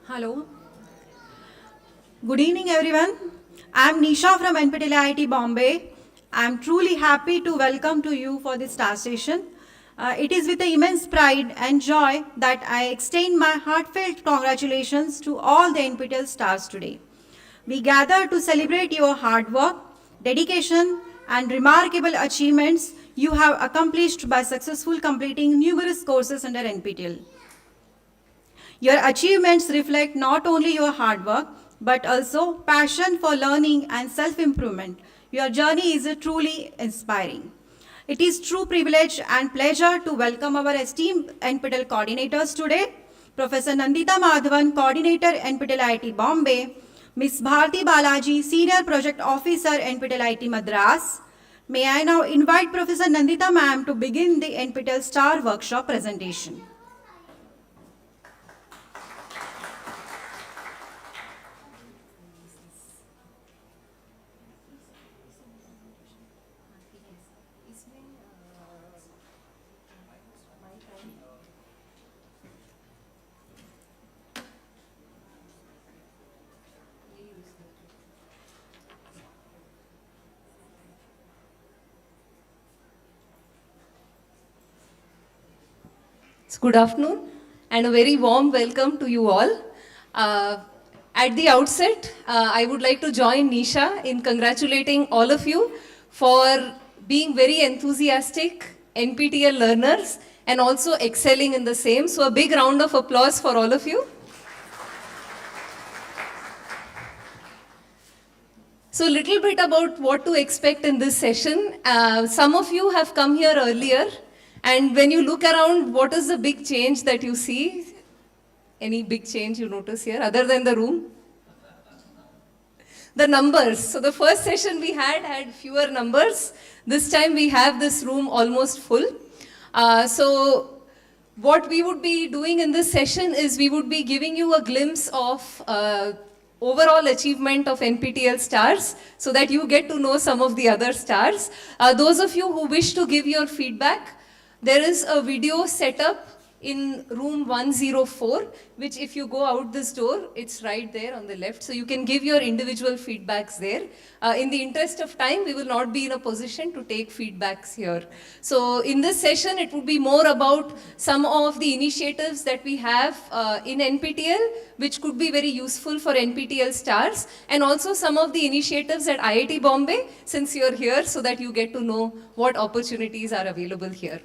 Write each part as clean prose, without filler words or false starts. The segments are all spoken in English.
Hello. Good evening, everyone. I'm Nisha from NPTEL IIT Bombay. I'm truly happy to welcome to you for this star session. It is with immense pride and joy that I extend my heartfelt congratulations to all the NPTEL stars today. We gather to celebrate your hard work, dedication, and remarkable achievements you have accomplished by successfully completing numerous courses under NPTEL. Your achievements reflect not only your hard work, but also passion for learning and self-improvement. Your journey is truly inspiring. It is true privilege and pleasure to welcome our esteemed NPTEL coordinators today, Professor Nandita Madhavan, Coordinator NPTEL IIT Bombay, Ms. Bharti Balaji, Senior Project Officer NPTEL IIT Madras. May I now invite Professor Nandita ma'am to begin the NPTEL Star Workshop presentation. So good afternoon and a very warm welcome to you all. At the outset, I would like to join Nisha in congratulating all of you for being very enthusiastic NPTEL learners and also excelling in the same. So a big round of applause for all of you. So a little bit about what to expect in this session. Some of you have come here earlier, and when you look around, what is the big change that you see? Any big change you notice here other than the room? The numbers. So the first session we had fewer numbers. This time we have this room almost full. So what we would be doing in this session is we would be giving you a glimpse of overall achievement of NPTEL stars so that you get to know some of the other stars. Those of you who wish to give your feedback, there is a video set up in room 104, which if you go out this door, it's right there on the left. So you can give your individual feedbacks there. In the interest of time, we will not be in a position to take feedbacks here. So in this session, it would be more about some of the initiatives that we have in NPTEL, which could be very useful for NPTEL stars, and also some of the initiatives at IIT Bombay, since you're here, so that you get to know what opportunities are available here.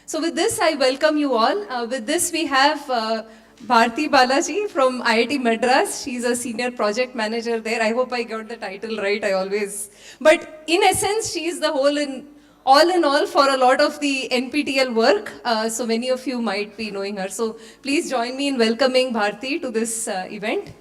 So with this, I welcome you all. With this, we have Bharti Balaji from IIT Madras. She's a senior project manager there. I hope I got the title right. But in essence, she is the all in all for a lot of the NPTEL work. So many of you might be knowing her. So please join me in welcoming Bharti to this event.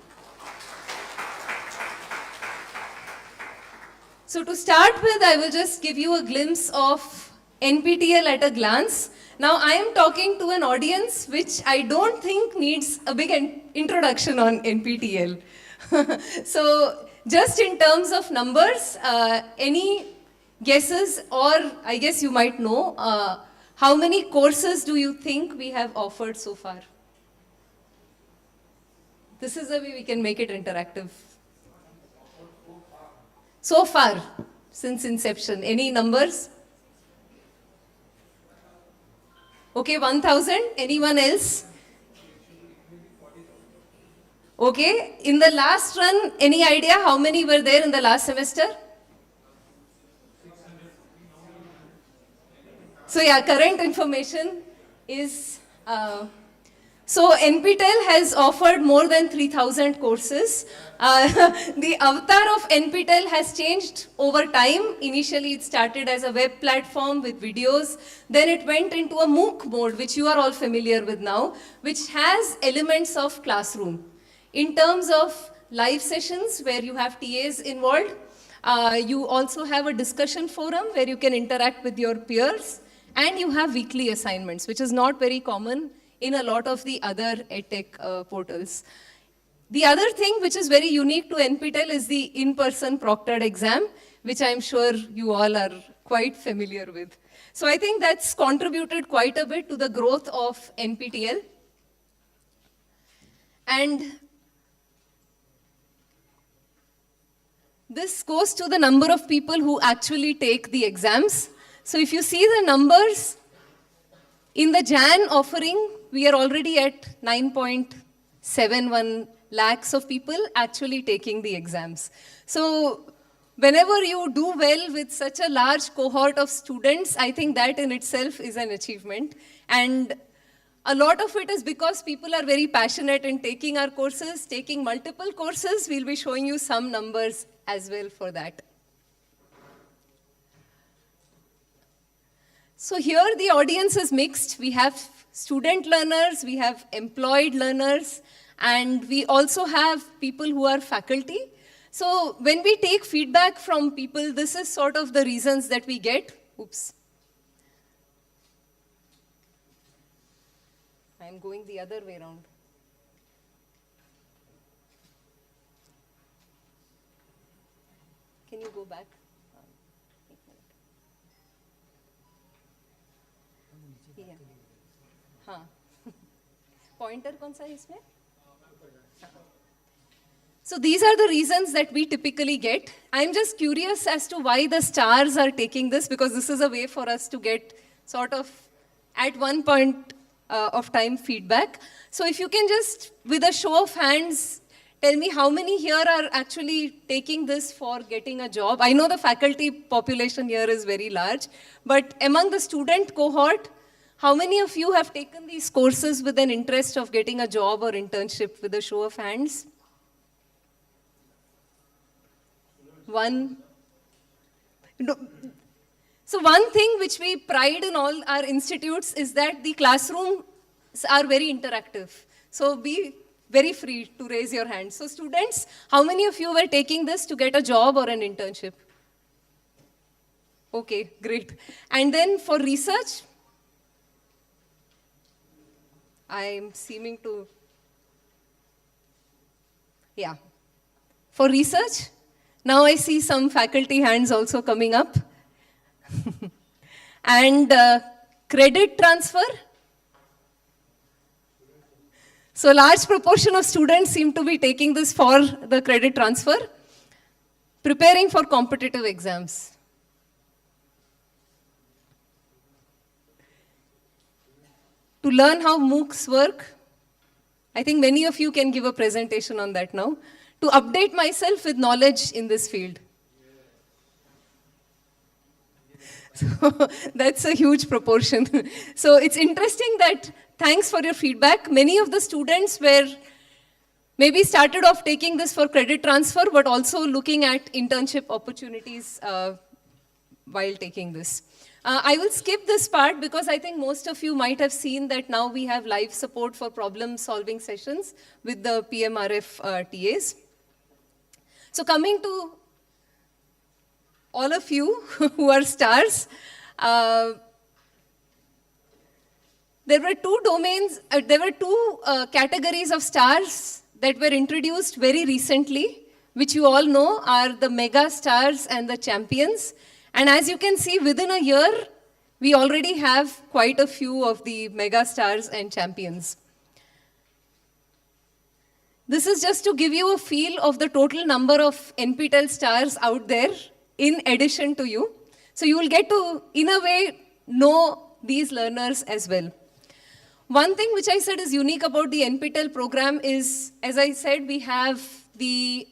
So to start with, I will just give you a glimpse of NPTEL at a glance. Now I am talking to an audience which I don't think needs a big introduction on NPTEL. So just in terms of numbers, any guesses, or I guess you might know, how many courses do you think we have offered so far? This is the way we can make it interactive. So far, since inception, any numbers? Okay, 1,000. Anyone else? Okay, in the last run, any idea how many were there in the last semester? So yeah, current information is, so NPTEL has offered more than 3,000 courses. The avatar of NPTEL has changed over time. Initially, it started as a web platform with videos. Then it went into a MOOC mode, which you are all familiar with now, which has elements of classroom. In terms of live sessions where you have TAs involved, you also have a discussion forum where you can interact with your peers, and you have weekly assignments, which is not very common in a lot of the other EdTech portals. The other thing which is very unique to NPTEL is the in-person proctored exam, which I'm sure you all are quite familiar with. So I think that's contributed quite a bit to the growth of NPTEL. And This goes to the number of people who actually take the exams. So if you see the numbers, in the Jan offering, we are already at 9.71 lakhs of people actually taking the exams. So whenever you do well with such a large cohort of students, I think that in itself is an achievement. And a lot of it is because people are very passionate in taking our courses, taking multiple courses. We'll be showing you some numbers as well for that. So here the audience is mixed. We have student learners, we have employed learners, and we also have people who are faculty. So when we take feedback from people, this is sort of the reasons that we get. Oops. I'm going the other way around. Can you go back? Yeah. हाँ. Pointer कौन सा है इसमें? So these are the reasons that we typically get. I'm just curious as to why the stars are taking this, because this is a way for us to get sort of at one point of time feedback. So if you can just, with a show of hands, tell me how many here are actually taking this for getting a job. I know the faculty population here is very large, but among the student cohort, how many of you have taken these courses with an interest of getting a job or internship, with a show of hands? One. No. So one thing which we pride in all our institutes is that the classrooms are very interactive. So be very free to raise your hand. So students, how many of you were taking this to get a job or an internship? Okay, great. And then for research, I'm seeming to, yeah. For research, now I see some faculty hands also coming up. And credit transfer. So large proportion of students seem to be taking this for the credit transfer. Preparing for competitive exams. To learn how MOOCs work. I think many of you can give a presentation on that now. To update myself with knowledge in this field. So that's a huge proportion. So it's interesting that, thanks for your feedback, many of the students were maybe started off taking this for credit transfer, but also looking at internship opportunities while taking this. I will skip this part because I think most of you might have seen that now we have live support for problem-solving sessions with the PMRF TAs. So coming to all of you who are stars, there were two domains, categories of stars that were introduced very recently, which you all know are the mega stars and the champions. And as you can see, within a year, we already have quite a few of the mega stars and champions. This is just to give you a feel of the total number of NPTEL stars out there in addition to you. So you will get to, in a way, know these learners as well. One thing which I said is unique about the NPTEL program is, as I said, we have the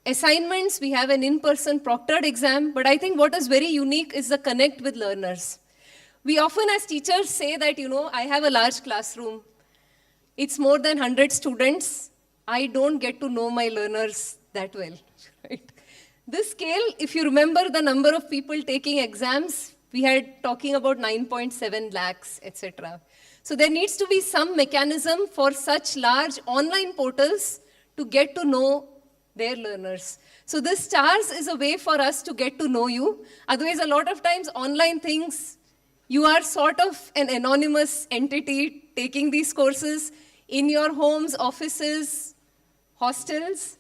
assignments, we have an in-person proctored exam, but I think what is very unique is the connect with learners. We often as teachers say that, I have a large classroom. It's more than 100 students. I don't get to know my learners that well. Right? This scale, if you remember the number of people taking exams, we had talking about 9.7 lakhs, etc. So there needs to be some mechanism for such large online portals to get to know their learners. So this STARS is a way for us to get to know you. Otherwise, a lot of times online things, you are sort of an anonymous entity taking these courses in your homes, offices, hostels,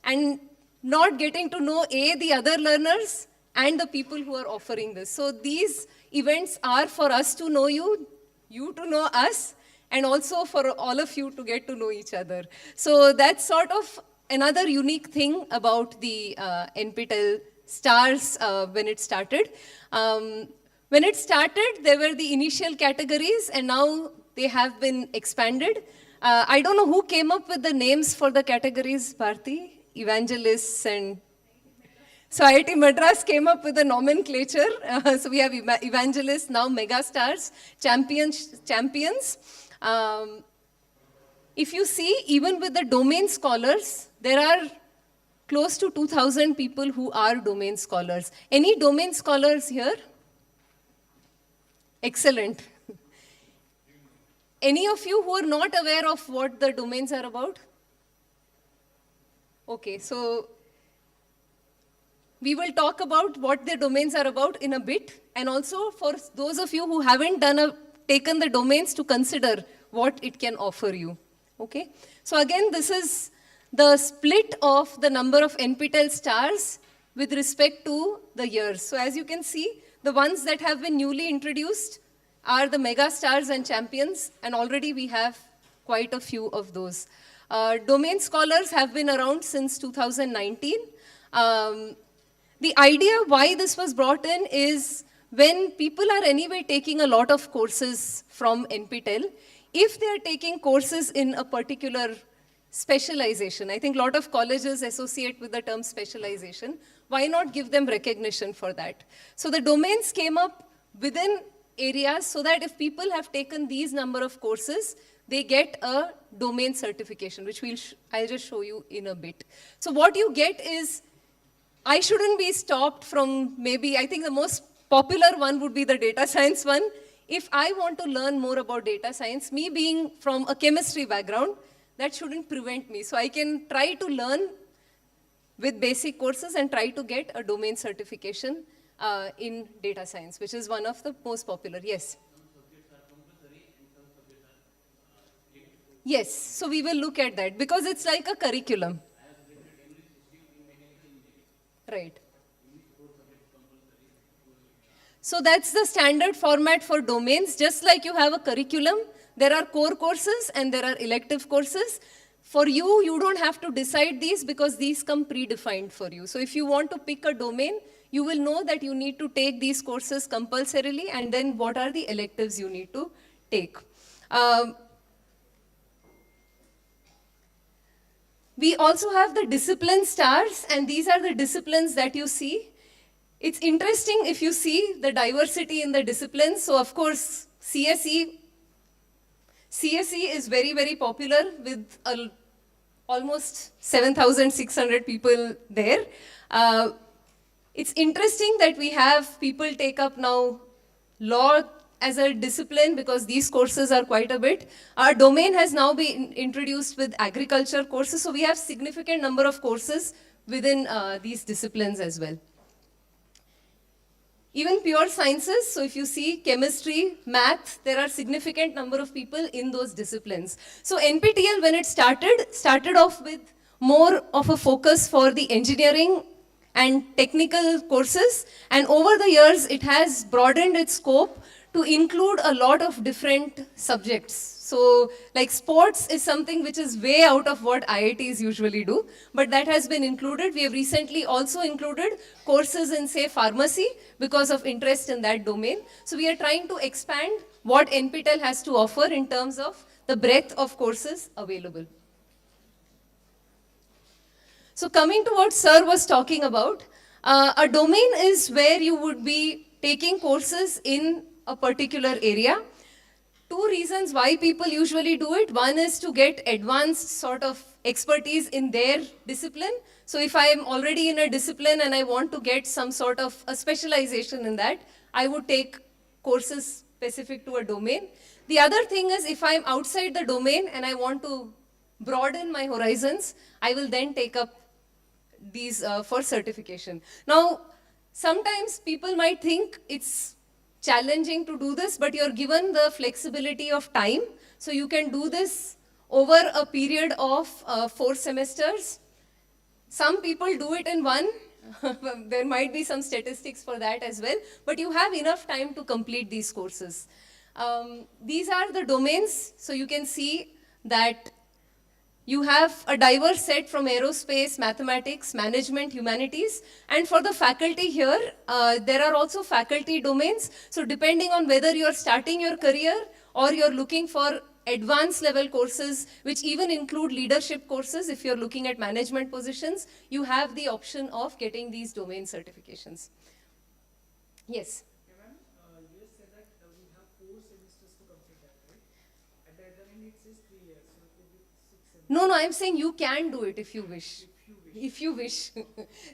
and not getting to know the other learners and the people who are offering this. So these events are for us to know you, you to know us, and also for all of you to get to know each other. So that's sort of another unique thing about the NPTEL stars when it started. When it started, there were the initial categories, and now they have been expanded. I don't know who came up with the names for the categories, Bharti? Evangelists and... So IIT Madras came up with a nomenclature. So we have evangelists, now megastars, champions. If you see, even with the domain scholars, there are close to 2,000 people who are domain scholars. Any domain scholars here? Excellent. Any of you who are not aware of what the domains are about? Okay, so we will talk about what the domains are about in a bit, and also for those of you who haven't taken the domains, to consider what it can offer you. Okay, so again, this is the split of the number of NPTEL stars with respect to the years. So as you can see, the ones that have been newly introduced are the mega stars and champions, and already we have quite a few of those. Domain scholars have been around since 2019. The idea why this was brought in is when people are anyway taking a lot of courses from NPTEL, if they are taking courses in a particular specialization, I think a lot of colleges associate with the term specialization, why not give them recognition for that? So the domains came up within areas so that if people have taken these number of courses, they get a domain certification, which I'll just show you in a bit. So what you get is, I shouldn't be stopped from maybe, I think the most popular one would be the data science one. If I want to learn more about data science, me being from a chemistry background, that shouldn't prevent me. So I can try to learn with basic courses and try to get a domain certification in data science, which is one of the most popular. Yes? Yes, so we will look at that because it's like a curriculum. Right. So that's the standard format for domains. Just like you have a curriculum, there are core courses and there are elective courses. For you, you don't have to decide these because these come predefined for you. So if you want to pick a domain, you will know that you need to take these courses compulsorily, and then what are the electives you need to take. We also have the discipline stars, and these are the disciplines that you see. It's interesting if you see the diversity in the disciplines. So of course, CSE is very, very popular with almost 7,600 people there. It's interesting that we have people take up now law as a discipline because these courses are quite a bit. Our domain has now been introduced with agriculture courses, so we have significant number of courses within these disciplines as well. Even pure sciences, so if you see chemistry, math, there are significant number of people in those disciplines. So NPTEL, when it started off with more of a focus for the engineering and technical courses, and over the years it has broadened its scope to include a lot of different subjects. So like sports is something which is way out of what IITs usually do, but that has been included. We have recently also included courses in, say, pharmacy because of interest in that domain. So we are trying to expand what NPTEL has to offer in terms of the breadth of courses available. So coming to what Sir was talking about, a domain is where you would be taking courses in a particular area. Two reasons why people usually do it. One is to get advanced sort of expertise in their discipline. So if I am already in a discipline and I want to get some sort of a specialization in that, I would take courses specific to a domain. The other thing is if I'm outside the domain and I want to broaden my horizons, I will then take up these for certification. Now, sometimes people might think it's challenging to do this, but you're given the flexibility of time. So you can do this over a period of 4 semesters. Some people do it in one. There might be some statistics for that as well, but you have enough time to complete these courses. These are the domains. So you can see that You have a diverse set from aerospace, mathematics, management, humanities. And for the faculty here, there are also faculty domains. So depending on whether you're starting your career or you're looking for advanced level courses, which even include leadership courses, if you're looking at management positions, you have the option of getting these domain certifications. Yes? You said that we have 4 semesters to complete that, right? At the other end, it says 3 years, so it will be 6 semesters. No, I'm saying you can do it if you wish. If you wish.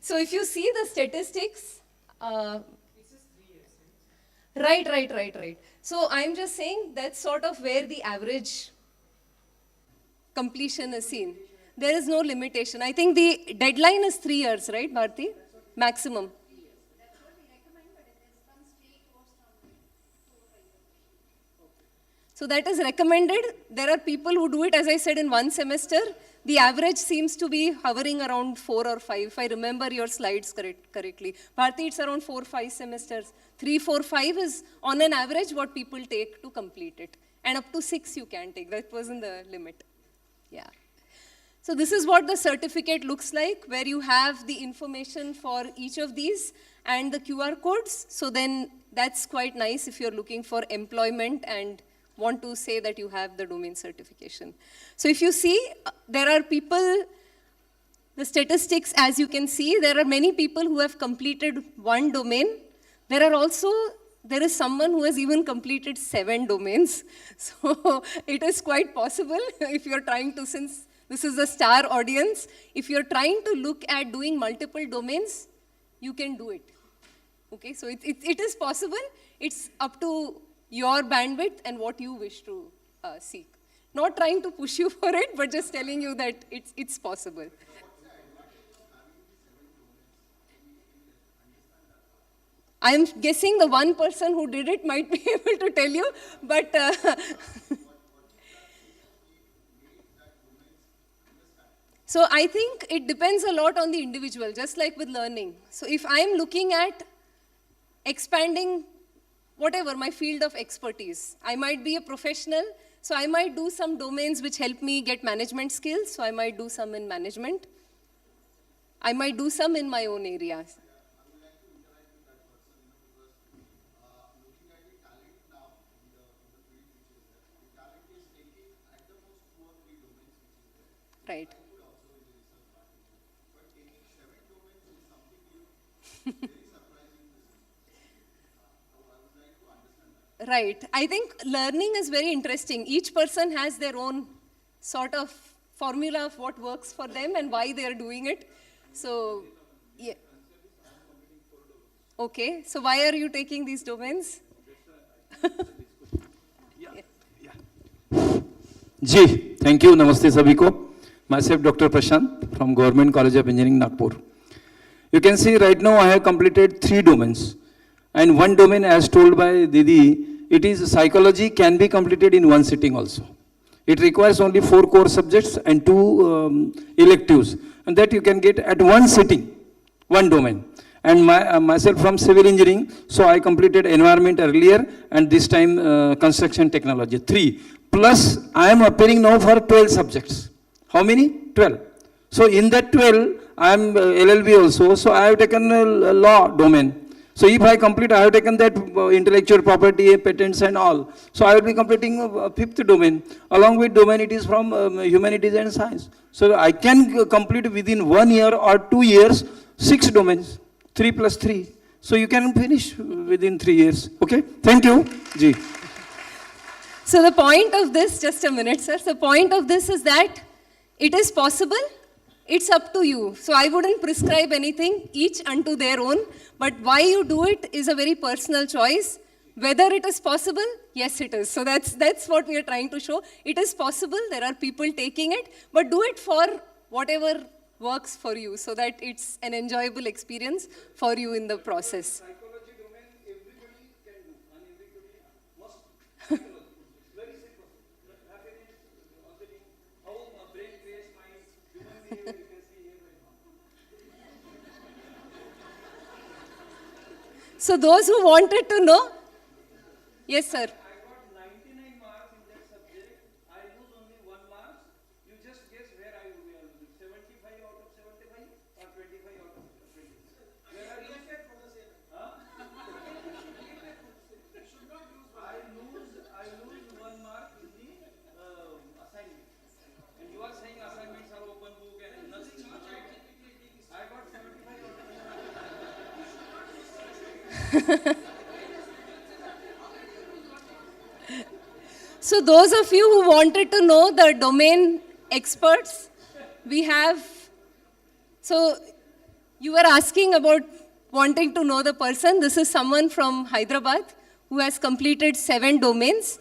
So if you see the statistics, It says 3 years, right? right. So I'm just saying that's sort of where the average completion is seen. There is no limitation. I think the deadline is 3 years, right, Bharti? Maximum. So that is recommended. There are people who do it, as I said, in 1 semester. The average seems to be hovering around 4 or 5, if I remember your slides correctly. Bharti, it's around 4 or 5 semesters. 3, 4, 5 is on an average what people take to complete it. And up to 6 you can take. That wasn't the limit. Yeah. So this is what the certificate looks like, where you have the information for each of these and the QR codes. So then that's quite nice if you're looking for employment and want to say that you have the domain certification. So if you see, there are people, the statistics, as you can see, there are many people who have completed 1 domain. There is someone who has even completed 7 domains. So it is quite possible if you're trying to, since this is a star audience, if you're trying to look at doing multiple domains, you can do it. Okay, so it is possible. It's up to your bandwidth and what you wish to seek. Not trying to push you for it, but just telling you that it's possible. I'm guessing the one person who did it might be able to tell you, but so I think it depends a lot on the individual, just like with learning. So if I'm looking at expanding whatever, my field of expertise. I might be a professional, so I might do some domains which help me get management skills, so I might do some in management. I might do some in my own areas. Right. Right. I think learning is very interesting. Each person has their own sort of formula of what works for them and why they are doing it. So, yeah. Okay. So why are you taking these domains? Ji, thank you. Namaste sabhi ko. Myself Dr. Prashant from Government College of Engineering, Nagpur. You can see right now I have completed 3 domains. And 1 domain, as told by Didi, it is psychology can be completed in 1 sitting also. It requires only 4 core subjects and 2 electives. And that you can get at 1 sitting, 1 domain. And myself from civil engineering, so I completed environment earlier and this time construction technology, 3. Plus I am appearing now for 12 subjects. How many? 12. So in that 12, I am LLB also, so I have taken a law domain. So if I complete, I have taken that intellectual property, patents and all. So I will be completing a 5th domain. Along with domain, it is from humanities and science. So I can complete within 1 year or 2 years, 6 domains, 3 plus 3. So you can finish within 3 years. Okay, thank you. Ji. So the point of this, just a minute, sir. The point of this is that it is possible. It's up to you. So I wouldn't prescribe anything, each unto their own. But why you do it is a very personal choice. Whether it is possible, yes it is. So that's what we are trying to show. It is possible, there are people taking it, but do it for whatever works for you so that it's an enjoyable experience for you in the process. Psychology domain, everybody can do and everybody must. Very simple. Happiness, how brain creates minds, human behavior, you can see here right now. So those who wanted to know, yes sir. I got 99 marks in that subject. I lose only 1 mark. You just guess where So those of you who wanted to know the domain experts, we have, so you were asking about wanting to know the person. This is someone from Hyderabad who has completed 7 domains.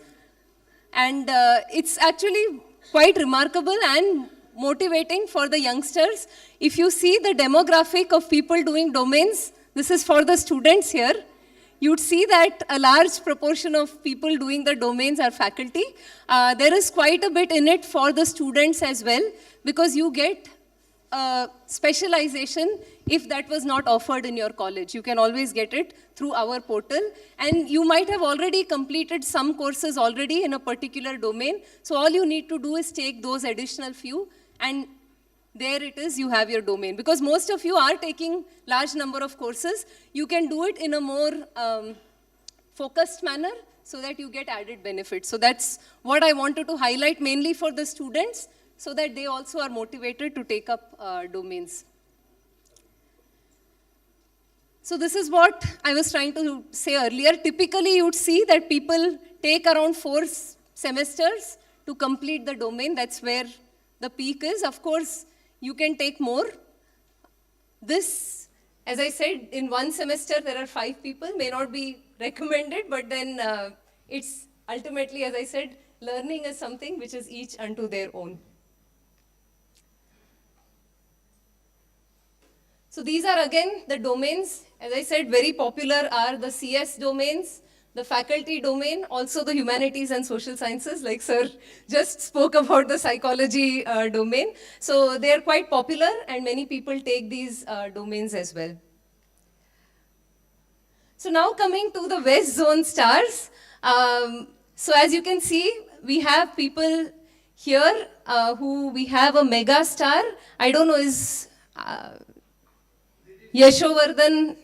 And it's actually quite remarkable and motivating for the youngsters. If you see the demographic of people doing domains, this is for the students here. You'd see that a large proportion of people doing the domains are faculty. There is quite a bit in it for the students as well, because you get specialization if that was not offered in your college. You can always get it through our portal. And you might have already completed some courses already in a particular domain. So all you need to do is take those additional few, and there it is, you have your domain. Because most of you are taking large number of courses, you can do it in a more focused manner so that you get added benefits. So that's what I wanted to highlight mainly for the students, so that they also are motivated to take up domains. So this is what I was trying to say earlier. Typically, you would see that people take around 4 semesters to complete the domain. That's where the peak is. Of course, you can take more. This, as I said, in one semester there are 5 people, may not be recommended, but then it's ultimately, as I said, learning is something which is each unto their own. So these are again the domains. As I said, very popular are the CS domains, the faculty domain, also the humanities and social sciences, like sir just spoke about the psychology domain. So they are quite popular and many people take these domains as well. So now coming to the West Zone stars. So as you can see, we have people here who we have a mega star. I don't know, is Yashovardhan.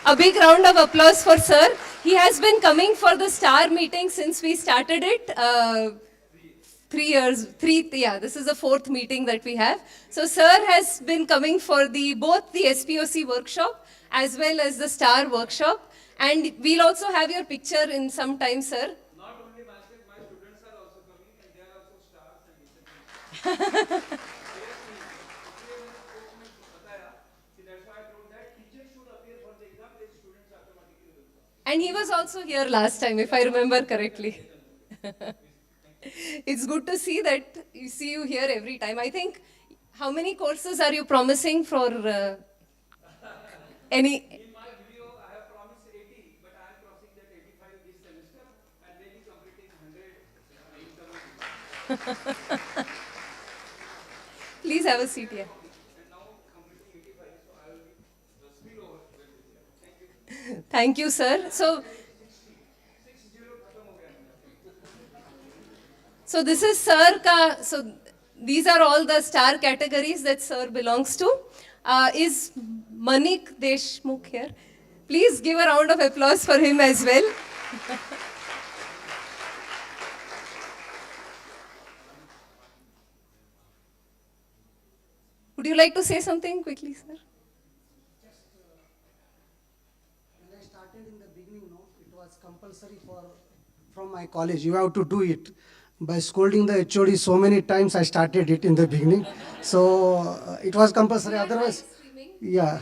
A big round of applause for sir. He has been coming for the star meeting since we started it. 3 years, this is the 4th meeting that we have. So sir has been coming for both the SPOC workshop as well as the star workshop. And we'll also have your picture in some time, sir. Not only myself, my students are also coming, and they are also stars and disciplines. And he was also here last time, if I remember correctly. It's good to see that you see you here every time. I think, how many courses are you promising for any? In my video, I have promised 80, but I am crossing that 85 this semester and maybe completing 100 in Please have a seat here. And now completing 85, so I will be spill over this year. Thank you. Thank you, sir. So this is sir ka, so these are all the star categories that sir belongs to. Is Manik Deshmukh here? Please give a round of applause for him as well. Would you like to say something quickly, sir? When I started in the beginning, it was compulsory from my college. You have to do it. By scolding the HOD so many times, I started it in the beginning. So it was compulsory. Otherwise, yeah.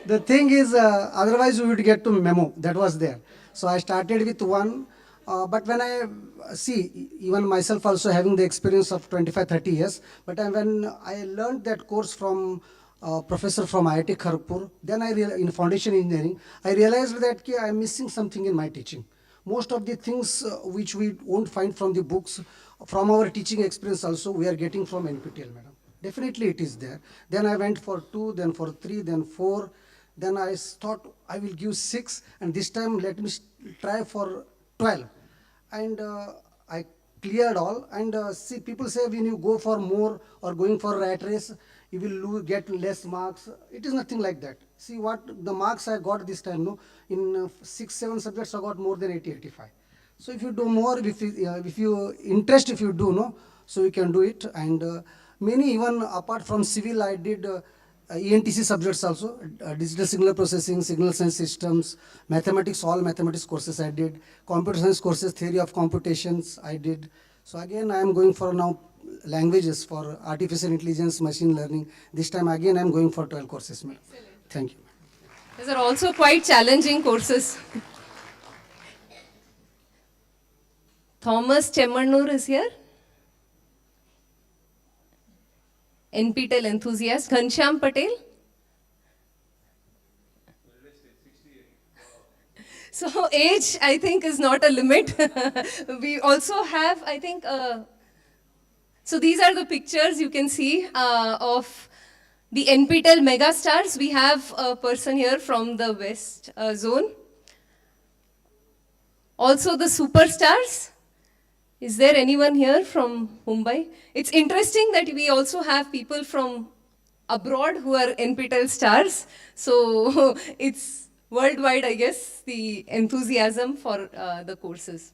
The thing is, otherwise we would get to memo. That was there. So I started with one. But when I see, even myself also having the experience of 25, 30 years, but when I learned that course from professor from IIT Kharagpur, then in foundation engineering, I realized that I am missing something in my teaching. Most of the things which we won't find from the books, from our teaching experience also, we are getting from NPTEL, madam. Definitely it is there. Then I went for 2, then for 3, then 4. Then I thought I will give 6, and this time let me try for 12. And I cleared all. And see, people say when you go for more or going for rat race, you will get less marks. It is nothing like that. See what the marks I got this time, no? In 6, 7 subjects I got more than 80, 85. So if you do more, if you interest, if you do, no? So you can do it. And many, even apart from civil, I did ENTC subjects also, digital signal processing, signal science systems, mathematics, all mathematics courses I did, computer science courses, theory of computations I did. So again, I am going for now languages for artificial intelligence, machine learning. This time again, I am going for 12 courses, madam. Thank you. These are also quite challenging courses. Thomas Chemannur is here. NPTEL enthusiast. Ghanshyam Patel. So age, I think, is not a limit. We also have, I think, so these are the pictures you can see of the NPTEL megastars. We have a person here from the West zone. Also the superstars. Is there anyone here from Mumbai? It's interesting that we also have people from abroad who are NPTEL stars. So it's worldwide, I guess, the enthusiasm for the courses.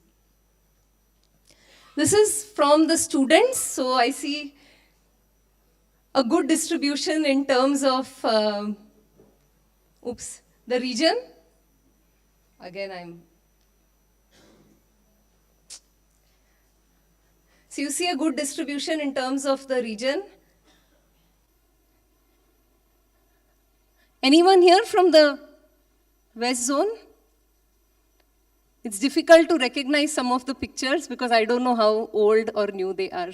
This is from the students. So I see a good distribution in terms of, the region. Again, so you see a good distribution in terms of the region. Anyone here from the West Zone? It's difficult to recognize some of the pictures because I don't know how old or new they are.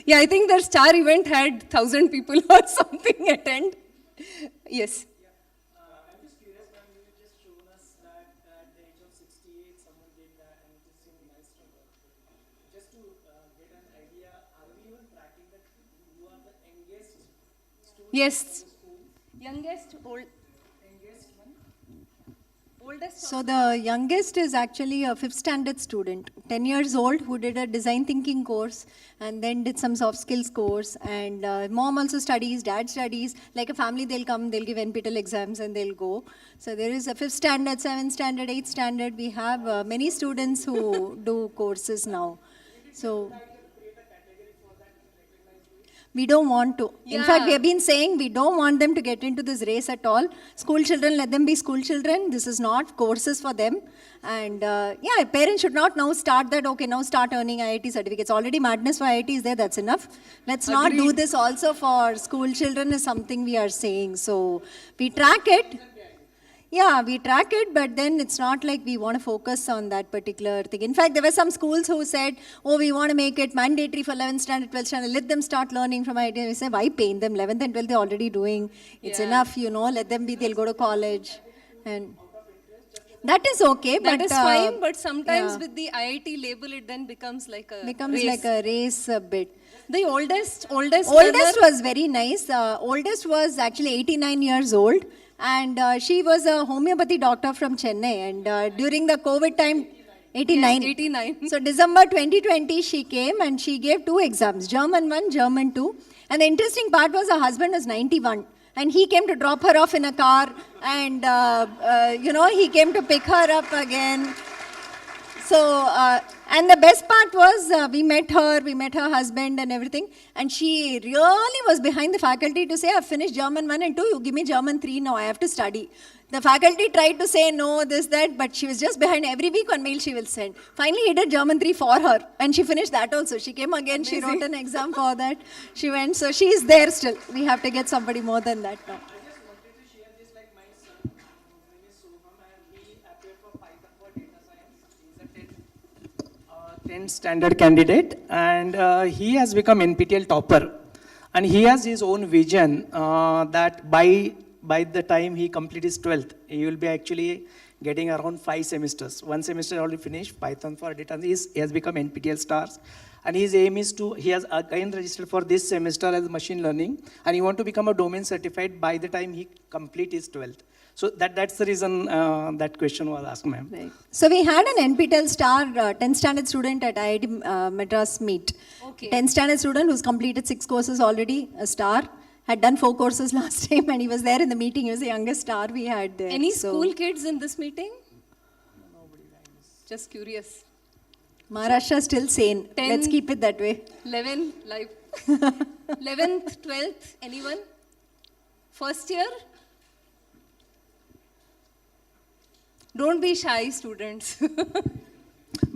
Yeah, I think their star event had 1,000 people or something attend. Yes. I'm just curious, ma'am, you just shown us that at the age of 68, someone did that and it is a nice number. Just to get an idea, are we even tracking that who are the youngest students? Yes. Youngest, youngest one? Oldest. So the youngest is actually a 5th standard student, 10 years old, who did a design thinking course and then did some soft skills course. And mom also studies, dad studies. Like a family, they'll come, they'll give NPTEL exams and they'll go. So there is a 5th standard, 7th standard, 8th standard. We have many students who do courses now. So we don't want to. In fact, we have been saying we don't want them to get into this race at all. School children, let them be school children. This is not courses for them. And yeah, parents should not now start that, okay, now start earning IIT certificates. Already madness for IIT is there, that's enough. Let's not do this also for school children is something we are saying. So we track it. Yeah, we track it, but then it's not like we want to focus on that particular thing. In fact, there were some schools who said, oh, we want to make it mandatory for 11th standard, 12th standard, let them start learning from IIT. We say, why pain them? 11th and 12th they're already doing. It's enough, you know, let them be, they'll go to college. And that is okay. That is fine, but sometimes with the IIT label, it then becomes like a race. Like a race a bit. The oldest was very nice. Oldest was actually 89 years old. And she was a homeopathy doctor from Chennai. And during the COVID time, 89. 89. So December 2020, she came and she gave 2 exams, German 1, German 2. And the interesting part was her husband was 91. And he came to drop her off in a car. And, you know, he came to pick her up again. So, and the best part was we met her husband and everything. And she really was behind the faculty to say, I've finished German 1 and 2, you give me German 3 now, I have to study. The faculty tried to say no, this, that, but she was just behind. Every week one mail she will send. Finally, he did German 3 for her. And she finished that also. She came again, she wrote an exam for that. She went, so she is there still. We have to get somebody more than that now. He's a 10th standard candidate and he has become NPTEL topper and he has his own vision that by the time he completes his 12th, he will be actually getting around 5 semesters. 1 semester already finished, Python for data, he has become NPTEL stars. And his aim is to, he has again registered for this semester as machine learning and he want to become a domain certified by the time he complete his 12th. So that's the reason that question was asked, ma'am. Right. So we had an NPTEL star 10th standard student at IIT Madras meet. Okay. 10th standard student who's completed 6 courses already, a star, had done 4 courses last time and he was there in the meeting. He was the youngest star we had there. Any school kids in this meeting? Nobody. Just curious. Maharashtra still sane. Let's keep it that way. 11 live. 11th, 12th, anyone? First year? Don't be shy, students.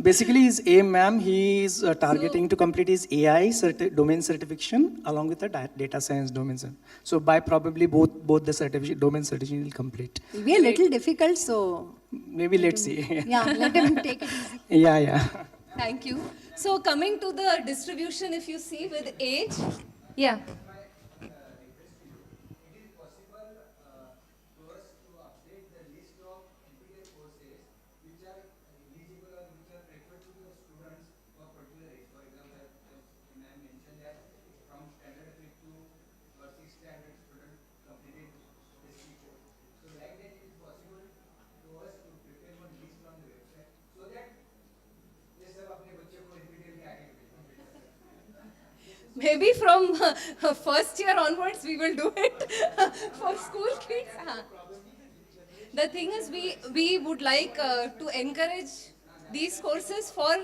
Basically, his aim, ma'am, he is targeting to complete his AI domain certification along with the data science domain. So by probably both the domain certification will complete. It'll be a little difficult, so Maybe let's see. yeah, let him take it easy. Yeah. Thank you. So coming to the distribution, if you see with age, yeah. Maybe from first year onwards, we will do it for school kids. The thing is, we would like to encourage these courses for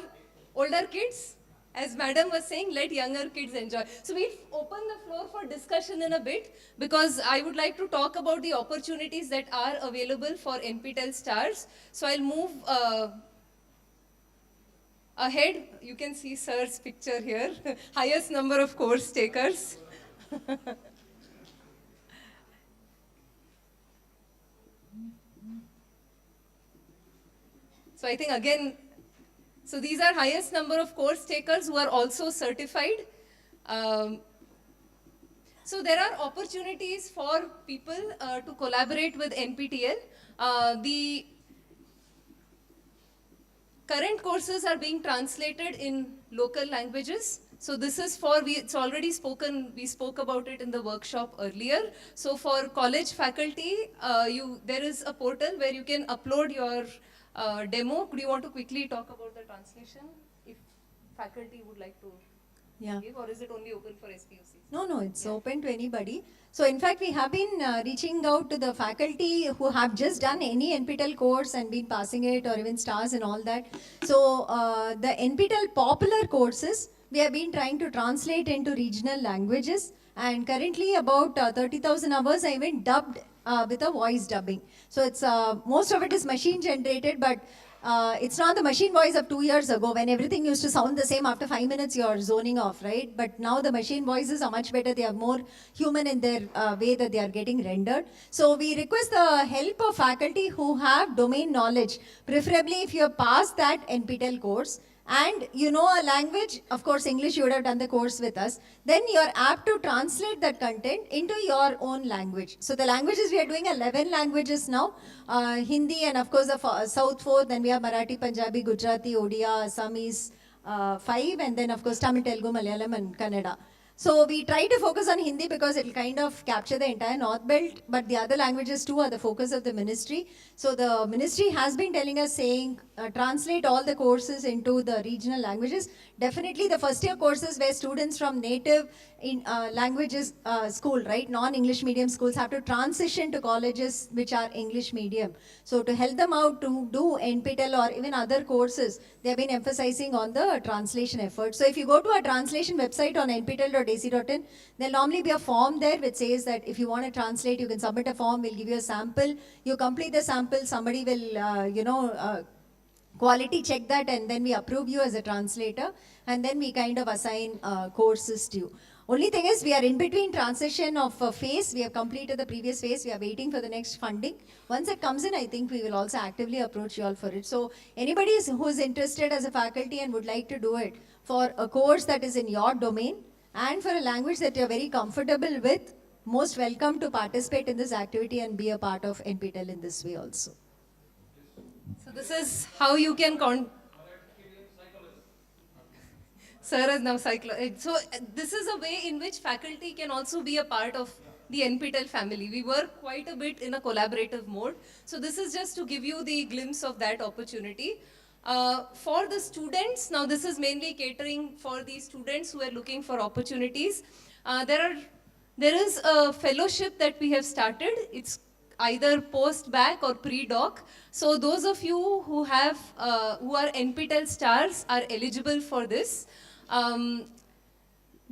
older kids. As madam was saying, let younger kids enjoy. So we'll open the floor for discussion in a bit, because I would like to talk about the opportunities that are available for NPTEL stars. So I'll move ahead. You can see sir's picture here. Highest number of course takers. So I think again, so these are highest number of course takers who are also certified. So there are opportunities for people to collaborate with NPTEL. The current courses are being translated in local languages. So this is for, it's already spoken, we spoke about it in the workshop earlier. So for college faculty, there is a portal where you can upload your demo. Could you want to quickly talk about the translation, if faculty would like to give, or is it only open for SPUCs? No, it's open to anybody. So in fact, we have been reaching out to the faculty who have just done any NPTEL course and been passing it, or even stars and all that. So the NPTEL popular courses, we have been trying to translate into regional languages. And currently about 30,000 hours I even dubbed with a voice dubbing. So it's most of it is machine generated, but it's not the machine voice of 2 years ago when everything used to sound the same. After 5 minutes you're zoning off, right? But now the machine voices are much better. They are more human in their way that they are getting rendered. So we request the help of faculty who have domain knowledge, preferably if you have passed that NPTEL course and you know a language. Of course English, you would have done the course with us. Then you're apt to translate that content into your own language. So the languages, we are doing 11 languages now. Hindi, and of course the South 4, then we have Marathi, Punjabi, Gujarati, Odia, Assamese 5, and then of course Tamil, Telugu, Malayalam and Kannada. So we try to focus on Hindi because it will kind of capture the entire North Belt, but the other languages too are the focus of the ministry. So the ministry has been telling us, saying, translate all the courses into the regional languages. Definitely the first year courses where students from native languages school, right, non-English medium schools have to transition to colleges which are English medium. So to help them out to do NPTEL or even other courses, they have been emphasizing on the translation effort. So if you go to our translation website on nptel.ac.in, there'll normally be a form there which says that if you want to translate, you can submit a form, we'll give you a sample. You complete the sample, somebody will, quality check that, and then we approve you as a translator, and then we kind of assign courses to you. Only thing is, we are in between transition of a phase. We have completed the previous phase. We are waiting for the next funding. Once it comes in, I think we will also actively approach you all for it. So anybody who is interested as a faculty and would like to do it for a course that is in your domain and for a language that you are very comfortable with, most welcome to participate in this activity and be a part of NPTEL in this way also. So this is how you can Sir is now So this is a way in which faculty can also be a part of the NPTEL family. We work quite a bit in a collaborative mode. So this is just to give you the glimpse of that opportunity. For the students, now this is mainly catering for the students who are looking for opportunities. There is a fellowship that we have started. It's either post-bac or pre-doc. So those of you who have, who are NPTEL stars are eligible for this.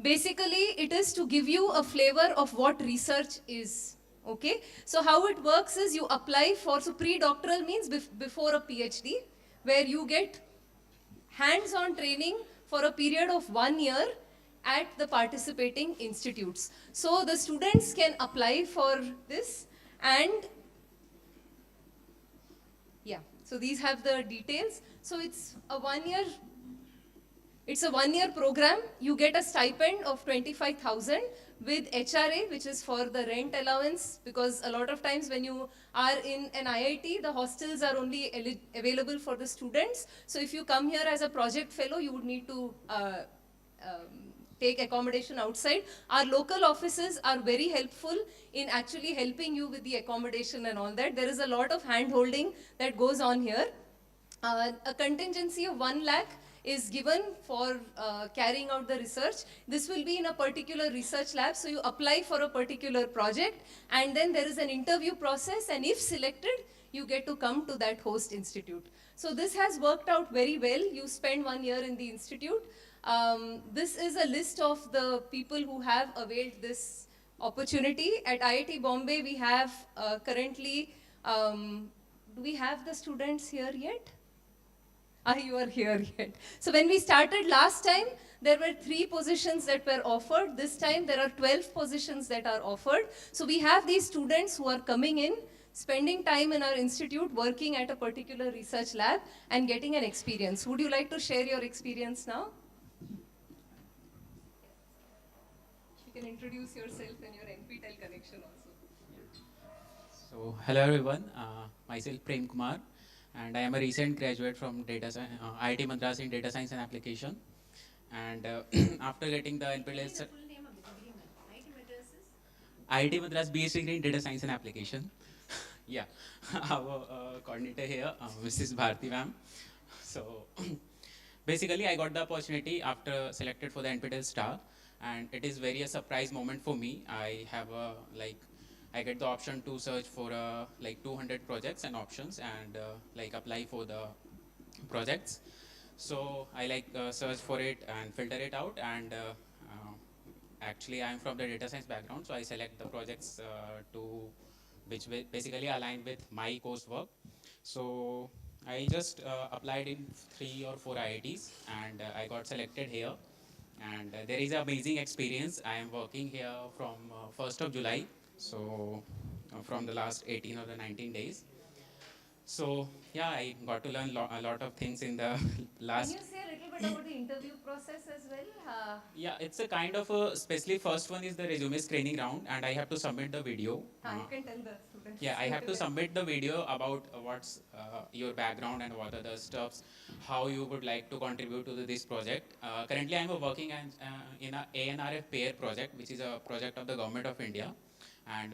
Basically, it is to give you a flavor of what research is. Okay, so how it works is you apply for, so pre-doctoral means before a PhD, where you get hands-on training for a period of 1 year at the participating institutes. So the students can apply for this, and yeah, so these have the details. So it's a 1 year, it's a 1 year program. You get a stipend of 25,000 with HRA, which is for the rent allowance, because a lot of times when you are in an IIT, the hostels are only available for the students. So if you come here as a project fellow, you would need to take accommodation outside. Our local offices are very helpful in actually helping you with the accommodation and all that. There is a lot of hand-holding that goes on here. A contingency of 1 lakh is given for carrying out the research. This will be in a particular research lab, so you apply for a particular project, and then there is an interview process, and if selected, you get to come to that host institute. So this has worked out very well. You spend 1 year in the institute. This is a list of the people who have availed this opportunity. At IIT Bombay, we have currently, do we have the students here yet? You are here yet. So when we started last time, there were 3 positions that were offered. This time there are 12 positions that are offered. So we have these students who are coming in, spending time in our institute, working at a particular research lab and getting an experience. Would you like to share your experience now? You can introduce yourself and your NPTEL connection also. So, hello everyone, myself Prem Kumar, and I am a recent graduate from IIT Madras in Data Science and Application. And after getting the NPTEL IIT Madras BS degree in Data Science and Application. Yeah, our coordinator here, Mrs. Bharti ma'am. So, basically I got the opportunity after selected for the NPTEL star, and it is very a surprise moment for me. I have I get the option to search for like 200 projects and options, and like apply for the projects. So I search for it and filter it out, and actually I am from the data science background, so I select the projects which basically align with my coursework. So I just applied in 3 or 4 IITs, and I got selected here. And there is an amazing experience. I am working here from 1st of July, so from the last 18 or the 19 days. So yeah, I got to learn a lot of things in the last. Can you say a little bit about the interview process as well? Yeah, it's a kind of a, especially first one is the resume screening round, and I have to submit the video. You can tell the students. Yeah, I have to submit the video about what's your background and what are the stuffs, how you would like to contribute to this project. Currently, I'm working in a ANRF pair project, which is a project of the Government of India. And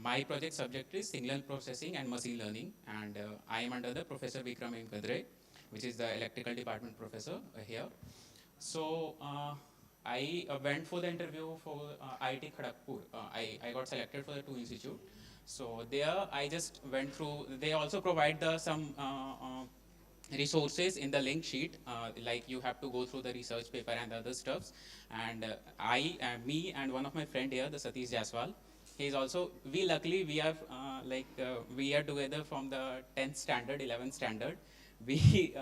my project subject is signal processing and machine learning. And I am under the Professor Vikram Vedre, which is the electrical department professor here. So I went for the interview for IIT Kharagpur. I got selected for the 2 institute. So there I just went through, they also provide some resources in the link sheet, like you have to go through the research paper and other stuffs. And me and one of my friend here, the Satish Jaswal, he is also, we are we are together from the 10th standard, 11th standard. We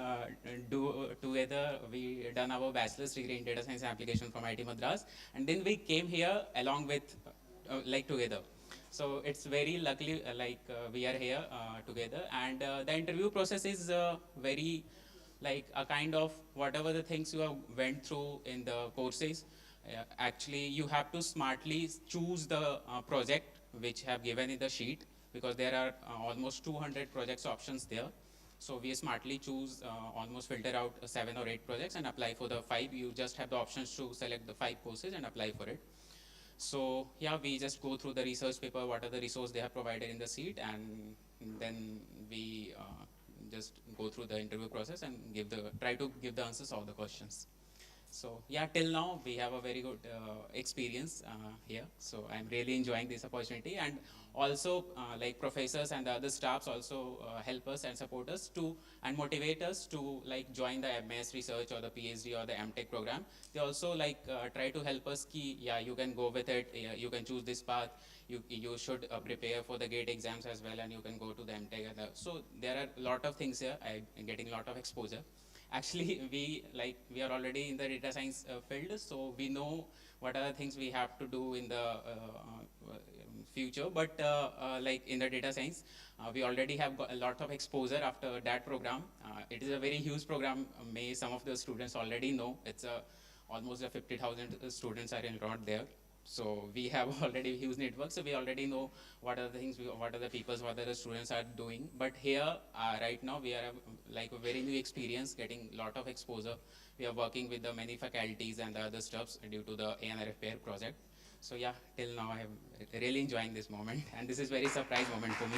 we done our bachelor's degree in data science application from IIT Madras, and then we came here along with together. So it's very luckily we are here together, and the interview process is very like a kind of whatever the things you have went through in the courses. Actually, you have to smartly choose the project which have given in the sheet, because there are almost 200 projects options there. So we smartly choose, almost filter out 7 or 8 projects and apply for the 5. You just have the options to select the 5 courses and apply for it. So yeah, we just go through the research paper, what are the resources they have provided in the sheet, and then we just go through the interview process and try to give the answers of the questions. So yeah, till now we have a very good experience here. So I'm really enjoying this opportunity, and also like professors and the other staffs also help us and support us to and motivate us to like join the MS research or the PhD or the MTech program. They also like try to help us ki, yeah, you can go with it, yeah, you can choose this path, you should prepare for the GATE exams as well, and you can go to the MTech. So there are a lot of things here. I'm getting a lot of exposure. Actually, we are already in the data science field, so we know what are the things we have to do in the future. But like in the data science, we already have got a lot of exposure after that program. It is a very huge program. May some of the students already know. It's almost 50,000 students are enrolled there. So we have already huge network, so we already know what are the things, what are the peoples, what are the students are doing. But here, right now, we are like a very new experience, getting a lot of exposure. We are working with the many faculties and the other stuffs due to the ANRFPR project. So yeah, till now I am really enjoying this moment, and this is very surprise moment for me.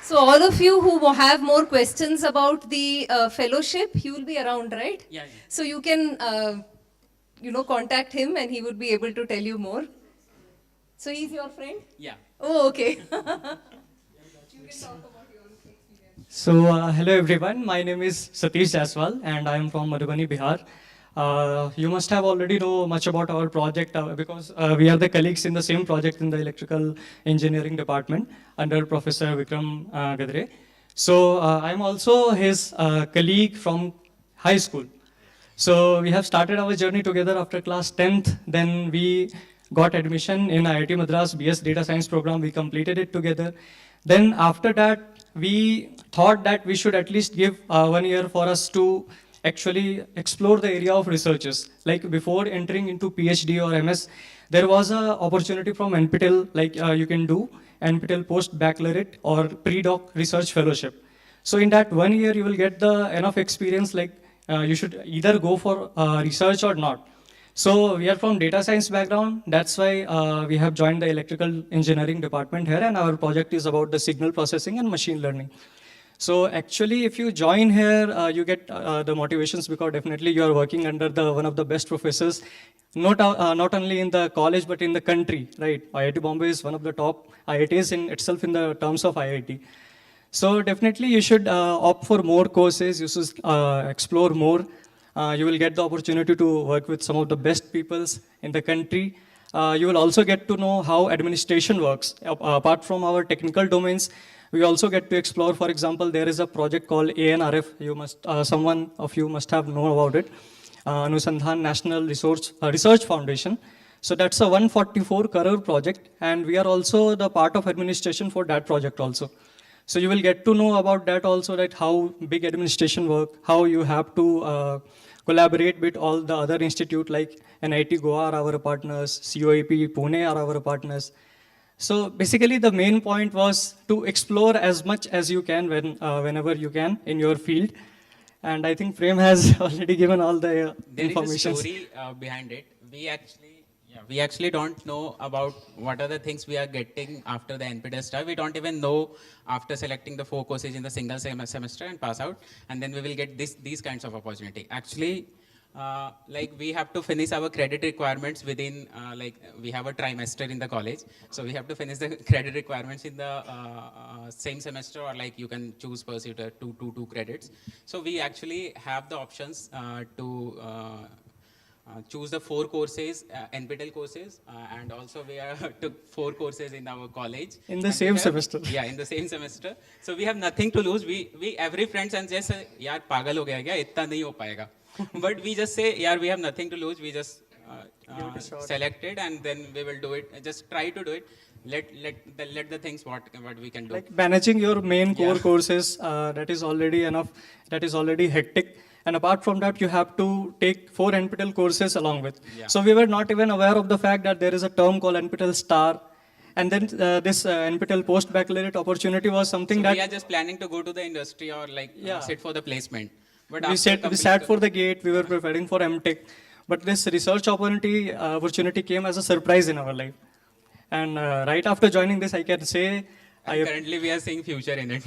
So all of you who have more questions about the fellowship, he will be around, right? Yeah. So you can, contact him and he would be able to tell you more. So he's your friend? Yeah. Oh, okay. So, hello everyone. My name is Satish Jaswal and I am from Madhubani, Bihar. You must have already know much about our project because we are the colleagues in the same project in the electrical engineering department under Professor Vikram Gadre. So, I am also his colleague from high school. So, we have started our journey together after class 10th. Then we got admission in IIT Madras BS Data Science program. We completed it together. Then after that, we thought that we should at least give 1 year for us to actually explore the area of researches. Like before entering into PhD or MS, there was an opportunity from NPTEL, like you can do NPTEL post-baccalaureate or pre-doc research fellowship. So in that 1 year, you will get the enough experience, like you should either go for research or not. So we are from data science background. That's why we have joined the electrical engineering department here, and our project is about the signal processing and machine learning. So actually, if you join here, you get the motivations because definitely you are working under one of the best professors, not only in the college but in the country, right? IIT Bombay is one of the top IITs in itself in the terms of IIT. So definitely you should opt for more courses. You should explore more. You will get the opportunity to work with some of the best peoples in the country. You will also get to know how administration works. Apart from our technical domains, we also get to explore, for example, there is a project called ANRF. Someone of you must have known about it. Anusandhan National Research Foundation. So that's a 144 crore project, and we are also the part of administration for that project also. So you will get to know about that also, that how big administration work, how you have to collaborate with all the other institute like NIT Goa are our partners, COEP Pune are our partners. So basically the main point was to explore as much as you can whenever you can in your field. And I think Prem has already given all the information. There is a story behind it. We actually don't know about what are the things we are getting after the NPTEL stuff. We don't even know after selecting the 4 courses in the single semester and pass out, and then we will get these kinds of opportunity. Actually, like we have to finish our credit requirements within, like we have a trimester in the college. So we have to finish the credit requirements in the same semester, or like you can choose pursue 2 credits. So we actually have the options to choose the 4 courses, NPTEL courses, and also we took 4 courses in our college. In the same semester. Yeah, in the same semester. So we have nothing to lose. We every friend and just say, yaar, pagal ho gaya kya? Itna nahi ho payega. But we just say, yaar, we have nothing to lose. We just select it, and then we will do it. Just try to do it. Let the things what we can do. Like managing your main core courses, that is already enough. That is already hectic. And apart from that, you have to take 4 NPTEL courses along with. Yeah. So we were not even aware of the fact that there is a term called NPTEL Star. And then this NPTEL post-baccalaureate opportunity was something that... we are just planning to go to the industry or like sit for the placement. But we sat for the gate, we were preparing for MTech. But this research opportunity came as a surprise in our life. And right after joining this, I can say... currently we are seeing future in it.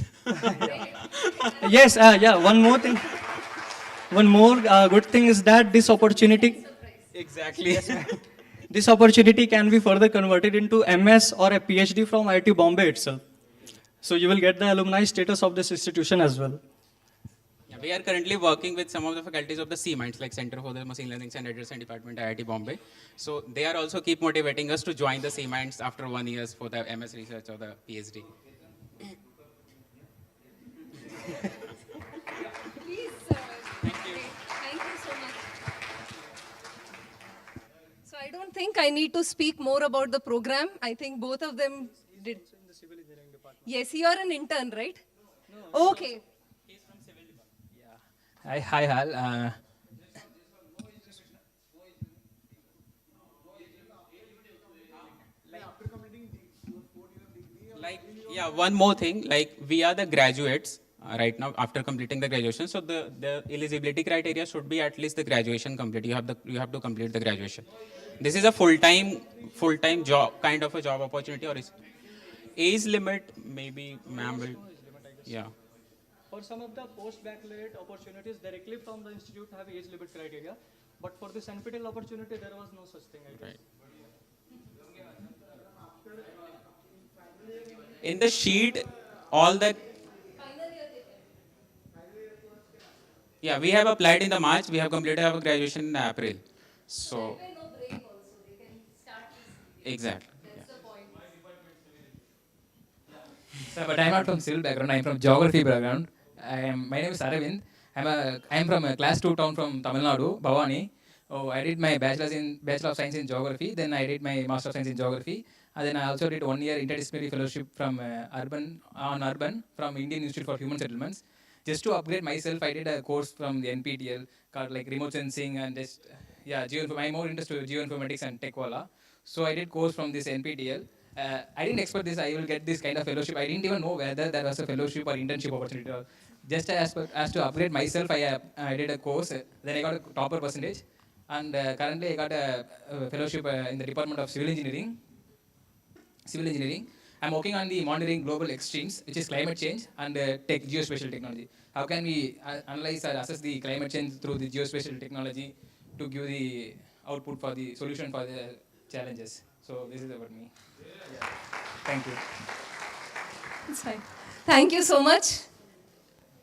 Yes, one more thing. one more good thing is that this opportunity, Exactly. this opportunity can be further converted into MS or a PhD from IIT Bombay itself. So you will get the alumni status of this institution as well. Yeah, we are currently working with some of the faculties of the C-Minds, like Center for the Machine Learning and Data Science Department, IIT Bombay. So they are also keep motivating us to join the C-Minds after 1 year for the MS research or the PhD. Please, thank you. Thank you so much. So I don't think I need to speak more about the program. I think both of them did. Yes, you are an intern, right? No. Okay. Hi, Hal. Like, yeah, one more thing, like we are the graduates right now after completing the graduation. So the eligibility criteria should be at least the graduation complete. You have to complete the graduation. This is a full-time job, kind of a job opportunity, or is age limit, maybe ma'am will, yeah. For some of the post-baccalaureate opportunities directly from the institute have age limit criteria, but for this NPTEL opportunity there was no such thing, I guess. Right. In the sheet, all the, yeah, we have applied in the March, we have completed our graduation in April. So, exactly. Yeah. So, but I'm not from civil background. I'm from geography background. My name is Aravind. I'm from a class 2 town from Tamil Nadu, Bhavani. Oh, I did my Bachelor of Science in Geography. Then I did my Master of Science in Geography. And then I also did 1 year interdisciplinary fellowship from Urban from Indian Institute for Human Settlements. Just to upgrade myself, I did a course from the NPTEL called like remote sensing and just my more interest to geoinformatics and tech wala. So I did course from this NPTEL. I didn't expect this. I will get this kind of fellowship. I didn't even know whether there was a fellowship or internship opportunity. Just as to upgrade myself, I did a course. Then I got a topper percentage, and currently I got a fellowship in the Department of Civil Engineering. I'm working on the monitoring global extremes, which is climate change and geospatial technology. How can we analyze or assess the climate change through the geospatial technology to give the output for the solution for the challenges? So this is about me. Yeah. Thank you. It's fine. Thank you so much.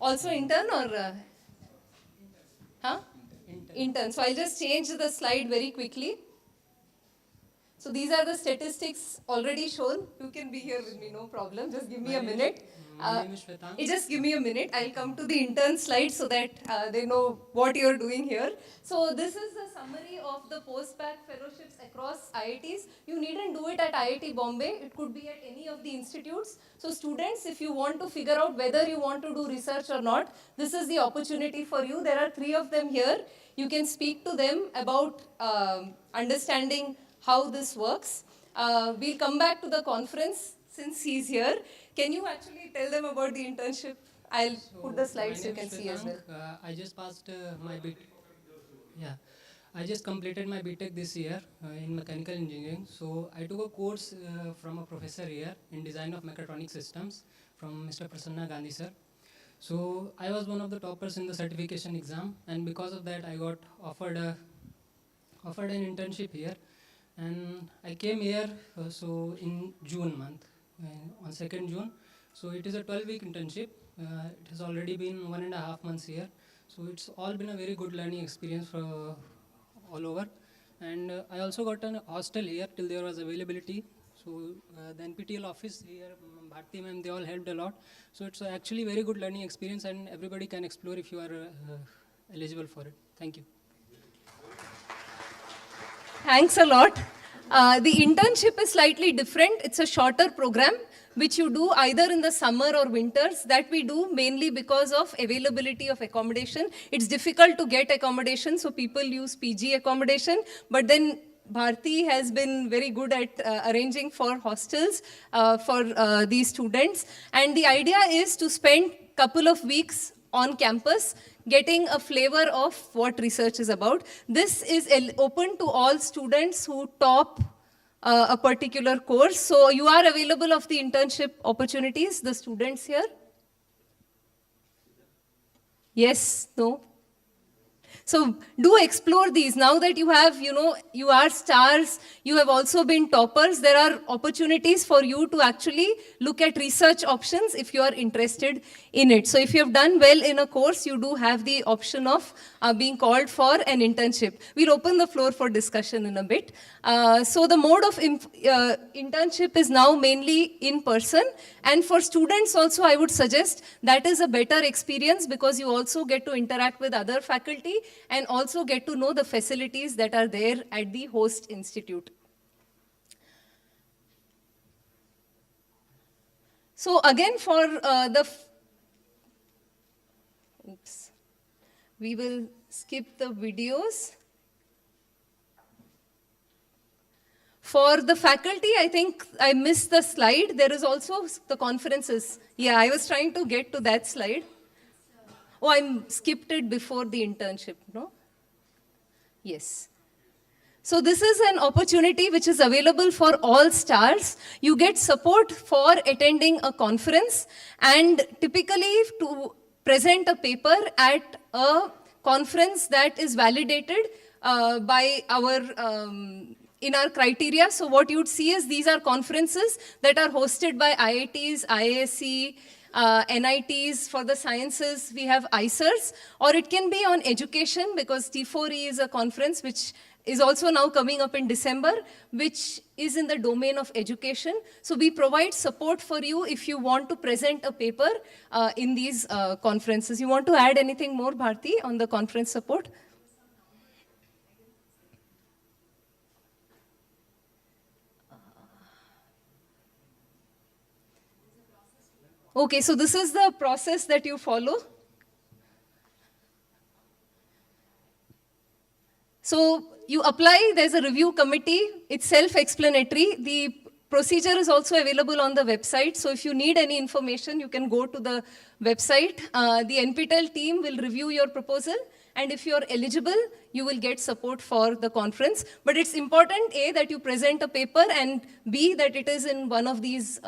Also intern or? Huh? Intern. So I'll just change the slide very quickly. So these are the statistics already shown. You can be here with me, no problem. Just give me a minute. Just give me a minute. I'll come to the intern slide so that they know what you're doing here. So this is the summary of the post-bac fellowships across IITs. You needn't do it at IIT Bombay. It could be at any of the institutes. So students, if you want to figure out whether you want to do research or not, this is the opportunity for you. There are 3 of them here. You can speak to them about understanding how this works. We'll come back to the conference since he's here. Can you actually tell them about the internship? I'll put the slides so you can see as well. I just passed my BTech. Yeah, I just completed my BTech this year in mechanical engineering. So I took a course from a professor here in design of mechatronic systems from Mr. Prasanna Gandhi sir. So I was one of the toppers in the certification exam, and because of that I got offered an internship here. And I came here in June month, on 2nd June. So it is a 12-week internship. It has already been 1.5 months here. So it's all been a very good learning experience for all over. And I also got a hostel here till there was availability. So the NPTEL office here, Bharti ma'am, they all helped a lot. So it's actually very good learning experience, and everybody can explore if you are eligible for it. Thank you. Thanks a lot. The internship is slightly different. It's a shorter program, which you do either in the summer or winters. That we do mainly because of availability of accommodation. It's difficult to get accommodation, so people use PG accommodation. But then Bharti has been very good at arranging for hostels for these students. And the idea is to spend a couple of weeks on campus, getting a flavor of what research is about. This is open to all students who top a particular course. So you are available of the internship opportunities, the students here? Yes? No? So do explore these. Now that you have, you are stars, you have also been toppers, there are opportunities for you to actually look at research options if you are interested in it. So if you have done well in a course, you do have the option of being called for an internship. We'll open the floor for discussion in a bit. So the mode of internship is now mainly in person, and for students also I would suggest that is a better experience because you also get to interact with other faculty and also get to know the facilities that are there at the host institute. So again for we will skip the videos. For the faculty, I think I missed the slide. There is also the conferences. Yeah, I was trying to get to that slide. Oh, I skipped it before the internship, no? Yes. So this is an opportunity which is available for all stars. You get support for attending a conference, and typically to present a paper at a conference that is validated by our in our criteria. So what you would see is these are conferences that are hosted by IITs, IISc, NITs. For the sciences, we have ICERs, or it can be on education because T4E is a conference which is also now coming up in December, which is in the domain of education. So we provide support for you if you want to present a paper in these conferences. You want to add anything more, Bharti, on the conference support? Okay, so this is the process that you follow. So you apply, there's a review committee, it's self-explanatory. The procedure is also available on the website. So if you need any information, you can go to the website. The NPTEL team will review your proposal, and if you're eligible, you will get support for the conference. But it's important, A, that you present a paper, and B, that it is in one of these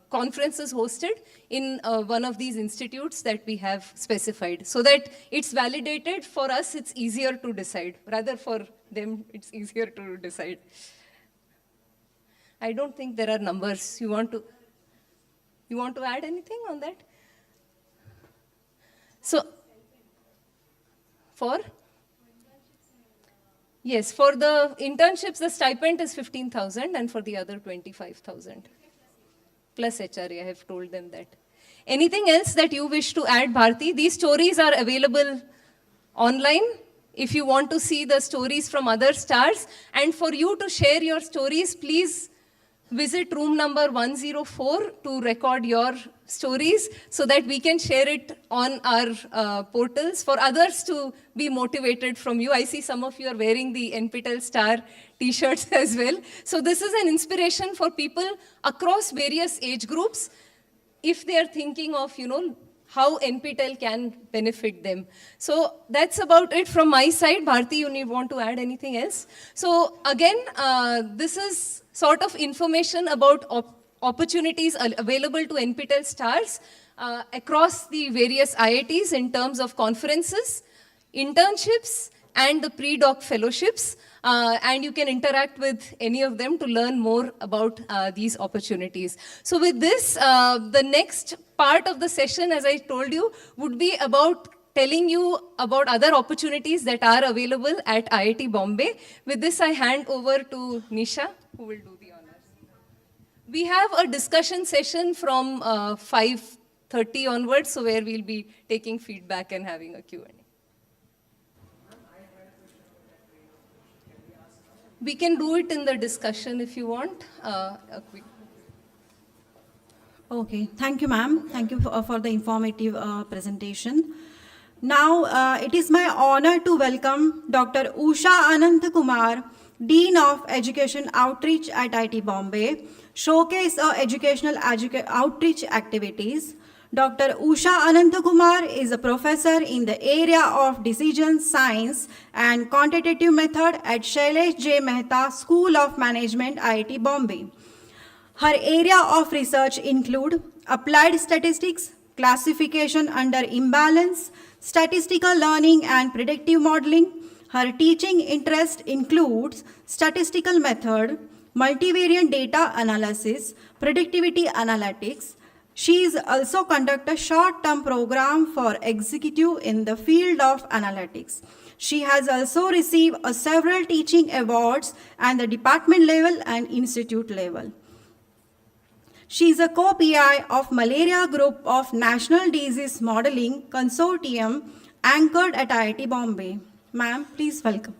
conferences hosted in one of these institutes that we have specified, so that it's validated. For us, it's easier to decide. Rather for them, it's easier to decide. I don't think there are numbers. You want to add anything on that? So, for? Yes, for the internships, the stipend is 15,000, and for the other 25,000. Plus HRA, I have told them that. Anything else that you wish to add, Bharti? These stories are available online if you want to see the stories from other stars. And for you to share your stories, please visit room number 104 to record your stories so that we can share it on our portals for others to be motivated from you. I see some of you are wearing the NPTEL Star t-shirts as well. So this is an inspiration for people across various age groups if they are thinking of, how NPTEL can benefit them. So that's about it from my side. Bharti, you want to add anything else? So again, this is sort of information about opportunities available to NPTEL stars across the various IITs in terms of conferences, internships, and the pre-doc fellowships. And you can interact with any of them to learn more about these opportunities. So with this, the next part of the session, as I told you, would be about telling you about other opportunities that are available at IIT Bombay. With this, I hand over to Nisha, who will do the honors. We have a discussion session from 5:30 onwards, so where we'll be taking feedback and having a Q&A. We can do it in the discussion if you want. Okay, thank you, ma'am. Thank you for the informative presentation. Now, it is my honor to welcome Dr. Usha Ananthakumar, Dean of Education Outreach at IIT Bombay, showcase educational outreach activities. Dr. Usha Ananthakumar is a professor in the area of decision science and quantitative method at Shailesh J. Mehta School of Management, IIT Bombay. Her area of research include applied statistics, classification under imbalance, statistical learning and predictive modeling. Her teaching interest includes statistical method, multivariate data analysis, predictivity analytics. She is also conduct a short-term program for executive in the field of analytics. She has also received several teaching awards at the department level and institute level. She is a co-PI of Malaria Group of National Disease Modeling Consortium anchored at IIT Bombay. Ma'am, please welcome.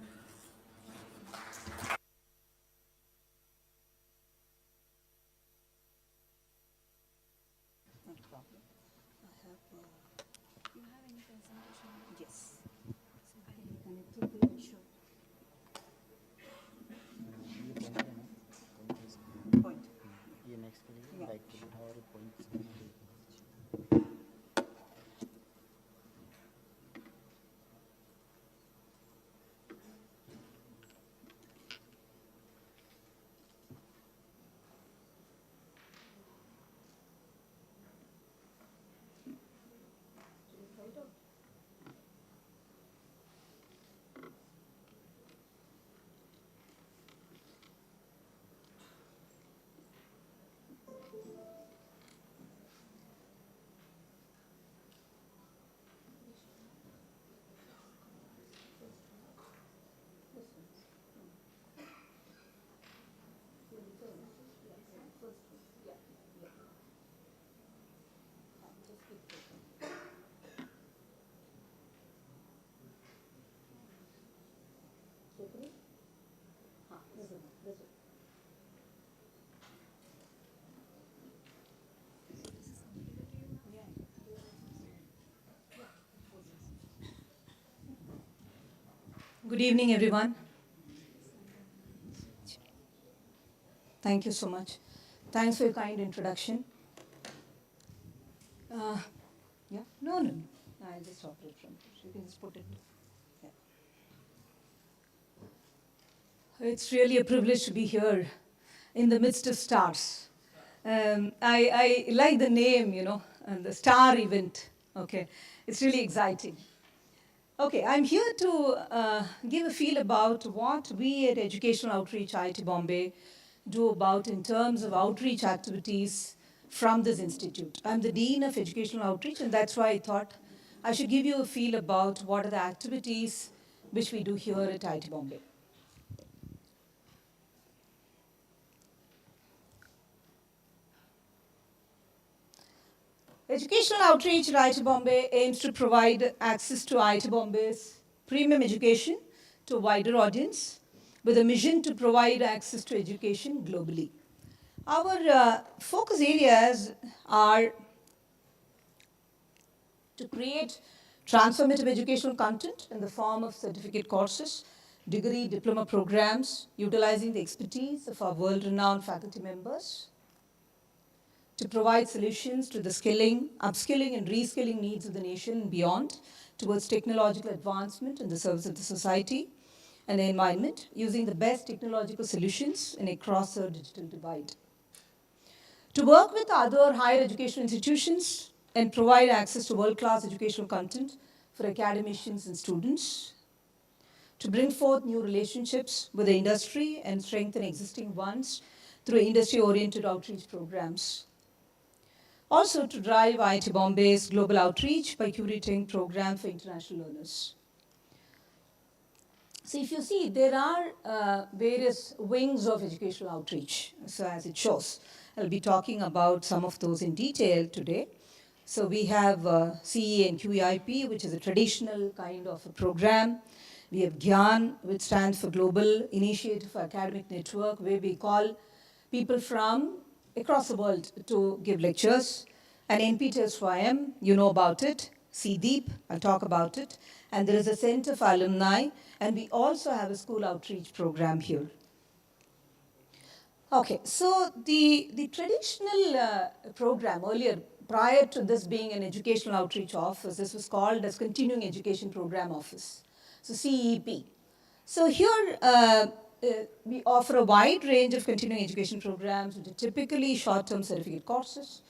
Good evening, everyone. Thank you so much. Thanks for your kind introduction. Yeah? No. I'll just stop it from. You can just put it. Yeah. It's really a privilege to be here in the midst of stars. I like the name, and the star event. Okay, it's really exciting. Okay, I'm here to give a feel about what we at Educational Outreach IIT Bombay do about in terms of outreach activities from this institute. I'm the Dean of Educational Outreach, and that's why I thought I should give you a feel about what are the activities which we do here at IIT Bombay. Educational Outreach at IIT Bombay aims to provide access to IIT Bombay's premium education to a wider audience with a mission to provide access to education globally. Our focus areas are to create transformative educational content in the form of certificate courses, degree, diploma programs, utilizing the expertise of our world-renowned faculty members, to provide solutions to the skilling, upskilling, and reskilling needs of the nation and beyond towards technological advancement in the service of the society and the environment, using the best technological solutions in a crosser digital divide. To work with other higher education institutions and provide access to world-class educational content for academicians and students. To bring forth new relationships with the industry and strengthen existing ones through industry-oriented outreach programs. Also to drive IIT Bombay's global outreach by curating programs for international learners. So if you see, there are various wings of educational outreach, so as it shows. I'll be talking about some of those in detail today. So we have CE and QEIP, which is a traditional kind of a program. We have GYAN, which stands for Global Initiative for Academic Network, where we call people from across the world to give lectures. And NPTEL IIT, you know about it. CDEEP, I'll talk about it. And there is a Center for Alumni, and we also have a school outreach program here. Okay, so the traditional program earlier, prior to this being an educational outreach office, this was called as Continuing Education Program Office, so CEP. So here we offer a wide range of continuing education programs, which are typically short-term certificate courses.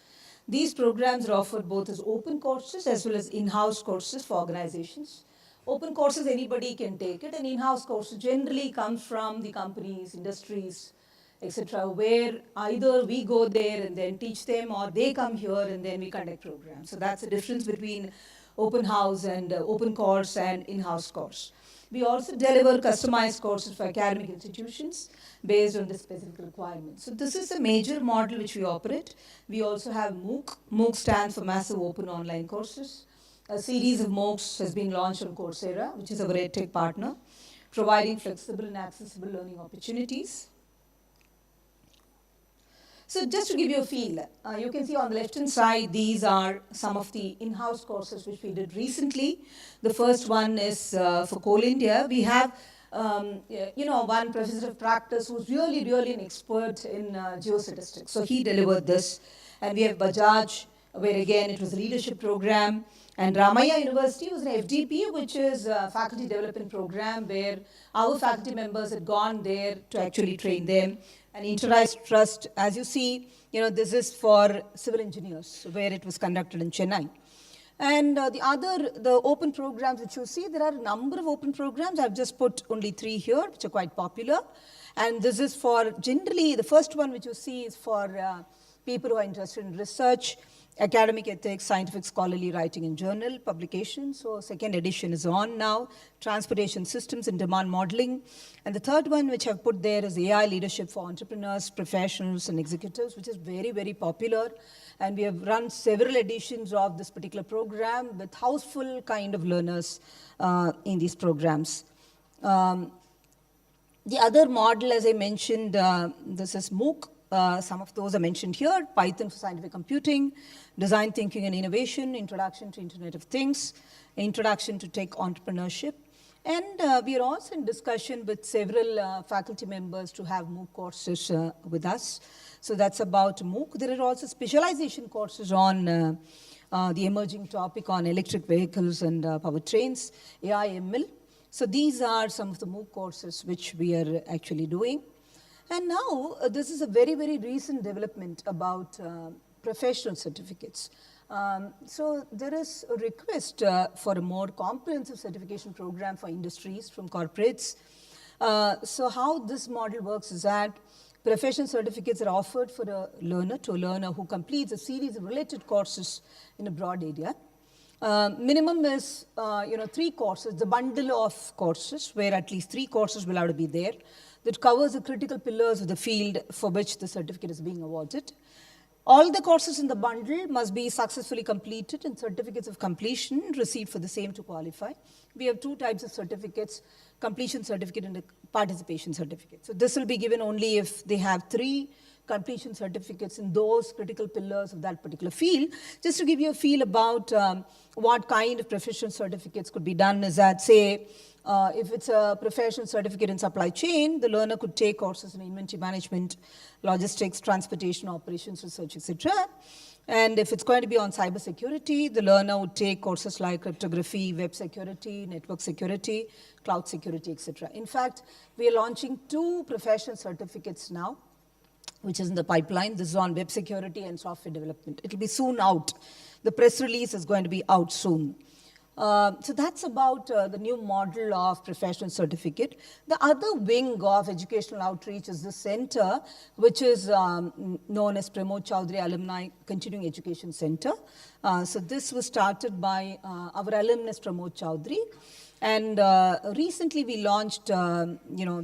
These programs are offered both as open courses as well as in-house courses for organizations. Open courses, anybody can take it, and in-house courses generally come from the companies, industries, etc., where either we go there and then teach them, or they come here and then we conduct programs. So that's the difference between open house and open course and in-house course. We also deliver customized courses for academic institutions based on the specific requirements. So this is a major model which we operate. We also have MOOC. MOOC stands for Massive Open Online Courses. A series of MOOCs has been launched on Coursera, which is our EdTech partner, providing flexible and accessible learning opportunities. So just to give you a feel, you can see on the left-hand side, these are some of the in-house courses which we did recently. The first one is for Coal India. We have one professor of practice who's really an expert in geostatistics. So he delivered this. And we have Bajaj, where again it was a leadership program. And Ramaiah University was an FDP, which is a faculty development program where our faculty members had gone there to actually train them. And Interrise Trust, as you see, this is for civil engineers, where it was conducted in Chennai. And the open programs which you see, there are a number of open programs. I've just put only 3 here, which are quite popular. And this is for, generally, the first one which you see is for people who are interested in research, academic ethics, scientific scholarly writing and journal publication. So second edition is on now. Transportation systems and demand modeling. And the third one which I've put there is AI leadership for entrepreneurs, professionals and executives, which is very popular. And we have run several editions of this particular program with houseful kind of learners in these programs. The other model, as I mentioned, this is MOOC. Some of those are mentioned here: Python for scientific computing, design thinking and innovation, introduction to Internet of Things, introduction to tech entrepreneurship. And we are also in discussion with several faculty members to have MOOC courses with us. So that's about MOOC. There are also specialization courses on the emerging topic on electric vehicles and powertrains, AI, ML. So these are some of the MOOC courses which we are actually doing. And now, this is a very recent development about professional certificates. So there is a request for a more comprehensive certification program for industries from corporates. So how this model works is that professional certificates are offered for a learner who completes a series of related courses in a broad area. Minimum is 3 courses, the bundle of courses, where at least 3 courses will have to be there, that covers the critical pillars of the field for which the certificate is being awarded. All the courses in the bundle must be successfully completed and certificates of completion received for the same to qualify. We have 2 types of certificates: completion certificate and a participation certificate. So this will be given only if they have 3 completion certificates in those critical pillars of that particular field. Just to give you a feel about what kind of professional certificates could be done is that, say, if it's a professional certificate in supply chain, the learner could take courses in inventory management, logistics, transportation, operations, research, etc. And if it's going to be on cybersecurity, the learner would take courses like cryptography, web security, network security, cloud security, etc. In fact, we are launching 2 professional certificates now, which is in the pipeline. This is on web security and software development. It will be soon out. The press release is going to be out soon. So that's about the new model of professional certificate. The other wing of educational outreach is the center, which is known as Pramod Chaudhary Alumni Continuing Education Center. So this was started by our alumnus Pramod Chaudhary. And recently we launched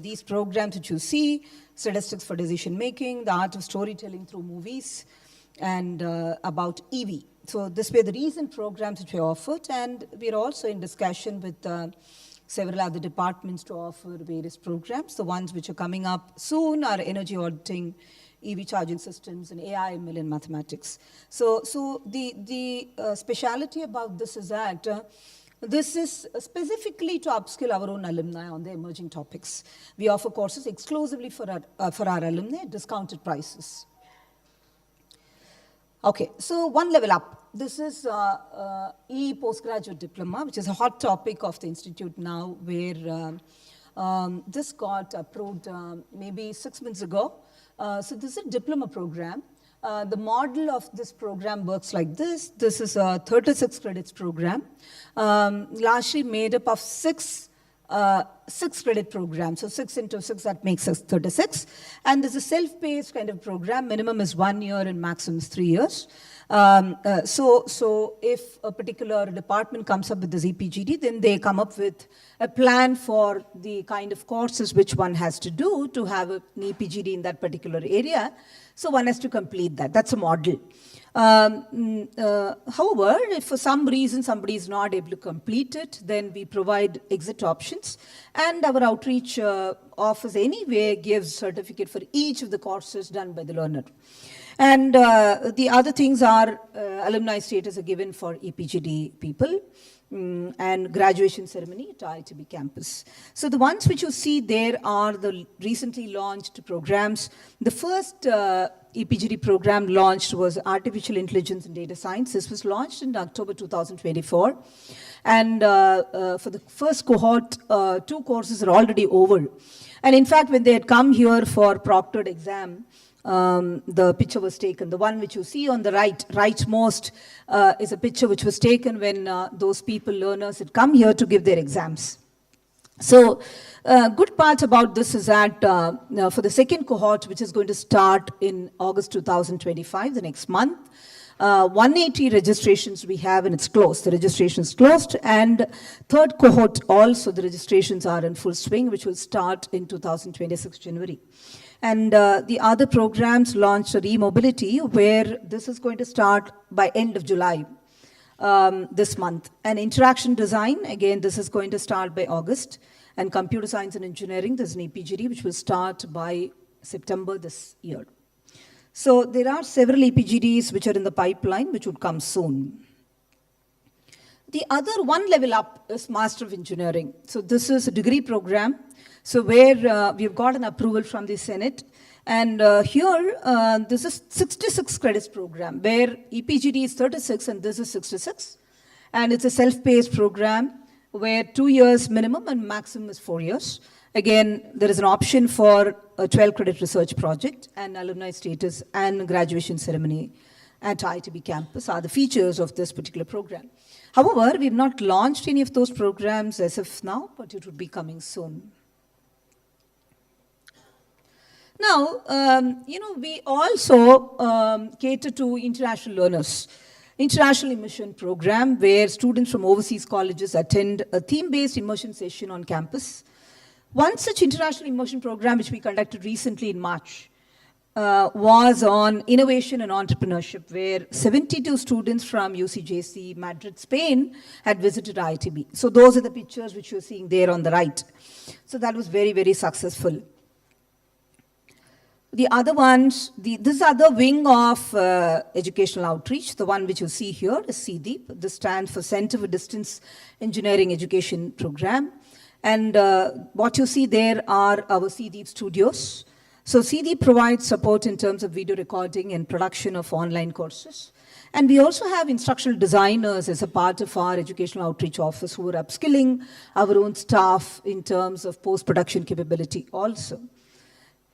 these programs which you see: statistics for decision making, the art of storytelling through movies, and about EV. So this were the recent programs which we offered, and we are also in discussion with several other departments to offer various programs. The ones which are coming up soon are energy auditing, EV charging systems, and AI, ML, and mathematics. So the speciality about this is that this is specifically to upskill our own alumni on the emerging topics. We offer courses exclusively for our alumni at discounted prices. Okay, so one level up. This is Postgraduate Diploma, which is a hot topic of the Institute now, where this got approved maybe 6 months ago. So this is a diploma program The model of this program works like this. This is a 36 credits program, largely made up of six credit programs. So 6 into 6, that makes us 36. And this is a self-paced kind of program. Minimum is 1 year and maximum is 3 years. So if a particular department comes up with this EPGD, then they come up with a plan for the kind of courses which one has to do to have an EPGD in that particular area. So one has to complete that. That's a model. However, if for some reason somebody is not able to complete it, then we provide exit options. And our outreach office anyway gives certificate for each of the courses done by the learner. And the other things are alumni status are given for EPGD people and graduation ceremony at IITB campus. So the ones which you see there are the recently launched programs. The first EPGD program launched was Artificial Intelligence and Data Science. This was launched in October 2024. And for the first cohort, 2 courses are already over. And in fact, when they had come here for proctored exam, the picture was taken. The one which you see on the rightmost is a picture which was taken when those people, learners, had come here to give their exams. So good part about this is that for the second cohort, which is going to start in August 2025, the next month, 180 registrations we have, and it's closed. The registration is closed. And third cohort also, the registrations are in full swing, which will start in 2026 January. And the other programs launched a e-mobility, where this is going to start by end of July this month. And interaction design, again, this is going to start by August. And computer science and engineering, there's an EPGD, which will start by September this year. So there are several EPGDs which are in the pipeline, which would come soon. The other one level up is Master of Engineering. So this is a degree program. So where we've got an approval from the Senate. And here, this is 66 credits program, where EPGD is 36 and this is 66. And it's a self-paced program where 2 years minimum and maximum is 4 years. Again, there is an option for a 12-credit research project, and alumni status and graduation ceremony at IITB campus are the features of this particular program. However, we've not launched any of those programs as of now, but it would be coming soon. Now, we also cater to international learners. International immersion program, where students from overseas colleges attend a theme-based immersion session on campus. One such international immersion program, which we conducted recently in March, was on innovation and entrepreneurship, where 72 students from UCJC, Madrid, Spain, had visited IITB. So those are the pictures which you're seeing there on the right. So that was very, very successful. The other ones, this other wing of educational outreach, the one which you see here is CDEEP. This stands for Center for Distance Engineering Education Program. And what you see there are our CDEEP studios. So CDEEP provides support in terms of video recording and production of online courses. And we also have instructional designers as a part of our educational outreach office who are upskilling our own staff in terms of post-production capability also.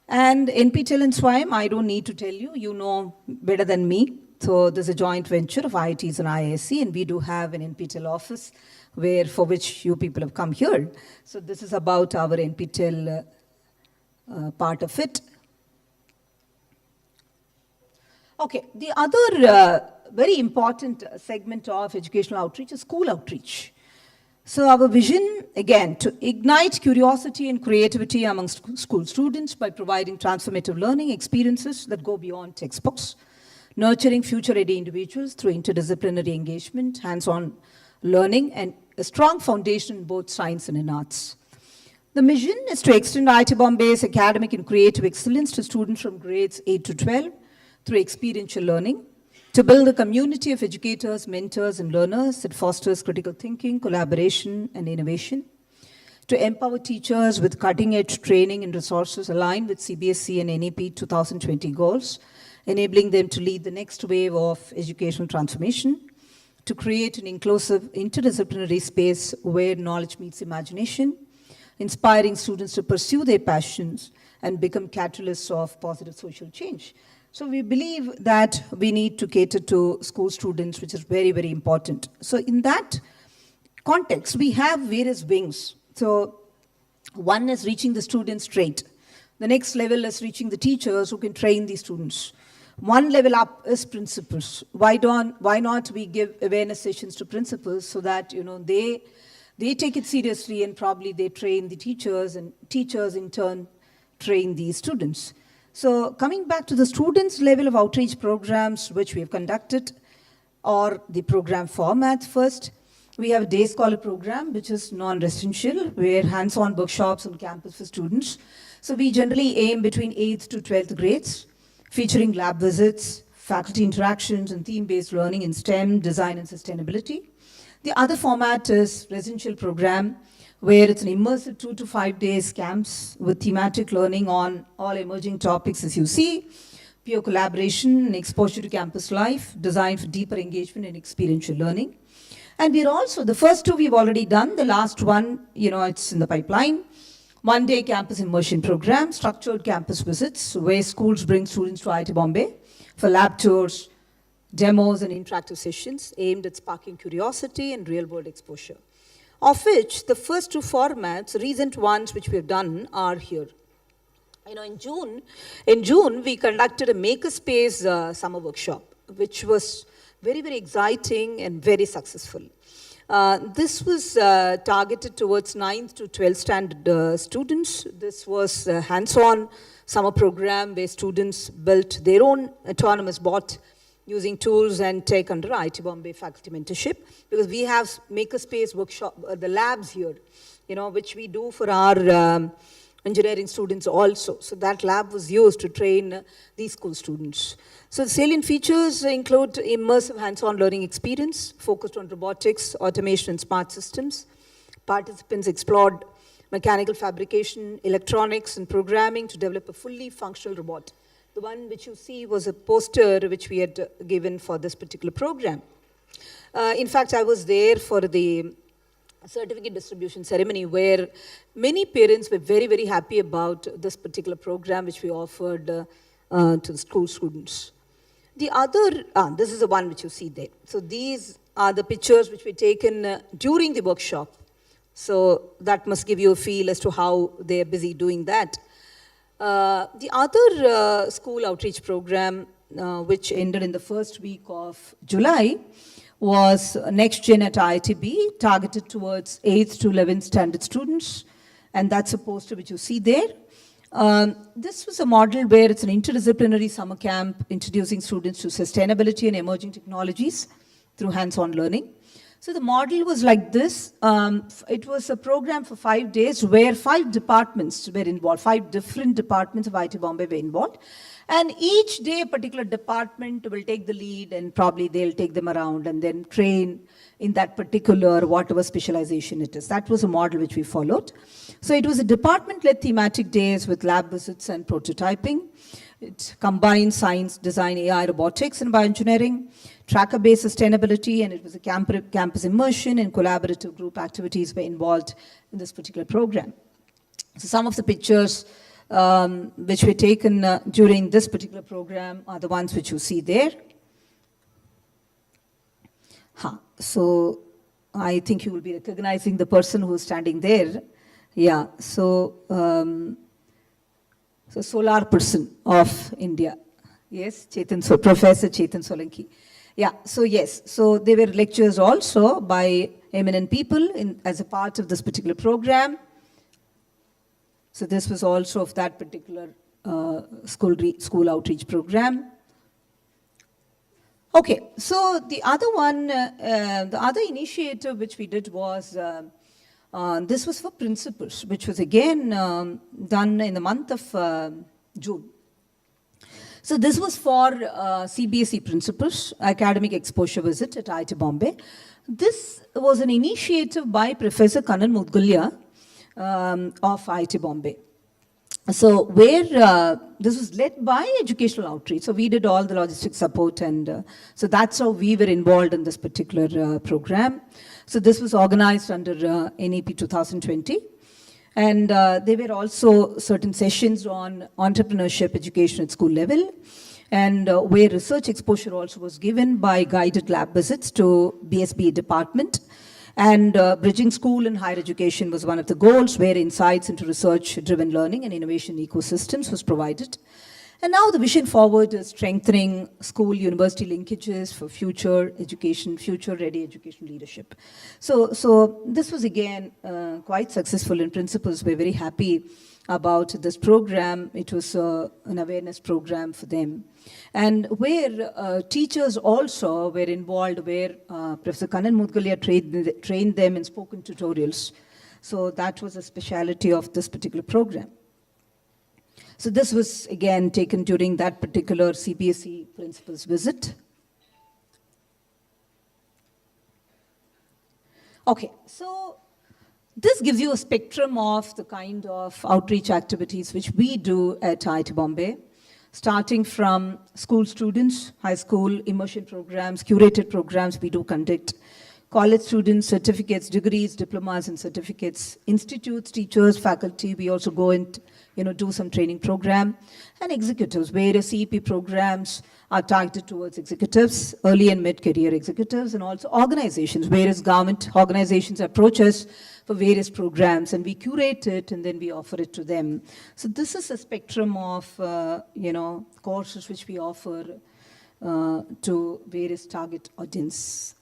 And NPTEL and SWAYAM, I don't need to tell you, you know better than me. So there's a joint venture of IITs and IISc, and we do have an NPTEL office for which you people have come here. So this is about our NPTEL part of it. Okay, the other very important segment of educational outreach is school outreach. So our vision, again, to ignite curiosity and creativity among school students by providing transformative learning experiences that go beyond textbooks, nurturing future-ready individuals through interdisciplinary engagement, hands-on learning, and a strong foundation in both science and in arts. The mission is to extend IIT Bombay's academic and creative excellence to students from grades 8 to 12 through experiential learning, to build a community of educators, mentors, and learners that fosters critical thinking, collaboration, and innovation, to empower teachers with cutting-edge training and resources aligned with CBSE and NEP 2020 goals, enabling them to lead the next wave of educational transformation, to create an inclusive interdisciplinary space where knowledge meets imagination, inspiring students to pursue their passions and become catalysts of positive social change. So we believe that we need to cater to school students, which is very, very important. So in that context, we have various wings. So one is reaching the students straight. The next level is reaching the teachers who can train the students. One level up is principals. Why not we give awareness sessions to principals so that they take it seriously and probably they train the teachers and teachers in turn train the students. So coming back to the students level of outreach programs which we have conducted, or the program formats first, we have a day scholar program which is non-residential, where hands-on workshops on campus for students. So we generally aim between 8th to 12th grades, featuring lab visits, faculty interactions, and theme-based learning in STEM, design, and sustainability. The other format is residential program, where it's an immersive 2 to 5 days camps with thematic learning on all emerging topics as you see, peer collaboration and exposure to campus life, designed for deeper engagement and experiential learning. And we're also, the first two we've already done, the last one, it's in the pipeline. 1 day campus immersion program, structured campus visits, where schools bring students to IIT Bombay for lab tours, demos and interactive sessions aimed at sparking curiosity and real-world exposure. Of which the first two formats, recent ones which we have done, are here. In June, we conducted a makerspace summer workshop, which was very, very exciting and very successful. This was targeted towards 9th to 12th standard students. This was a hands-on summer program where students built their own autonomous bot using tools and tech under IIT Bombay faculty mentorship, because we have makerspace workshop, the labs here, which we do for our engineering students also. So that lab was used to train these school students. So the salient features include immersive hands-on learning experience focused on robotics, automation, and smart systems. Participants explored mechanical fabrication, electronics, and programming to develop a fully functional robot. The one which you see was a poster which we had given for this particular program. In fact, I was there for the certificate distribution ceremony, where many parents were very, very happy about this particular program which we offered to the school students. The other, this is the one which you see there. So these are the pictures which were taken during the workshop. So that must give you a feel as to how they're busy doing that. The other school outreach program, which ended in the first week of July, was Next Gen at IITB, targeted towards 8th to 11th standard students. And that's a poster which you see there. This was a model where it's an interdisciplinary summer camp introducing students to sustainability and emerging technologies through hands-on learning. So the model was like this. It was a program for 5 days where 5 departments were involved, 5 different departments of IIT Bombay were involved. And each day a particular department will take the lead, and probably they'll take them around and then train in that particular whatever specialization it is. That was a model which we followed. So it was a department-led thematic days with lab visits and prototyping. It combined science, design, AI, robotics, and bioengineering, tracker-based sustainability, and it was a campus immersion, and collaborative group activities were involved in this particular program. So some of the pictures which were taken during this particular program are the ones which you see there. So I think you will be recognizing the person who's standing there. Yeah, so solar person of India. Yes, Professor Chetan Solanki. Yeah, so yes, so there were lectures also by eminent people as a part of this particular program. So this was also of that particular school outreach program. Okay, so the other one, the other initiative which we did was, this was for principals, which was again done in the month of June. So this was for CBSE principals, academic exposure visit at IIT Bombay. This was an initiative by Professor Kannan Mudgulya of IIT Bombay. So where this was led by educational outreach. So we did all the logistic support, and so that's how we were involved in this particular program. So this was organized under NEP 2020. And there were also certain sessions on entrepreneurship education at school level. and where research exposure also was given by guided lab visits to BSB department. And bridging school and higher education was one of the goals, where insights into research-driven learning and innovation ecosystems was provided. And now the vision forward is strengthening school-university linkages for future education, future-ready education leadership. So this was again quite successful in principles. We're very happy about this program. It was an awareness program for them. And where teachers also were involved, where Professor Kannan Mudgalia trained them in spoken tutorials. So that was a speciality of this particular program. So this was again taken during that particular CBSE principal's visit. Okay, so this gives you a spectrum of the kind of outreach activities which we do at IIT Bombay, starting from school students, high school immersion programs, curated programs we do conduct, college students, certificates, degrees, diplomas and certificates, institutes, teachers, faculty, we also go and do some training program, and executives, various CEP programs are targeted towards executives, early and mid-career executives, and also organizations, various government organizations approach us for various programs, and we curate it and then we offer it to them. So this is a spectrum of, courses which we offer to various target audience.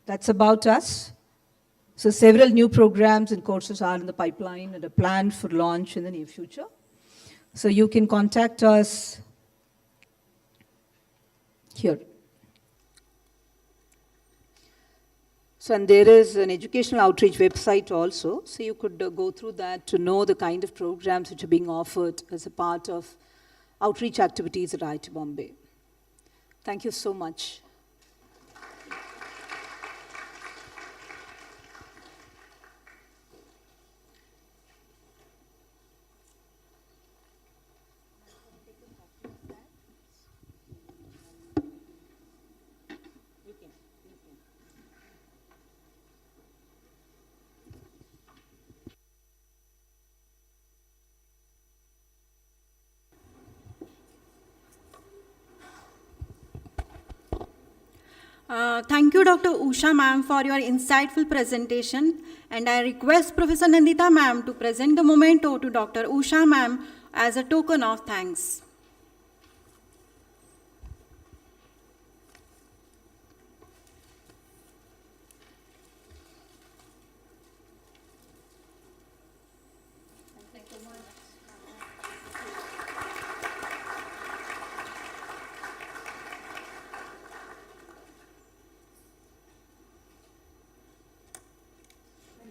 That's about us. So several new programs and courses are in the pipeline and are planned for launch in the near future. So you can contact us here. So, and there is an educational outreach website also, so you could go through that to know the kind of programs which are being offered as a part of outreach activities at IIT Bombay. Thank you so much. Thank you, Dr. Usha ma'am, for your insightful presentation. And I request Professor Nandita ma'am to present the memento to Dr. Usha ma'am as a token of thanks.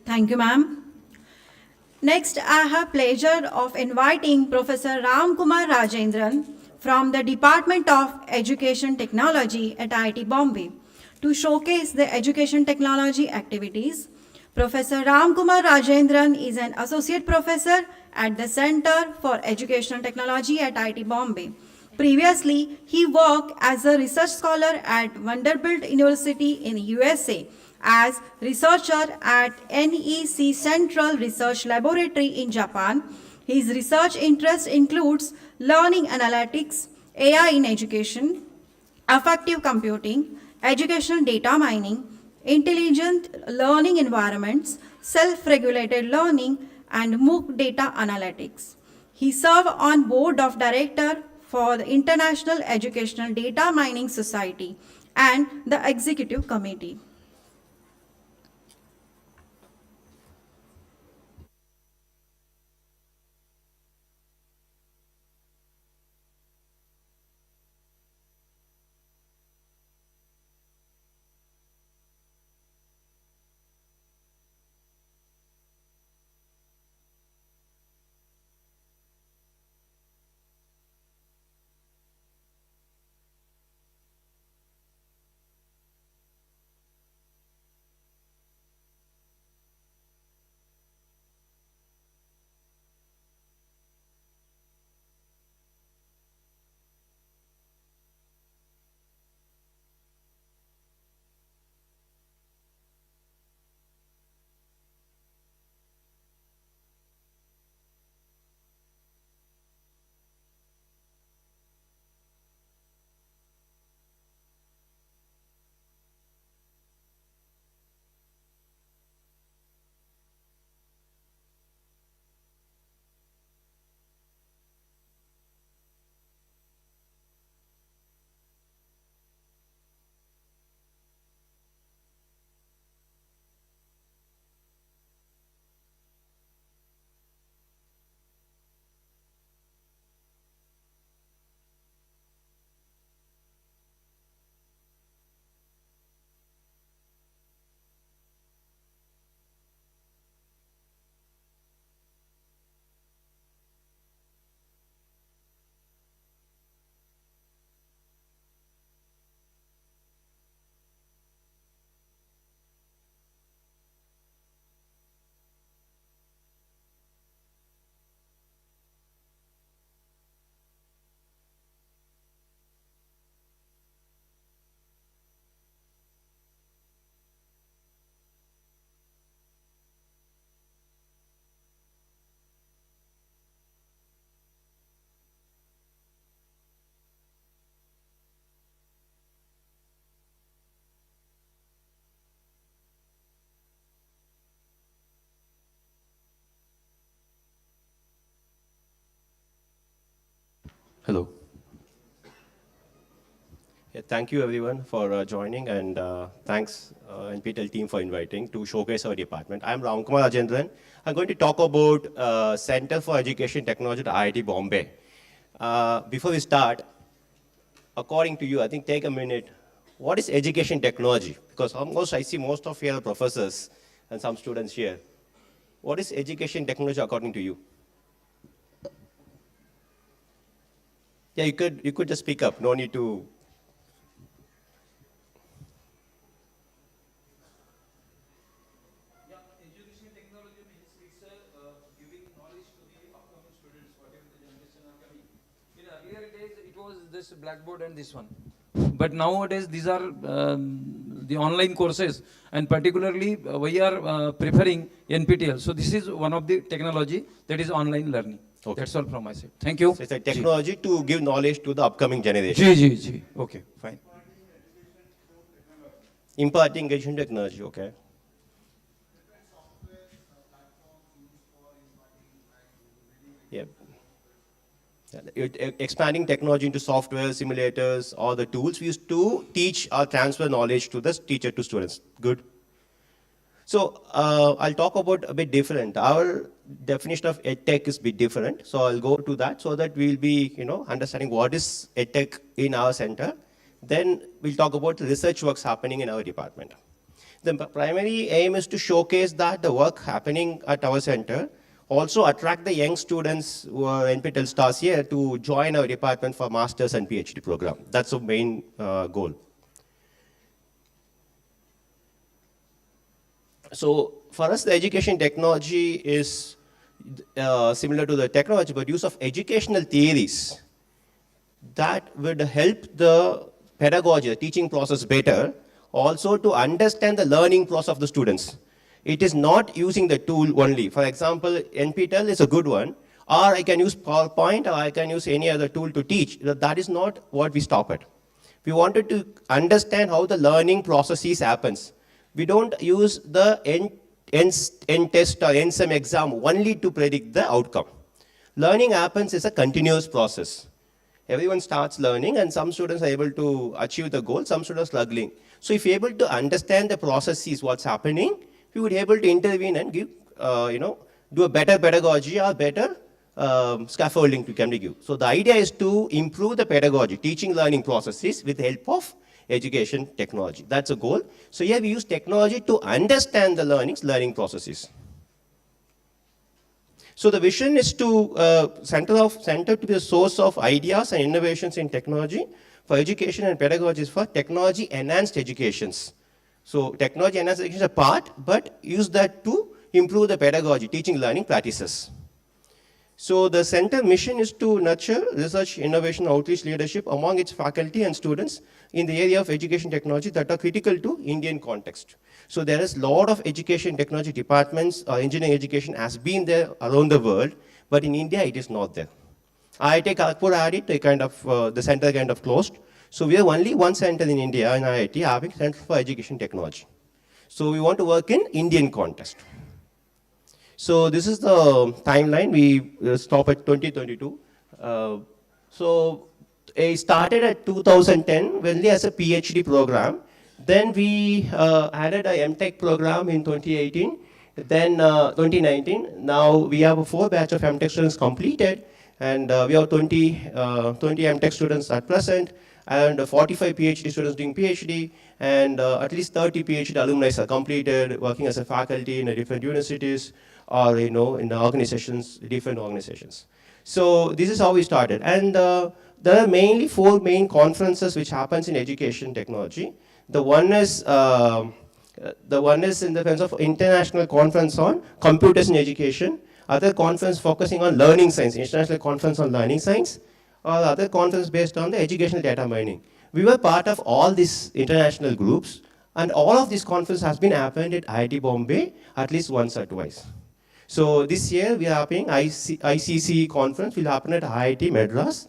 Thank you, ma'am. Next, I have pleasure of inviting Professor Ram Kumar Rajendran from the Department of Education Technology at IIT Bombay to showcase the education technology activities. Professor Ram Kumar Rajendran is an associate professor at the Center for Educational Technology at IIT Bombay. Previously, he worked as a research scholar at Vanderbilt University in USA, as researcher at NEC Central Research Laboratory in Japan. His research interest includes learning analytics, AI in education, affective computing, educational data mining, intelligent learning environments, self-regulated learning, and MOOC data analytics. He served on board of director for the International Educational Data Mining Society and the executive committee. Hello. Yeah, thank you everyone for joining, and thanks NPTEL team for inviting to showcase our department. I'm Ramkumar Rajendran. I'm going to talk about Center for Education Technology at IIT Bombay. Before we start, according to you, I think take a minute. What is education technology? Because almost I see most of your professors and some students here. What is education technology according to you? Yeah, you could just speak up. No need to. Yeah, education technology means it's giving knowledge to the upcoming students, whatever the generation are coming. In earlier days, it was this blackboard and this one. But nowadays, these are the online courses, and particularly we are preferring NPTEL. So this is one of the technology that is online learning. Okay. That's all from my side. Thank you. So it's a technology to give knowledge to the upcoming generation. G. Okay, fine. Imparting education technology, okay. Yeah. Expanding technology into software, simulators, or the tools we used to teach or transfer knowledge to the teacher to students. Good. So I'll talk about a bit different. Our definition of EdTech is a bit different. So I'll go to that so that we'll be, understanding what is EdTech in our center. Then we'll talk about the research works happening in our department. The primary aim is to showcase that the work happening at our center, also attract the young students who are NPTEL stars here to join our department for master's and PhD program. That's the main goal. So for us, the education technology is similar to the technology, but use of educational theories that would help the pedagogy, the teaching process better, also to understand the learning process of the students. It is not using the tool only. For example, NPTEL is a good one, or I can use PowerPoint, or I can use any other tool to teach. That is not what we stop at. We wanted to understand how the learning processes happens. We don't use the end test or end sem exam only to predict the outcome. Learning happens is a continuous process. Everyone starts learning, and some students are able to achieve the goal, some students are struggling. So if you're able to understand the processes, what's happening, we would be able to intervene and give, do a better pedagogy or better scaffolding to can be given. So the idea is to improve the pedagogy, teaching learning processes with the help of education technology. That's a goal. So here we use technology to understand the learning processes. So the vision is to center to be the source of ideas and innovations in technology for education and pedagogy for technology enhanced educations. So technology enhanced education is a part, but use that to improve the pedagogy, teaching learning practices. So the center mission is to nurture research, innovation, outreach leadership among its faculty and students in the area of education technology that are critical to Indian context. So there is a lot of education technology departments, engineering education has been there around the world, but in India it is not there. IIT Kharagpur had it, the center kind of closed. So we have only one center in India, in IIT, having Center for Education Technology. So we want to work in Indian context. So this is the timeline. We stop at 2022. So I started at 2010 only as a PhD program. Then we added a MTech program in 2018. Then 2019. Now we have a 4 batch of MTech students completed, and we have 20 MTech students at present, and 45 PhD students doing PhD, and at least 30 PhD alumni are completed, working as a faculty in different universities, or in organizations, different organizations. So this is how we started. And there are mainly 4 main conferences which happens in education technology. The one is in the sense of international conference on computers in education, other conference focusing on learning science, international conference on learning science, or other conference based on the educational data mining. We were part of all these international groups, and all of these conferences has been happened at IIT Bombay at least once or twice. So this year we are having ICC conference will happen at IIT Madras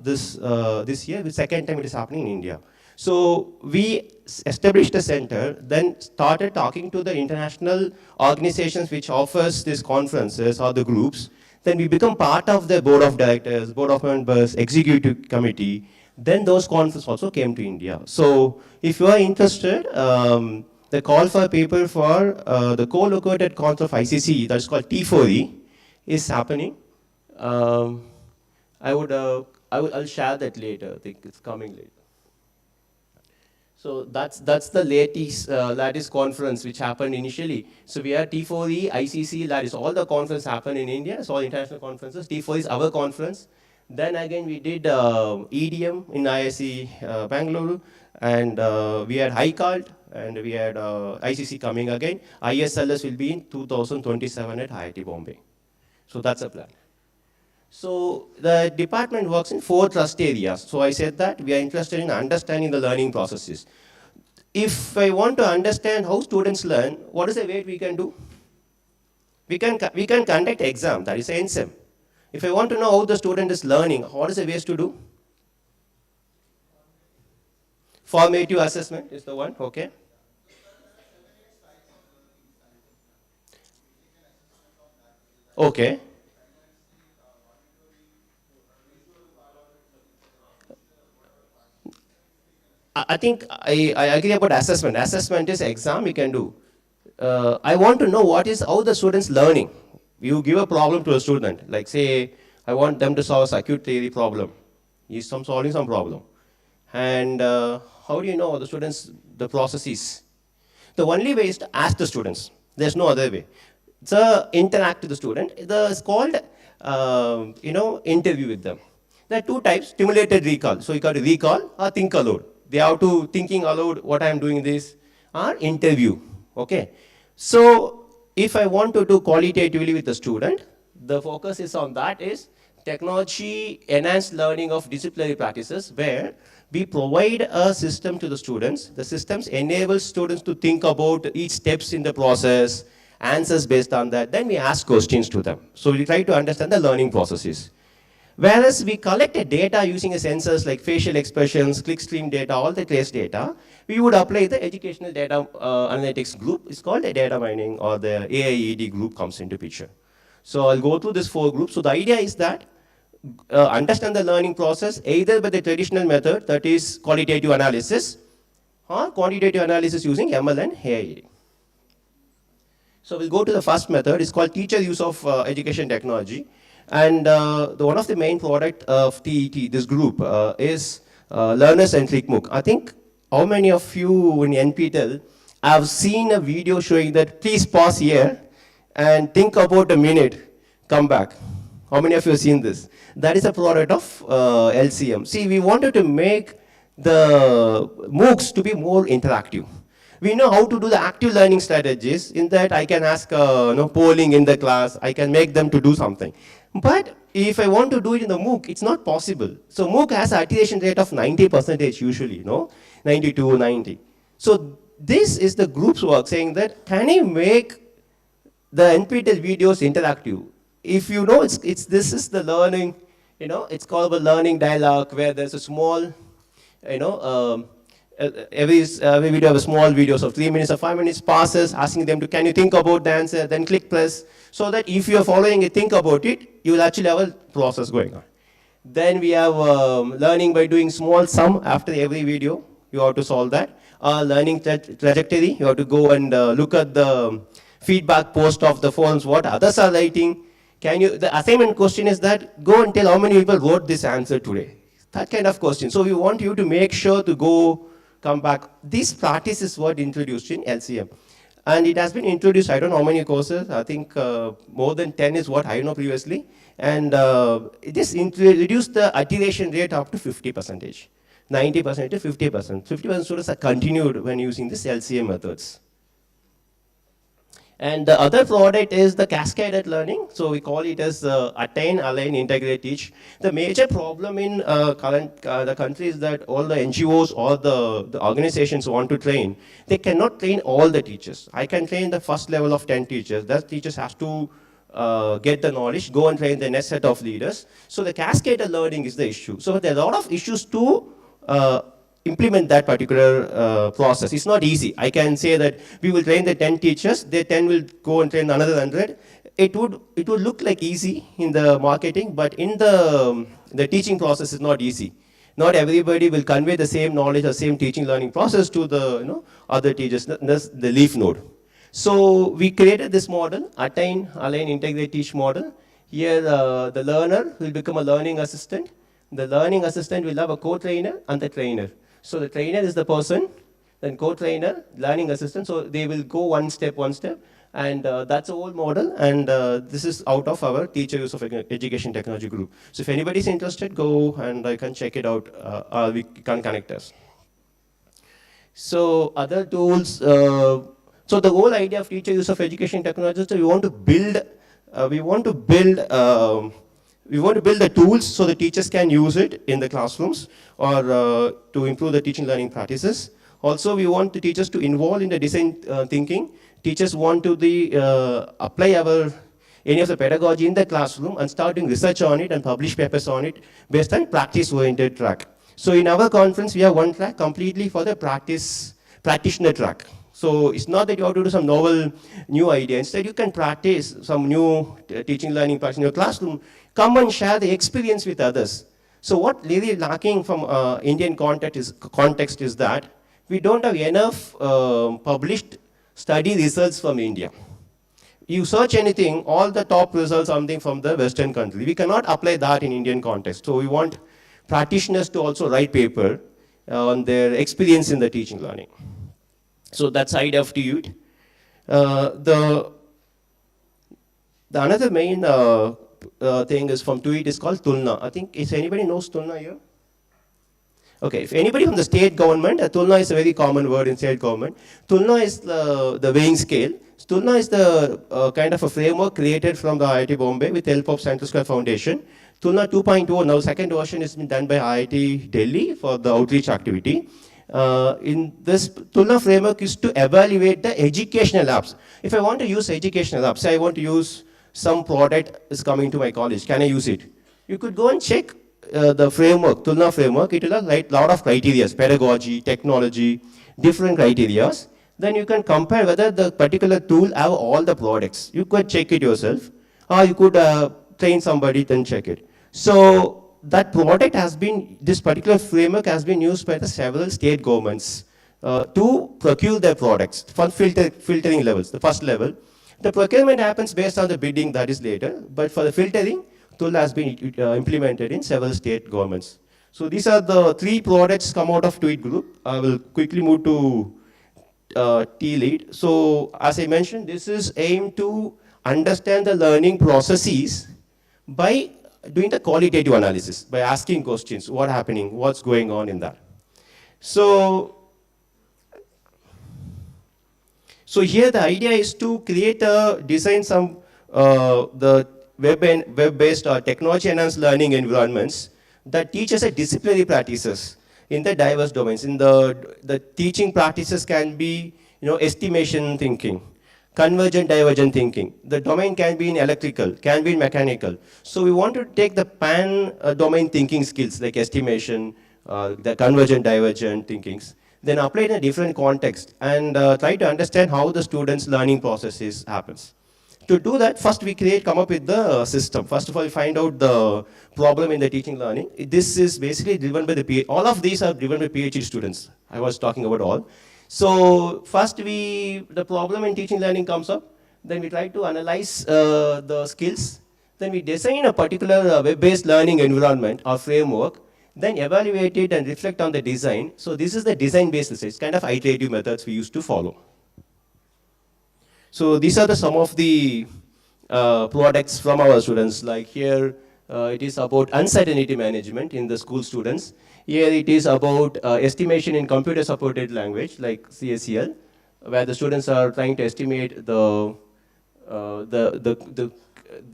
this year. The second time it is happening in India. So we established a center, then started talking to the international organizations which offers these conferences or the groups. then we become part of the board of directors, board of members, executive committee. Then those conferences also came to India. So if you are interested, the call for people for the co-located conference of ICC, that's called T4E, is happening. I'll share that later. I think it's coming later. So that's the latest conference which happened initially. So we had T4E, ICC, that is all the conferences happen in India. It's all international conferences. T4E is our conference. Then again we did EDM in IIC Bangalore, and we had HiCALT, and we had ICC coming again. ISLS will be in 2027 at IIT Bombay. So that's a plan. So the department works in 4 trust areas. So I said that we are interested in understanding the learning processes. If I want to understand how students learn, what is the way we can do? We can conduct exam, that is NSEM. If I want to know how the student is learning, what is the ways to do? Formative assessment is the one, okay. Okay. I think I agree about assessment. Assessment is exam you can do. I want to know how the student's learning. You give a problem to a student, like say, I want them to solve a circuit theory problem. He's solving some problem. And how do you know the process is? The only way is to ask the students. There's no other way. So interact with the student. It's called, interview with them. There are 2 types, stimulated recall. So you got to recall or think aloud. They have to thinking aloud what I am doing this, or interview, okay. So if I want to do qualitatively with the student, the focus is on that is technology enhanced learning of disciplinary practices, where we provide a system to the students. The systems enable students to think about each steps in the process, answers based on that. Then we ask questions to them. So we try to understand the learning processes. Whereas we collected data using sensors like facial expressions, clickstream data, all the trace data, we would apply the educational data analytics group. It's called the data mining, or the AIED group comes into picture. So I'll go through this 4 groups. So the idea is that understand the learning process either by the traditional method, that is qualitative analysis, or quantitative analysis using ML and AIED. So we'll go to the first method. It's called teacher use of education technology. And one of the main product of TET, this group, is learner-centric MOOC. I think how many of you in NPTEL have seen a video showing that please pause here and think about a minute, come back. How many of you have seen this? That is a product of LCM. See, we wanted to make the MOOCs to be more interactive. We know how to do the active learning strategies, in that I can ask polling in the class, I can make them to do something. But if I want to do it in the MOOC, it's not possible. So MOOC has an iteration rate of 90% usually, 92, 90. So this is the group's work saying that, can I make the NPTEL videos interactive? If you know, this is the learning, it's called a learning dialogue, where there's a small, every video have a small video, so 3 minutes or 5 minutes passes, asking them to, can you think about the answer, then click press, so that if you are following it, think about it, you will actually have a process going on. Then we have learning by doing small sum after every video, you have to solve that. Learning trajectory, you have to go and look at the feedback post of the forums, what others are writing. The assignment question is that, go and tell how many people wrote this answer today. That kind of question. So we want you to make sure to come back. This practice is what introduced in LCM. And it has been introduced, I don't know how many courses, I think more than 10 is what I know previously. And this reduced the iteration rate up to 50%, 90% to 50%. 50% students are continued when using this LCM methods. And the other product is the cascaded learning. So we call it as attain, align, integrate, teach. The major problem in the country is that all the NGOs or the organizations want to train. They cannot train all the teachers. I can train the first level of 10 teachers. That teachers have to get the knowledge, go and train the next set of leaders. So the cascaded learning is the issue. So there are a lot of issues to implement that particular process. It's not easy. I can say that we will train the 10 teachers, the 10 will go and train another 100. it would look like easy in the marketing, but in the teaching process is not easy. Not everybody will convey the same knowledge or same teaching learning process to the other teachers. That's the leaf node. So we created this model, attain, align, integrate, teach model. Here the learner will become a learning assistant. The learning assistant will have a co-trainer and the trainer. So the trainer is the person, then co-trainer, learning assistant. So they will go one step. And that's a whole model, and this is out of our teacher use of education technology group. So if anybody's interested, go and I can check it out, or we can connect us. So other tools, so the whole idea of teacher use of education technology is that we want to build the tools so the teachers can use it in the classrooms or to improve the teaching learning practices. Also, we want the teachers to involve in the design thinking. Teachers want to apply any of the pedagogy in the classroom and start doing research on it and publish papers on it based on practice-oriented track. So in our conference, we have one track completely for the practitioner track. So it's not that you have to do some novel new idea. Instead, you can practice some new teaching learning practice in your classroom. Come and share the experience with others. So what really lacking from Indian context is that we don't have enough published study results from India. You search anything, all the top results are something from the Western country. We cannot apply that in Indian context. So we want practitioners to also write paper on their experience in the teaching learning. So that's the idea of TUIT. The another main thing is from TUIT is called Tulna. I think, is anybody knows Tulna here? Okay, if anybody from the state government, Tulna is a very common word in state government. Tulna is the weighing scale. Tulna is the kind of a framework created from the IIT Bombay with the help of Central Square Foundation. Tulna 2.0, now second version is been done by IIT Delhi for the outreach activity. In this Tulna framework is to evaluate the educational apps. If I want to use educational apps, say I want to use some product is coming to my college, can I use it? You could go and check the framework, Tulna framework. It will have a lot of criteria, pedagogy, technology, different criteria. Then you can compare whether the particular tool have all the products. You could check it yourself, or you could train somebody, then check it. So that product has been, this particular framework has been used by the several state governments to procure their products for filtering levels, the first level. The procurement happens based on the bidding, that is later, but for the filtering, Tulna has been implemented in several state governments. So these are the three products come out of TUIT group. I will quickly move to T-Lead. So as I mentioned, this is aimed to understand the learning processes by doing the qualitative analysis, by asking questions, what's happening, what's going on in that. So here the idea is to design some the web-based or technology-enhanced learning environments that teach us disciplinary practices in the diverse domains. In the teaching practices can be, estimation thinking, convergent divergent thinking. The domain can be in electrical, can be in mechanical. So we want to take the pan-domain thinking skills like estimation, the convergent divergent thinkings, then apply it in a different context and try to understand how the student's learning process happens. To do that, first we come up with the system. First of all, we find out the problem in the teaching learning. This is basically driven by all of these are driven by PhD students. I was talking about all. So first the problem in teaching learning comes up. Then we try to analyze the skills. Then we design a particular web-based learning environment or framework. Then evaluate it and reflect on the design. So this is the design-based research. It's kind of iterative methods we used to follow. So these are some of the products from our students. Like here, it is about uncertainty management in the school students. Here it is about estimation in computer-supported language, like CSEL, where the students are trying to estimate the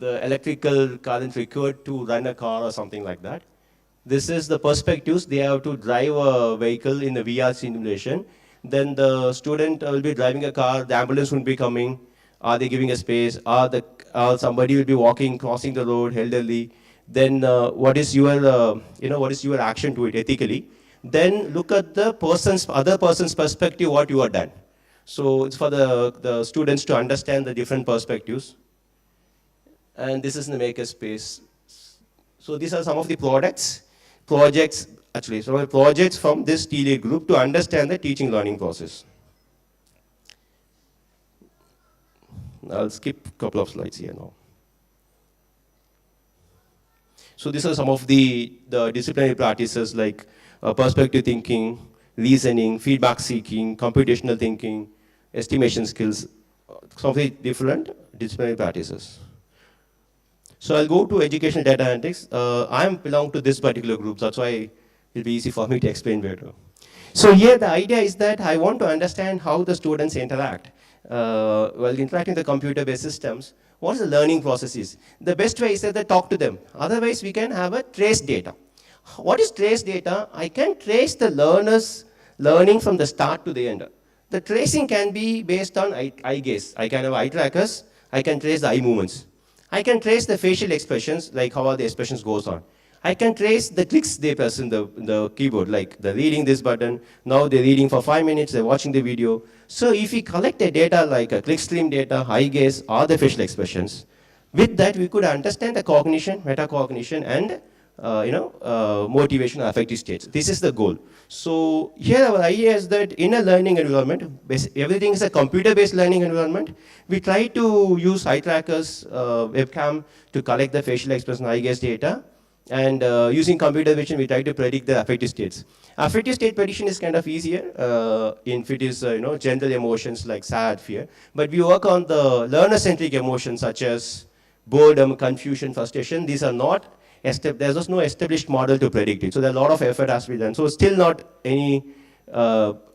electrical current required to run a car or something like that. This is the perspectives. They have to drive a vehicle in the VR simulation. Then the student will be driving a car, the ambulance will be coming, are they giving a space, or somebody will be walking, crossing the road, elderly. Then what is your action to it ethically? Then look at the other person's perspective, what you have done. So it's for the students to understand the different perspectives. and this is the makerspace. So these are some of the projects from this TLE group to understand the teaching learning process. I'll skip a couple of slides here now. So these are some of the disciplinary practices like perspective thinking, reasoning, feedback seeking, computational thinking, estimation skills, some of the different disciplinary practices. So I'll go to educational data analytics. I belong to this particular group, that's why it'll be easy for me to explain better. So here the idea is that I want to understand how the students interact. While interacting with the computer-based systems, what is the learning process is. The best way is that they talk to them. Otherwise, we can have a trace data. What is trace data? I can trace the learner's learning from the start to the end. The tracing can be based on eye gaze. I can have eye trackers. I can trace the eye movements. I can trace the facial expressions, like how the expressions goes on. I can trace the clicks they press in the keyboard, like they're reading this button, now they're reading for 5 minutes, they're watching the video. So if we collect the data like a clickstream data, eye gaze, or the facial expressions, with that we could understand the cognition, metacognition, and motivation or affective states. This is the goal. So here our idea is that in a learning environment, everything is a computer-based learning environment. We try to use eye trackers, webcam to collect the facial expression, eye gaze data. And using computer vision, we try to predict the affective states. Affective state prediction is kind of easier if it is general emotions like sad, fear. But we work on the learner-centric emotions such as boredom, confusion, frustration. These are not, there's just no established model to predict it. So there's a lot of effort has to be done. So still not any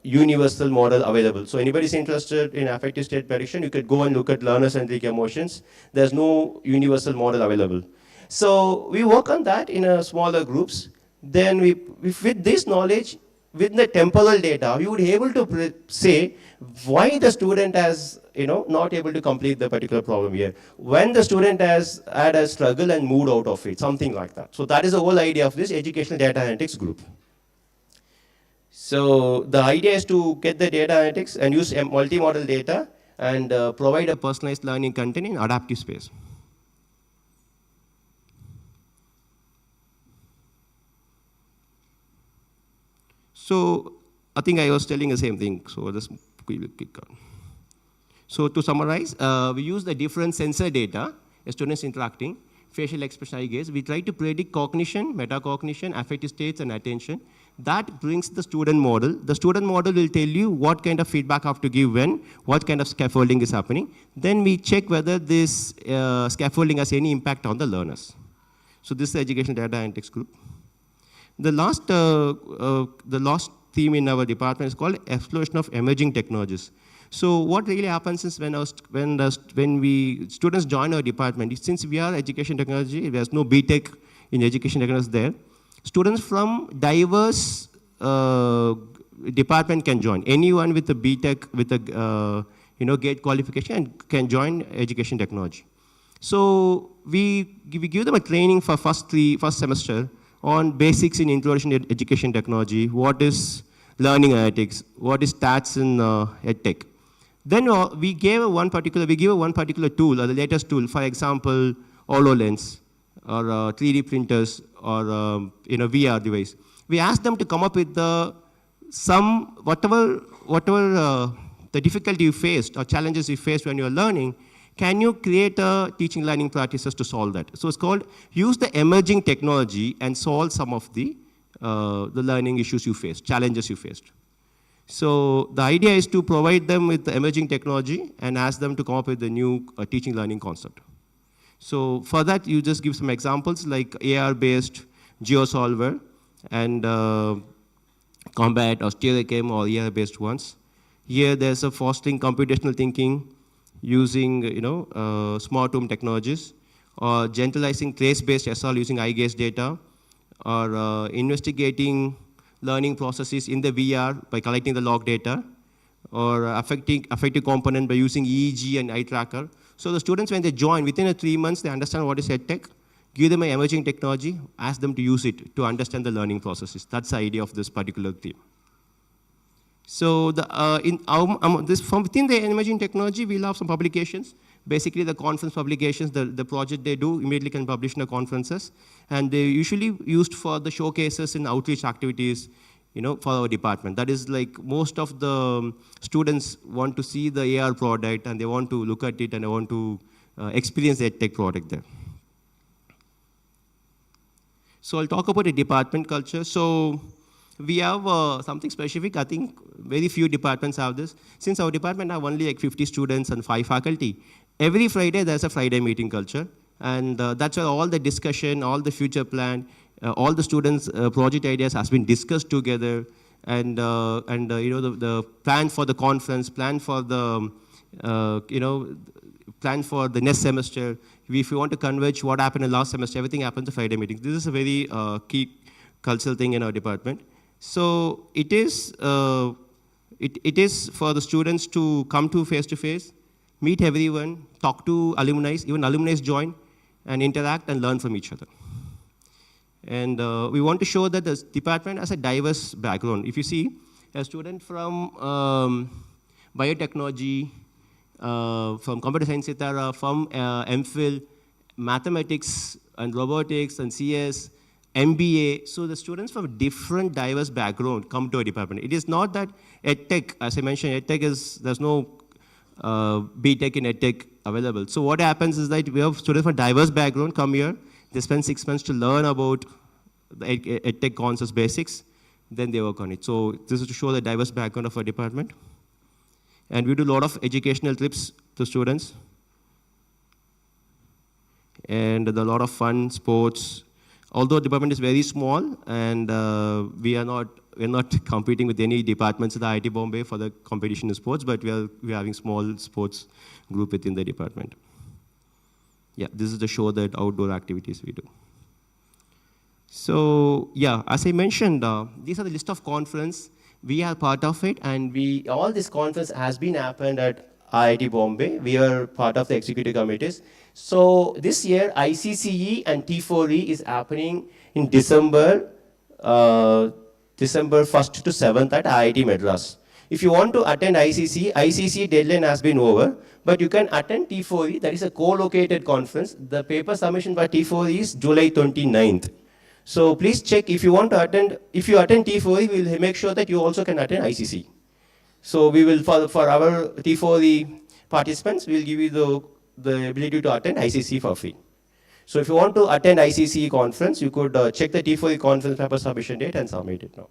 universal model available. So anybody's interested in affective state prediction, you could go and look at learner-centric emotions. There's no universal model available. So we work on that in smaller groups. Then with this knowledge, with the temporal data, we would be able to say why the student has not able to complete the particular problem here. When the student has had a struggle and moved out of it, something like that. So that is the whole idea of this educational data analytics group. So the idea is to get the data analytics and use multi-model data and provide a personalized learning content in adaptive space. So I think I was telling the same thing, so just quick on. So to summarize, we use the different sensor data, students interacting, facial expression, eye gaze. We try to predict cognition, metacognition, affective states, and attention. That brings the student model. The student model will tell you what kind of feedback I have to give when, what kind of scaffolding is happening. Then we check whether this scaffolding has any impact on the learners. So this is the educational data analytics group. The last theme in our department is called exploration of emerging technologies. So what really happens is when students join our department, since we are education technology, there's no BTech in education technology there. Students from diverse department can join. Anyone with a BTech with a GATE qualification can join education technology. So we give them a training for first semester on basics in introduction to education technology, what is learning analytics, what is stats in EdTech. Then we give one particular tool, or the latest tool, for example, HoloLens, or 3D printers, or VR device. We ask them to come up with whatever the difficulty you faced or challenges you faced when you're learning. Can you create teaching learning practices to solve that? So it's called use the emerging technology and solve some of the learning issues you faced, challenges you faced. So the idea is to provide them with the emerging technology and ask them to come up with a new teaching learning concept. So for that, you just give some examples like AR-based GeoSolver and Combat or StereoChem or ER-based ones. Here there's a fostering computational thinking using smart home technologies, or generalizing trace-based SR using eye gaze data, or investigating learning processes in the VR by collecting the log data, or affective component by using EEG and eye tracker. So the students, when they join, within 3 months, they understand what is EdTech, give them an emerging technology, ask them to use it to understand the learning processes. That's the idea of this particular theme. So from within the emerging technology, we'll have some publications Basically, the conference publications, the project they do, immediately can publish in the conferences. And they're usually used for the showcases and outreach activities, for our department. That is like most of the students want to see the AR product and they want to look at it and they want to experience the EdTech product there. So I'll talk about the department culture. So we have something specific. I think very few departments have this. Since our department have only like 50 students and 5 faculty, every Friday there's a Friday meeting culture. And that's where all the discussion, all the future plan, all the students' project ideas has been discussed together. And the plan for the conference, plan for the, plan for the next semester. If you want to converge what happened in last semester, everything happens at Friday meetings. This is a very key cultural thing in our department. So it is for the students to come to face, meet everyone, talk to alumni, even alumni join, and interact and learn from each other. And we want to show that this department has a diverse background. If you see a student from biotechnology, from computer science, etc., from MPhil, mathematics and robotics and CS, MBA. So the students from different diverse background come to our department. It is not that EdTech, as I mentioned, EdTech is, there's no BTech in EdTech available. So what happens is that we have students from diverse background come here. They spend 6 months to learn about the EdTech concepts basics. Then they work on it. So this is to show the diverse background of our department. And we do a lot of educational trips to students. And a lot of fun, sports. Although the department is very small, and we're not competing with any departments at the IIT Bombay for the competition in sports, but we're having small sports group within the department. Yeah, this is to show that outdoor activities we do. So yeah, as I mentioned, these are the list of conference. We are part of it, and all this conference has been happened at IIT Bombay. We are part of the executive committees. So this year, ICCE and T4E is happening in December 1st to 7th at IIT Madras. If you want to attend ICCE deadline has been over, but you can attend T4E, that is a co-located conference. The paper submission for T4E is July 29th. So please check if you want to attend. If you attend T4E, we will make sure that you also can attend ICC. So we will, for our T4E participants, we will give you the ability to attend ICC for free. So if you want to attend ICC conference, you could check the T4E conference paper submission date and submit it now.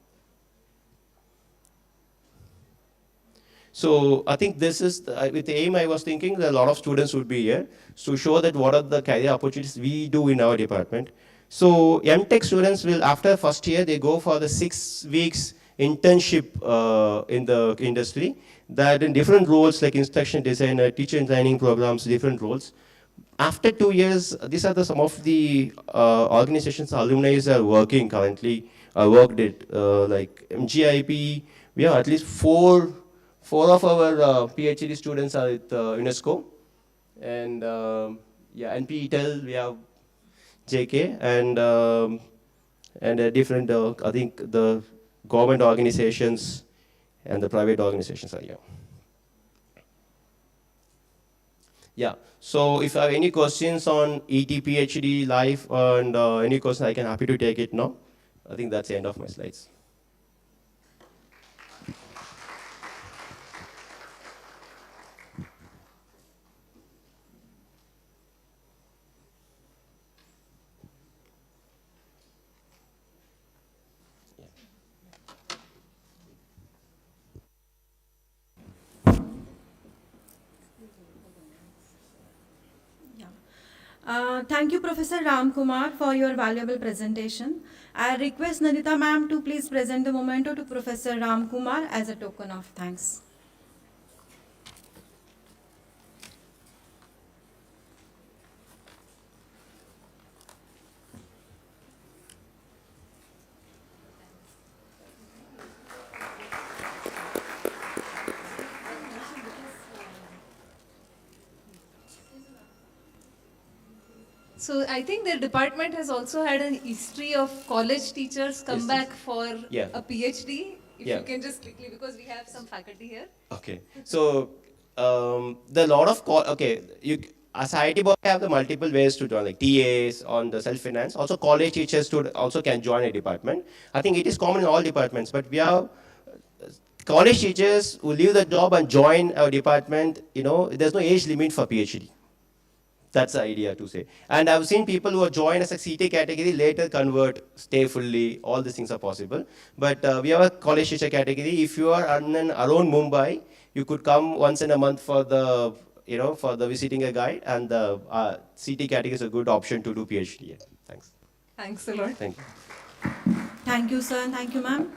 So I think this is, with the aim I was thinking that a lot of students would be here to show that what are the career opportunities we do in our department. So MTech students will, after first year, they go for the 6 weeks internship in the industry, that in different roles like instruction designer, teacher in training programs, different roles. After 2 years, these are some of the organizations alumni are working currently, worked it, like MGIP. We have at least four of our PhD students are at UNESCO. And yeah, NPTEL, we have JK, and different, I think the government organizations and the private organizations are here. Yeah, so if you have any questions on ET, PhD, life, and any questions, I can happy to take it now. I think that's the end of my slides. Thank you, Professor Ram Kumar, for your valuable presentation. I request Nadita ma'am to please present the memento to Professor Ram Kumar as a token of thanks. So I think the department has also had a history of college teachers come back for a PhD. If you can just quickly, because we have some faculty here. Okay. So the lot of, as IIT Bombay have the multiple ways to join, like TAs on the self-finance. Also college teachers also can join a department. I think it is common in all departments, but we have college teachers who leave the job and join our department, there's no age limit for PhD. That's the idea to say. And I've seen people who have joined as a CT category later convert, stay fully, all these things are possible. But we have a college teacher category. If you are around Mumbai, you could come once in a month for the, for the visiting a guide, and the CT category is a good option to do PhD. Yeah. Thanks. Thanks a lot. Thank you. Thank you, sir. Thank you, ma'am.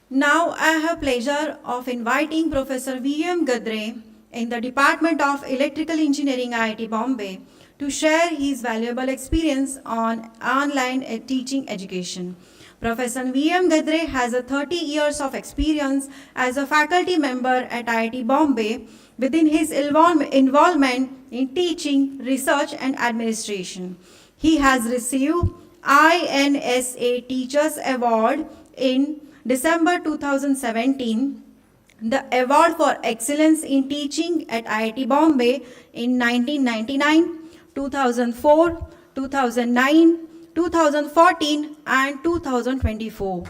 Now I have pleasure of inviting Professor V.M. Gadre in the Department of Electrical Engineering, IIT Bombay, to share his valuable experience on online teaching education. Professor V.M. Gadre has 30 years of experience as a faculty member at IIT Bombay within his involvement in teaching, research and administration. He has received INSA Teachers Award in December 2017, the Award for Excellence in Teaching at IIT Bombay in 1999, 2004, 2009, 2014 and 2024.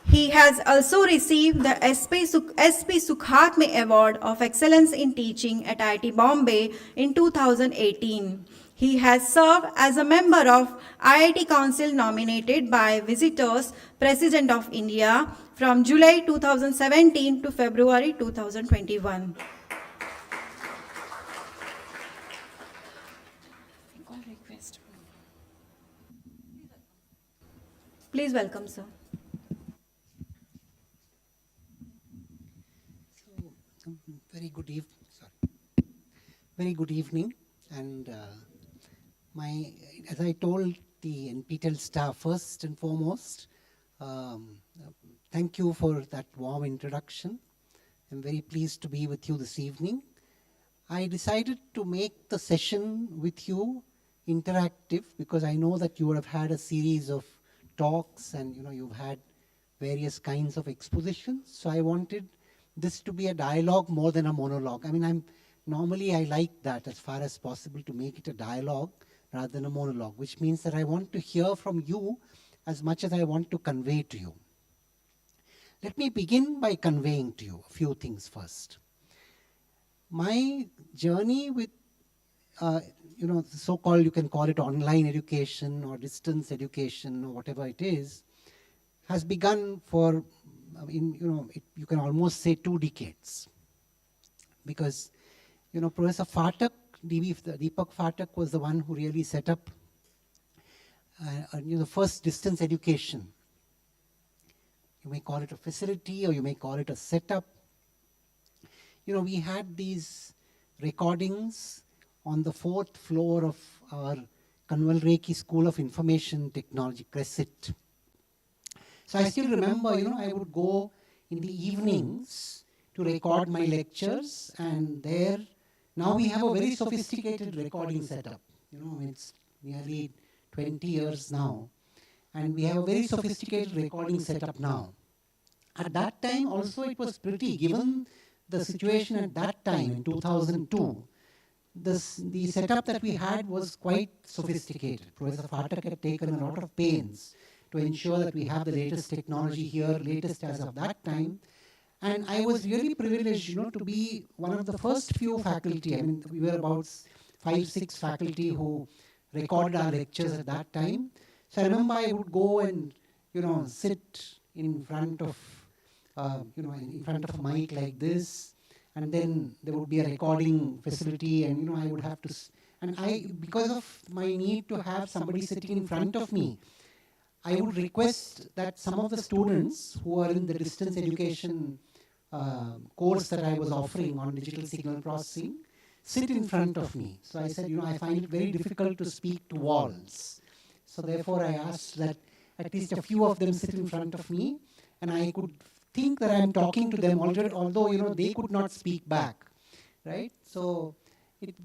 He has also received the SP Sukhatme Award of Excellence in Teaching at IIT Bombay in 2018. He has served as a member of IIT Council nominated by Visitors President of India from July 2017 to February 2021. Please welcome, sir. Very good evening. Very good evening, and as I told the NPTEL staff, first and foremost, thank you for that warm introduction. I'm very pleased to be with you this evening. I decided to make the session with you interactive because I know that you would have had a series of talks and you've had various kinds of expositions. So I wanted this to be a dialogue more than a monologue. I mean, normally I like that as far as possible to make it a dialogue rather than a monologue, which means that I want to hear from you as much as I want to convey to you. Let me begin by conveying to you a few things first. My journey with, so-called, you can call it online education or distance education or whatever it is, has begun for, you can almost say 2 decades. Because, Professor Phatak, Deepak Phatak was the one who really set up the first distance education. You may call it a facility or you may call it a setup. We had these recordings on the 4th floor of our Kanwal School of Information Technology, CRESIT. So I still remember, I would go in the evenings to record my lectures, and there, now we have a very sophisticated recording setup. It's nearly 20 years now, and we have a very sophisticated recording setup now. At that time also it was pretty, given the situation at that time in 2002, the setup that we had was quite sophisticated. Professor Phatak had taken a lot of pains to ensure that we have the latest technology here, latest as of that time. And I was really privileged, to be one of the first few faculty. I mean, we were about 5-6 faculty who recorded our lectures at that time. So I remember I would go and, sit in front of, in front of a mic like this, and then there would be a recording facility, and I would have to, because of my need to have somebody sitting in front of me, I would request that some of the students who are in the distance education course that I was offering on digital signal processing sit in front of me. So I said, I find it very difficult to speak to walls. So therefore I asked that at least a few of them sit in front of me, and I could think that I'm talking to them already, although they could not speak back, right? So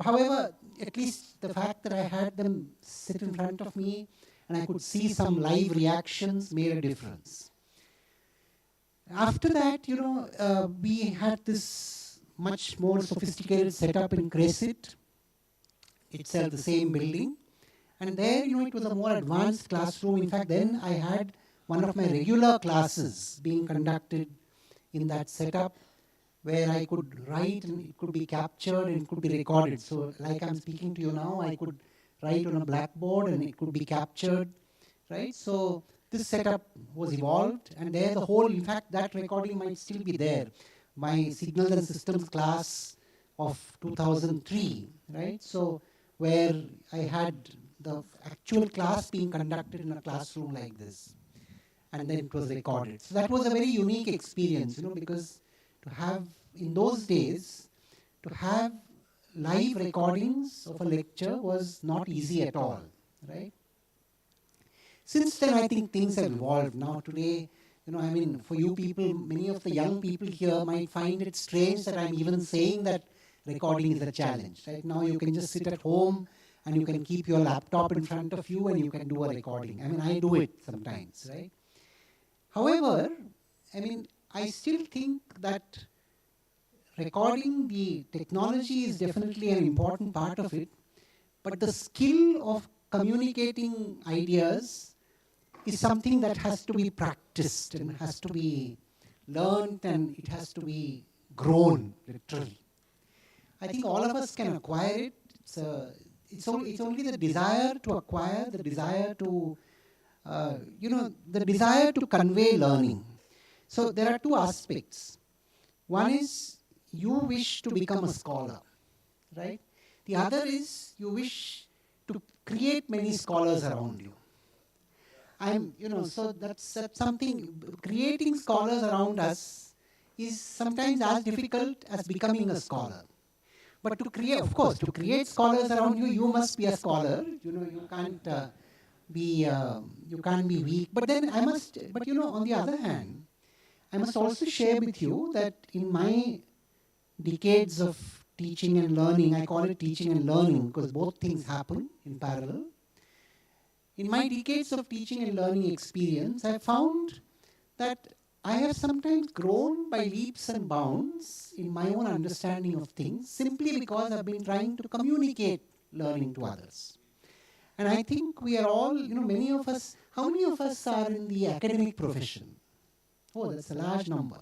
However, at least the fact that I had them sit in front of me and I could see some live reactions made a difference. After that, we had this much more sophisticated setup in Crescit itself, the same building. And there, it was a more advanced classroom. In fact, then I had one of my regular classes being conducted in that setup where I could write and it could be captured and it could be recorded. So like I'm speaking to you now, I could write on a blackboard and it could be captured, right? So this setup was evolved, and there the whole, in fact, that recording might still be there. My Signals and Systems class of 2003, right? So where I had the actual class being conducted in a classroom like this, and then it was recorded. So that was a very unique experience, because to have, in those days, to have live recordings of a lecture was not easy at all, right? Since then, I think things have evolved. Now today, for you people, many of the young people here might find it strange that I'm even saying that recording is a challenge. Right now, you can just sit at home and you can keep your laptop in front of you and you can do a recording. I do it sometimes, right? However, I still think that recording, the technology is definitely an important part of it, but the skill of communicating ideas is something that has to be practiced and has to be learned and it has to be grown, literally. I think all of us can acquire it. It's only the desire to acquire, the desire to, the desire to convey learning. So there are two aspects. One is you wish to become a scholar, right? The other is you wish to create many scholars around you. So that's something, creating scholars around us is sometimes as difficult as becoming a scholar. But to create, of course, to create scholars around you, you must be a scholar. You can't be weak. But then on the other hand, I must also share with you that in my decades of teaching and learning, I call it teaching and learning because both things happen in parallel. In my decades of teaching and learning experience, I found that I have sometimes grown by leaps and bounds in my own understanding of things simply because I've been trying to communicate learning to others. And I think we are all, many of us, how many of us are in the academic profession? Oh, that's a large number.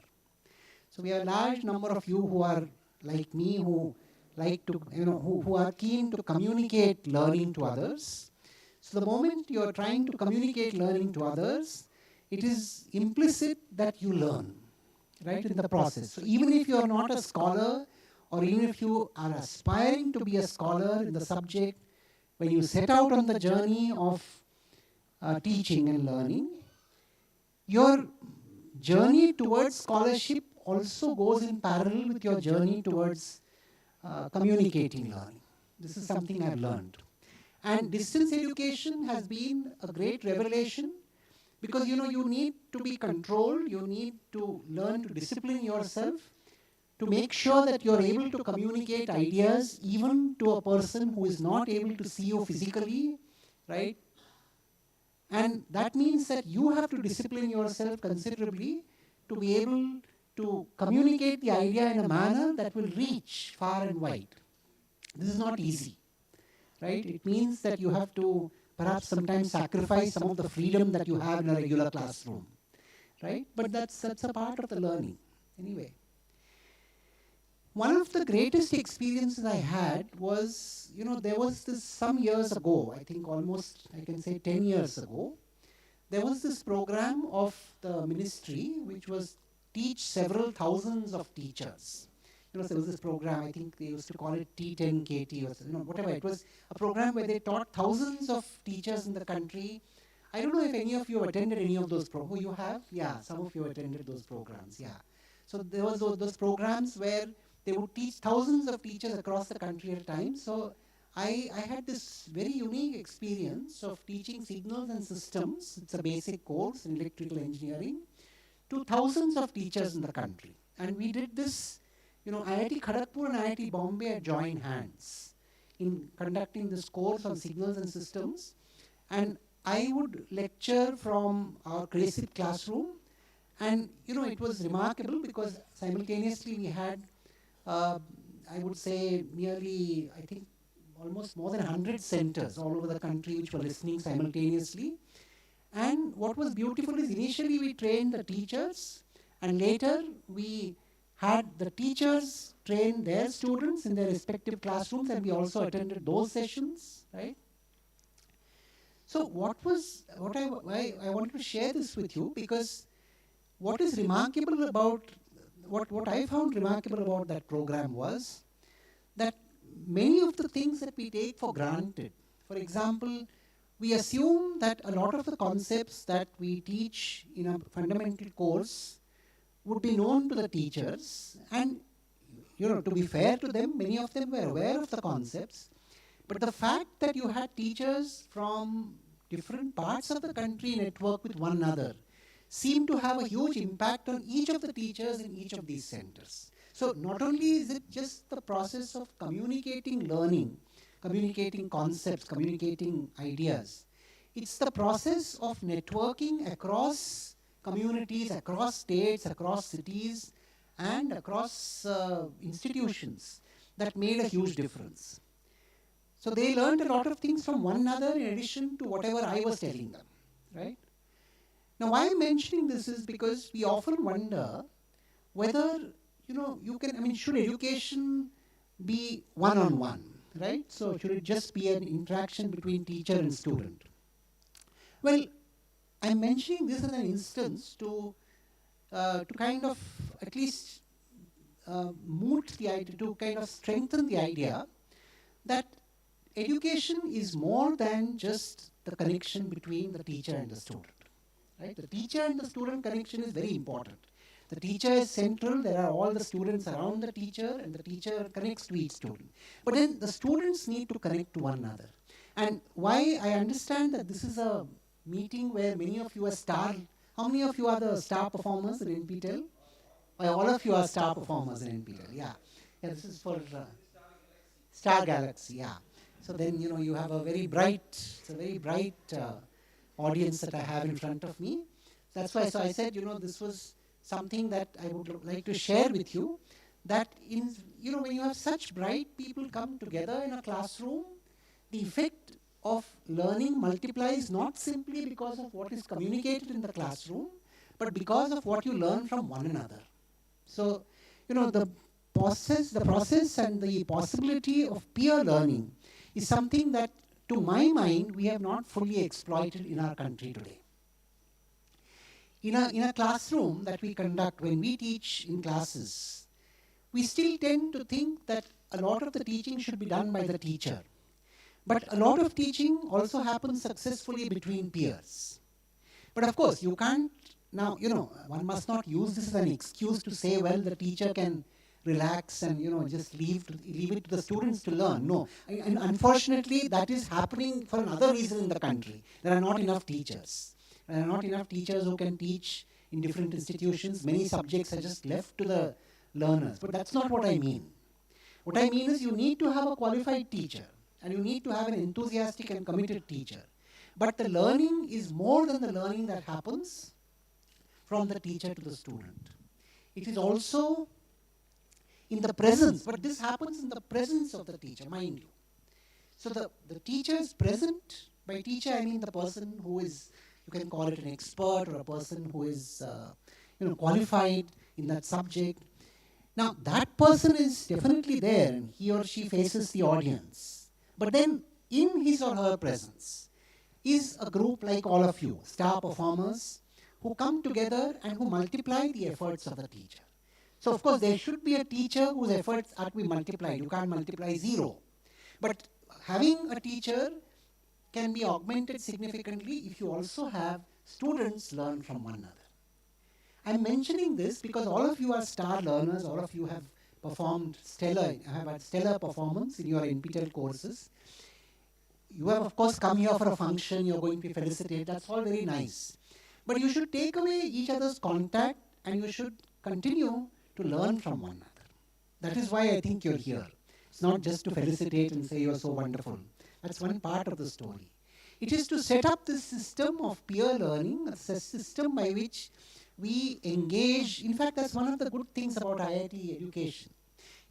So we have a large number of you who are like me, who like to, who are keen to communicate learning to others. So the moment you're trying to communicate learning to others, it is implicit that you learn, right, in the process. So even if you're not a scholar, or even if you are aspiring to be a scholar in the subject, when you set out on the journey of teaching and learning, your journey towards scholarship also goes in parallel with your journey towards communicating learning. This is something I've learned. And distance education has been a great revelation because, you need to be controlled, you need to learn to discipline yourself to make sure that you're able to communicate ideas even to a person who is not able to see you physically, right? And that means that you have to discipline yourself considerably to be able to communicate the idea in a manner that will reach far and wide. This is not easy, right? It means that you have to perhaps sometimes sacrifice some of the freedom that you have in a regular classroom, right? But that's a part of the learning, anyway. One of the greatest experiences I had was, there was this some years ago, I think almost, I can say 10 years ago, there was this program of the ministry which was teach several thousands of teachers. There was this program, I think they used to call it T10KT or whatever. It was a program where they taught thousands of teachers in the country. I don't know if any of you attended any of those programs. You have? Yeah, some of you attended those programs, yeah. So there was those programs where they would teach thousands of teachers across the country at a time. So I had this very unique experience of teaching signals and systems. It's a basic course in electrical engineering to thousands of teachers in the country. And we did this IIT Kharagpur and IIT Bombay had joined hands in conducting this course on signals and systems. And I would lecture from our creative classroom. And, it was remarkable because simultaneously we had, I would say, nearly, I think, almost more than 100 centers all over the country which were listening simultaneously. And what was beautiful is initially we trained the teachers, and later we had the teachers train their students in their respective classrooms, and we also attended those sessions, right? So why I wanted to share this with you, because what is remarkable about, what I found remarkable about that program was that many of the things that we take for granted, for example, we assume that a lot of the concepts that we teach in a fundamental course would be known to the teachers, and to be fair to them, many of them were aware of the concepts, but the fact that you had teachers from different parts of the country network with one another seemed to have a huge impact on each of the teachers in each of these centers. So not only is it just the process of communicating learning, communicating concepts, communicating ideas, it's the process of networking across communities, across states, across cities, and across institutions that made a huge difference. So they learned a lot of things from one another in addition to whatever I was telling them, right? Now why I'm mentioning this is because we often wonder whether, should education be one-on-one, right? So should it just be an interaction between teacher and student? Well, I'm mentioning this as an instance to kind of at least moot the idea, to kind of strengthen the idea that education is more than just the connection between the teacher and the student, right? The teacher and the student connection is very important. The teacher is central, there are all the students around the teacher, and the teacher connects to each student. But then the students need to connect to one another. And why I understand that this is a meeting where many of you are how many of you are the star performers in NPTEL? All of you are star performers in NPTEL, yeah. This is for Star Galaxy, yeah. So then, you have a very bright audience that I have in front of me. That's why, so I said, this was something that I would like to share with you, that when you have such bright people come together in a classroom, the effect of learning multiplies not simply because of what is communicated in the classroom, but because of what you learn from one another. So, the process and the possibility of peer learning is something that, to my mind, we have not fully exploited in our country today. In a classroom that we conduct, when we teach in classes, we still tend to think that a lot of the teaching should be done by the teacher. But a lot of teaching also happens successfully between peers. But of course, you can't, now, one must not use this as an excuse to say, well, the teacher can relax and, just leave it to the students to learn. No. And unfortunately, that is happening for another reason in the country. There are not enough teachers. There are not enough teachers who can teach in different institutions. Many subjects are just left to the learners. But that's not what I mean. What I mean is you need to have a qualified teacher, and you need to have an enthusiastic and committed teacher. But the learning is more than the learning that happens from the teacher to the student. It is also in the presence, but this happens in the presence of the teacher, mind you. So the teacher is present. By teacher, I mean the person who is, you can call it an expert, or a person who is qualified in that subject. Now, that person is definitely there, and he or she faces the audience. But then, in his or her presence, is a group like all of you, star performers, who come together and who multiply the efforts of the teacher. So, of course, there should be a teacher whose efforts are to be multiplied. You can't multiply zero. But having a teacher can be augmented significantly if you also have students learn from one another. I'm mentioning this because all of you are star learners, all of you have performed have had stellar performance in your NPTEL courses. You have, of course, come here for a function, you're going to be felicitated, that's all very nice. But you should take away each other's contact, and you should continue to learn from one another. That is why I think you're here. It's not just to felicitate and say you're so wonderful. That's one part of the story. It is to set up this system of peer learning, a system by which we engage. In fact, that's one of the good things about IIT education.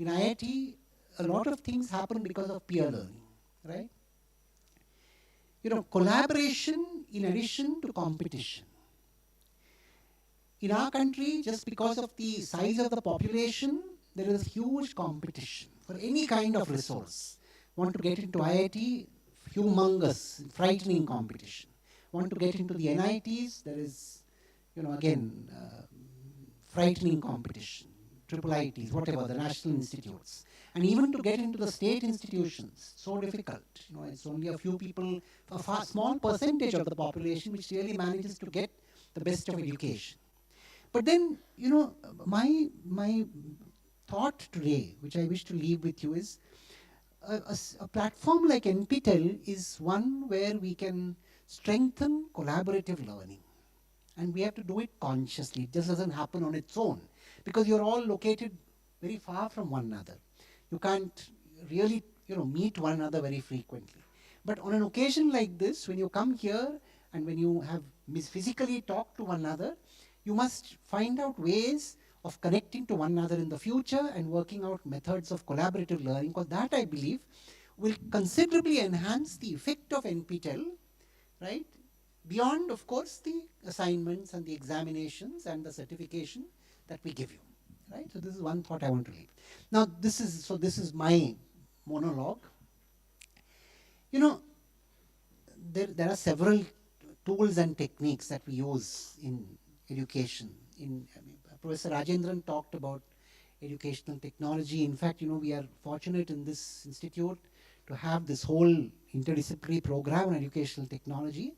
In IIT, a lot of things happen because of peer learning, right? You know, collaboration in addition to competition. In our country, just because of the size of the population, there is huge competition for any kind of resource. Want to get into IIT, humongous, frightening competition. Want to get into the NITs, there is, you know, again, frightening competition. Triple ITs, whatever, the national institutes. And even to get into the state institutions, so difficult. You know, it's only a few people, a small percentage of the population which really manages to get the best of education. But then, you know, my thought today, which I wish to leave with you, is a platform like NPTEL is one where we can strengthen collaborative learning. And we have to do it consciously. It just doesn't happen on its own, because you're all located very far from one another. You can't really, you know, meet one another very frequently. But on an occasion like this, when you come here and when you have physically talked to one another, you must find out ways of connecting to one another in the future and working out methods of collaborative learning, because that, I believe, will considerably enhance the effect of NPTEL, right? Beyond, of course, the assignments and the examinations and the certification that we give you, right? So this is one thought I want to leave. Now, this is my monologue. You know, there are several tools and techniques that we use in education. Professor Rajendran talked about educational technology. In fact, you know, we are fortunate in this institute to have this whole interdisciplinary program on educational technology,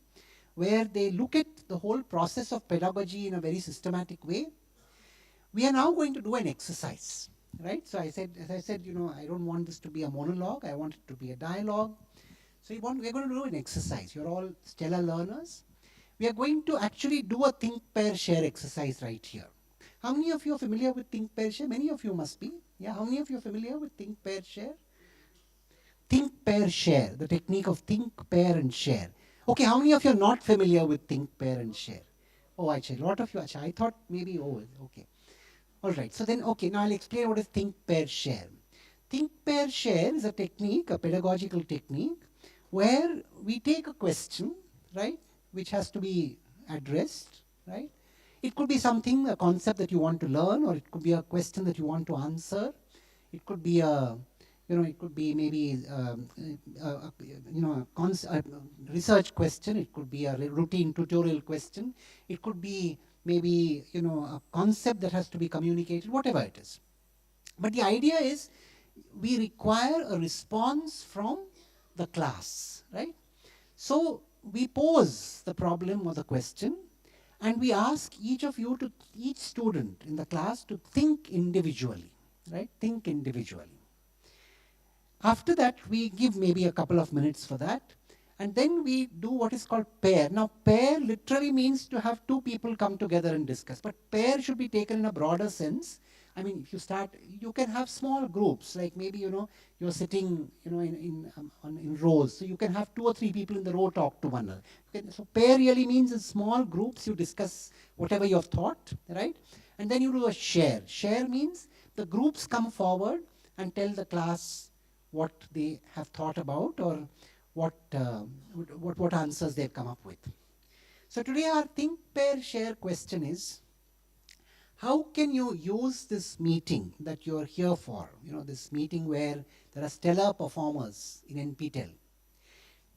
where they look at the whole process of pedagogy in a very systematic way. We are now going to do an exercise, right? So as I said, you know, I don't want this to be a monologue. I want it to be a dialogue. So we're going to do an exercise. You're all stellar learners. We are going to actually do a think, pair, share exercise right here. How many of you are familiar with think, pair, share? Many of you must be. Yeah, how many of you are familiar with think, pair, share? Think, pair, share, the technique of think, pair, and share. Okay, how many of you are not familiar with think, pair, and share? Oh, actually, a lot of you, actually, I thought maybe, oh, okay. All right, so then, okay, now I'll explain what is think, pair, share. Think, pair, share is a technique, a pedagogical technique, where we take a question, right, which has to be addressed, right? It could be something, a concept that you want to learn, or it could be a question that you want to answer. It could be a, you know, it could be maybe, you know, a research question. It could be a routine tutorial question. It could be maybe, you know, a concept that has to be communicated, whatever it is. But the idea is we require a response from the class, right? So we pose the problem or the question, and we ask each student in the class to think individually, right? Think individually. After that, we give maybe a couple of minutes for that, and then we do what is called pair. Now, pair literally means to have two people come together and discuss, but pair should be taken in a broader sense. I mean, if you start, you can have small groups, like maybe, you know, you're sitting, you know, in rows, so you can have 2 or 3 people in the row talk to one another. Okay, so pair really means in small groups you discuss whatever you have thought, right? And then you do a share. Share means the groups come forward and tell the class what they have thought about, or what answers they've come up with. So today our think, pair, share question is, how can you use this meeting that you're here for, you know, this meeting where there are stellar performers in NPTEL,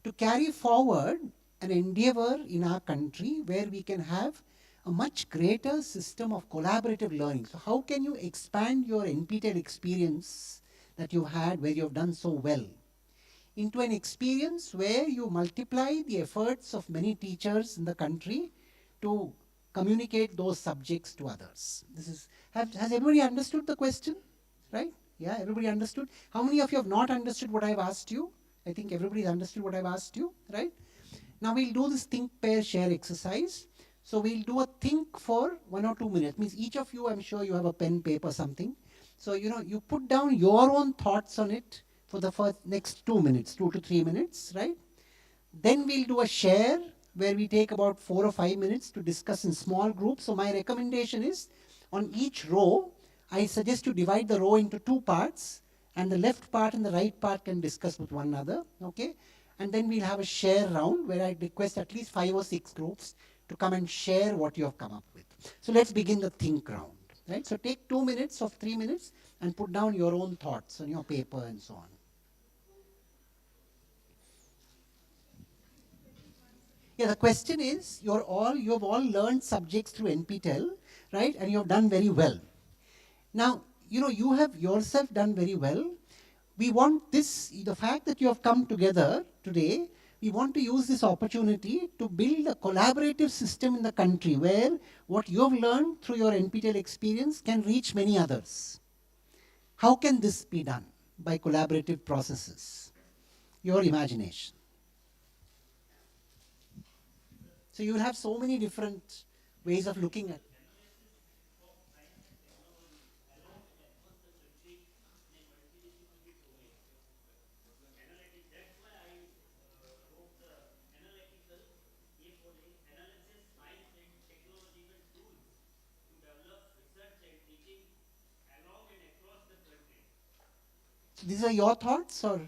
to carry forward an endeavor in our country where we can have a much greater system of collaborative learning? So how can you expand your NPTEL experience that you've had, where you've done so well, into an experience where you multiply the efforts of many teachers in the country to communicate those subjects to others? Has everybody understood the question, right? Yeah, everybody understood. How many of you have not understood what I've asked you? I think everybody's understood what I've asked you, right? Now we'll do this think, pair, share exercise. So we'll do a think for 1 or 2 minutes. Means each of you, I'm sure you have a pen, paper, something. So, you put down your own thoughts on it for the next 2 minutes, 2 to 3 minutes, right? Then we'll do a share where we take about 4 or 5 minutes to discuss in small groups. So my recommendation is on each row, I suggest you divide the row into 2 parts, and the left part and the right part can discuss with one another, okay? And then we'll have a share round where I request at least 5 or 6 groups to come and share what you have come up with. So let's begin the think round, right? So take 2 minutes or 3 minutes and put down your own thoughts on your paper and so on. Yeah, the question is, you have all learned subjects through NPTEL, right? And you have done very well. Now, you have yourself done very well. We want the fact that you have come together today, we want to use this opportunity to build a collaborative system in the country where what you have learned through your NPTEL experience can reach many others. How can this be done? By collaborative processes. Your imagination. So you will have so many different ways of looking at it. These are your thoughts, or?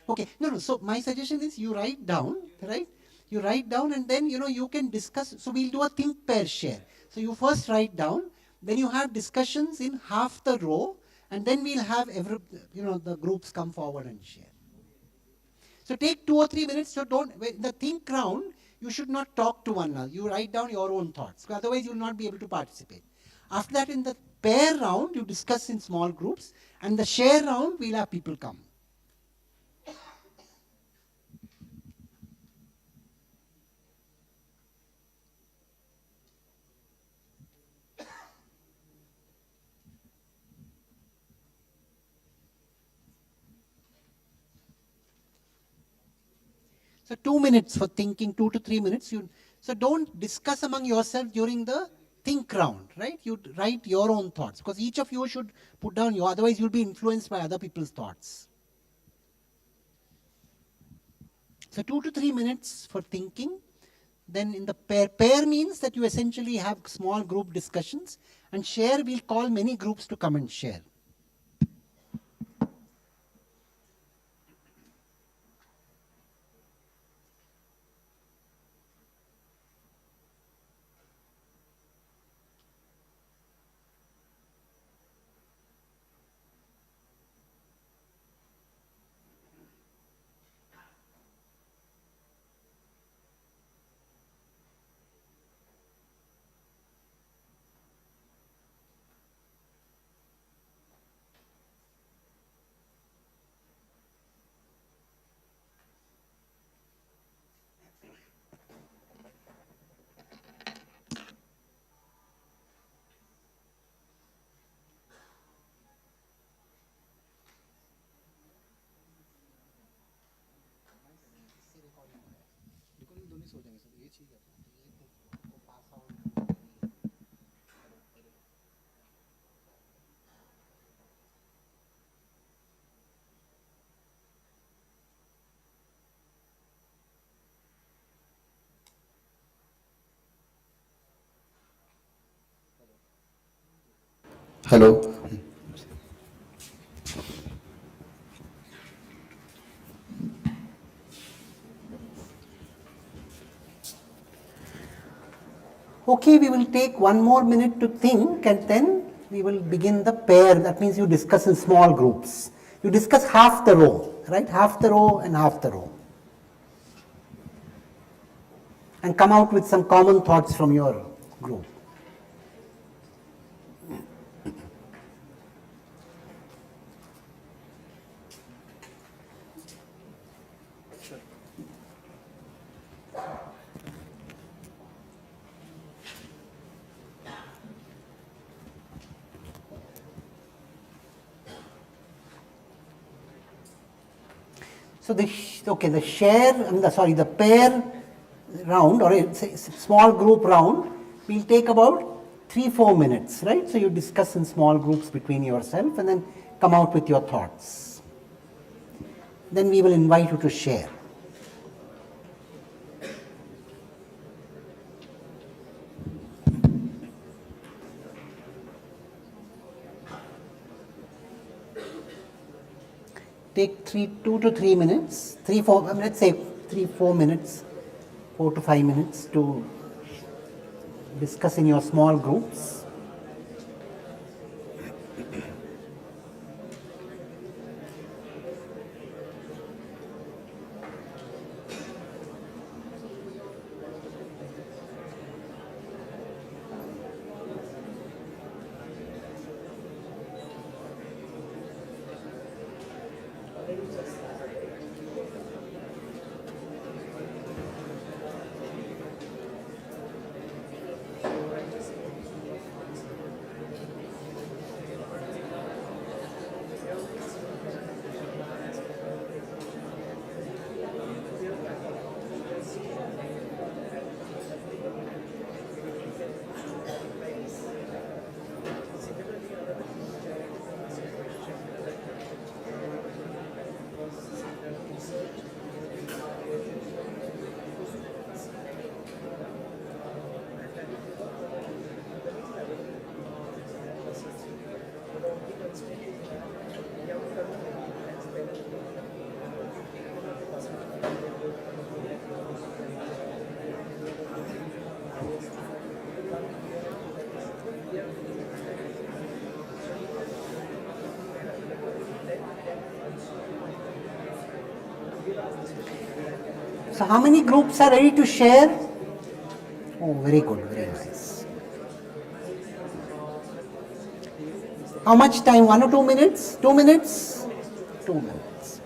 Okay, no, so my suggestion is you write down, right? You write down and then, you can discuss. So we'll do a think, pair, share. So you first write down, then you have discussions in half the row, and then we'll have the groups come forward and share. So take 2 or 3 minutes. So the think round, you should not talk to one another. You write down your own thoughts, otherwise you will not be able to participate. After that, in the pair round, you discuss in small groups, and the share round, we'll have people come. So 2 minutes for thinking, 2 to 3 minutes. So don't discuss among yourself during the think round, right? You write your own thoughts, because each of you should put down otherwise you'll be influenced by other people's thoughts. So 2 to 3 minutes for thinking. Then in the pair means that you essentially have small group discussions, and share, we'll call many groups to come and share. Hello. Okay, we will take 1 more minute to think, and then we will begin the pair. That means you discuss in small groups. You discuss half the row, right? Half the row and half the row. And come out with some common thoughts from your group. So the pair round, or a small group round, will take about 3-4 minutes, right? So you discuss in small groups between yourself and then come out with your thoughts. Then we will invite you to share. Take 2 to 3 minutes, 3-4, let's say 3-4 minutes, 4 to 5 minutes to discuss in your small groups. So how many groups are ready to share? Oh, very good, very nice. How much time? 1 or 2 minutes? 2 minutes? 2 minutes.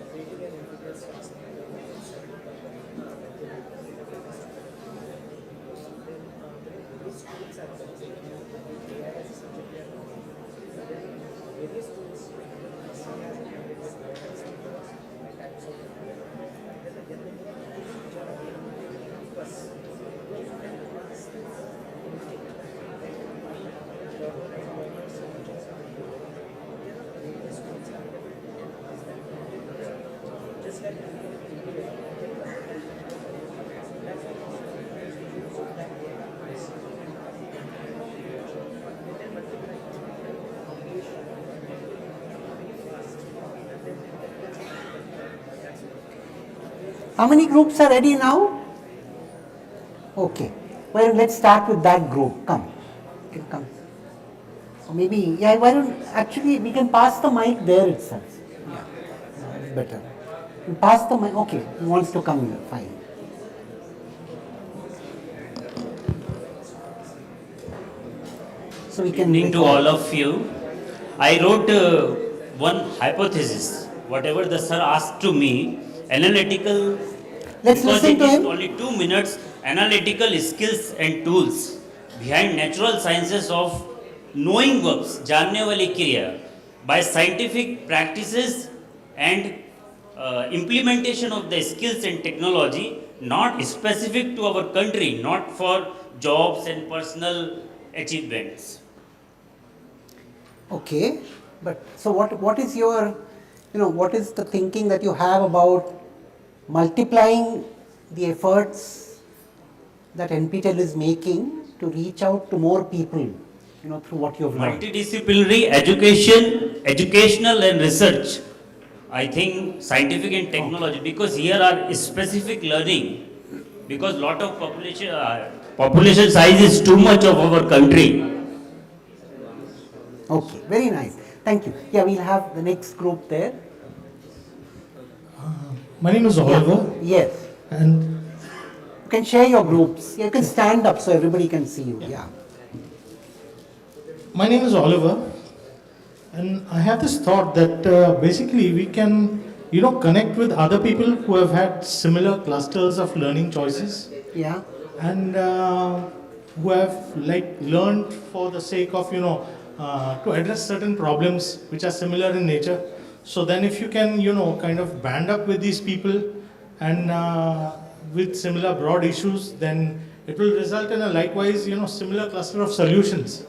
How many groups are ready now? Okay. Well, let's start with that group. Come. Okay, come. Or maybe, yeah, why don't, actually, we can pass the mic there itself. Yeah, it's better. You pass the mic, okay, he wants to come here, fine. So we can Evening to all of you. I wrote one hypothesis, whatever the sir asked to me, analytical, Let's because listen it to is him. only 2 minutes, analytical skills and tools behind natural sciences of knowing works, जानने वाली क्रिया, by scientific practices and implementation of the skills and technology, not specific to our country, not for jobs and personal achievements. Okay, but so what is your, what is the thinking that you have about multiplying the efforts that NPTEL is making to reach out to more people, through what you've learned? Multidisciplinary education, educational and research. I think scientific and technology, because here are specific learning, because lot of population size is too much of our country. Okay, very nice. Thank you. Yeah, we'll have the next group there. My name is Oliver. Yes. And you can share your groups. You can stand up so everybody can see you. Yeah. my name is Oliver. And I have this thought that basically we can, connect with other people who have had similar clusters of learning choices. Yeah. And who have learned for the sake of, to address certain problems which are similar in nature. So then if you can, kind of band up with these people and with similar broad issues, then it will result in a likewise, similar cluster of solutions.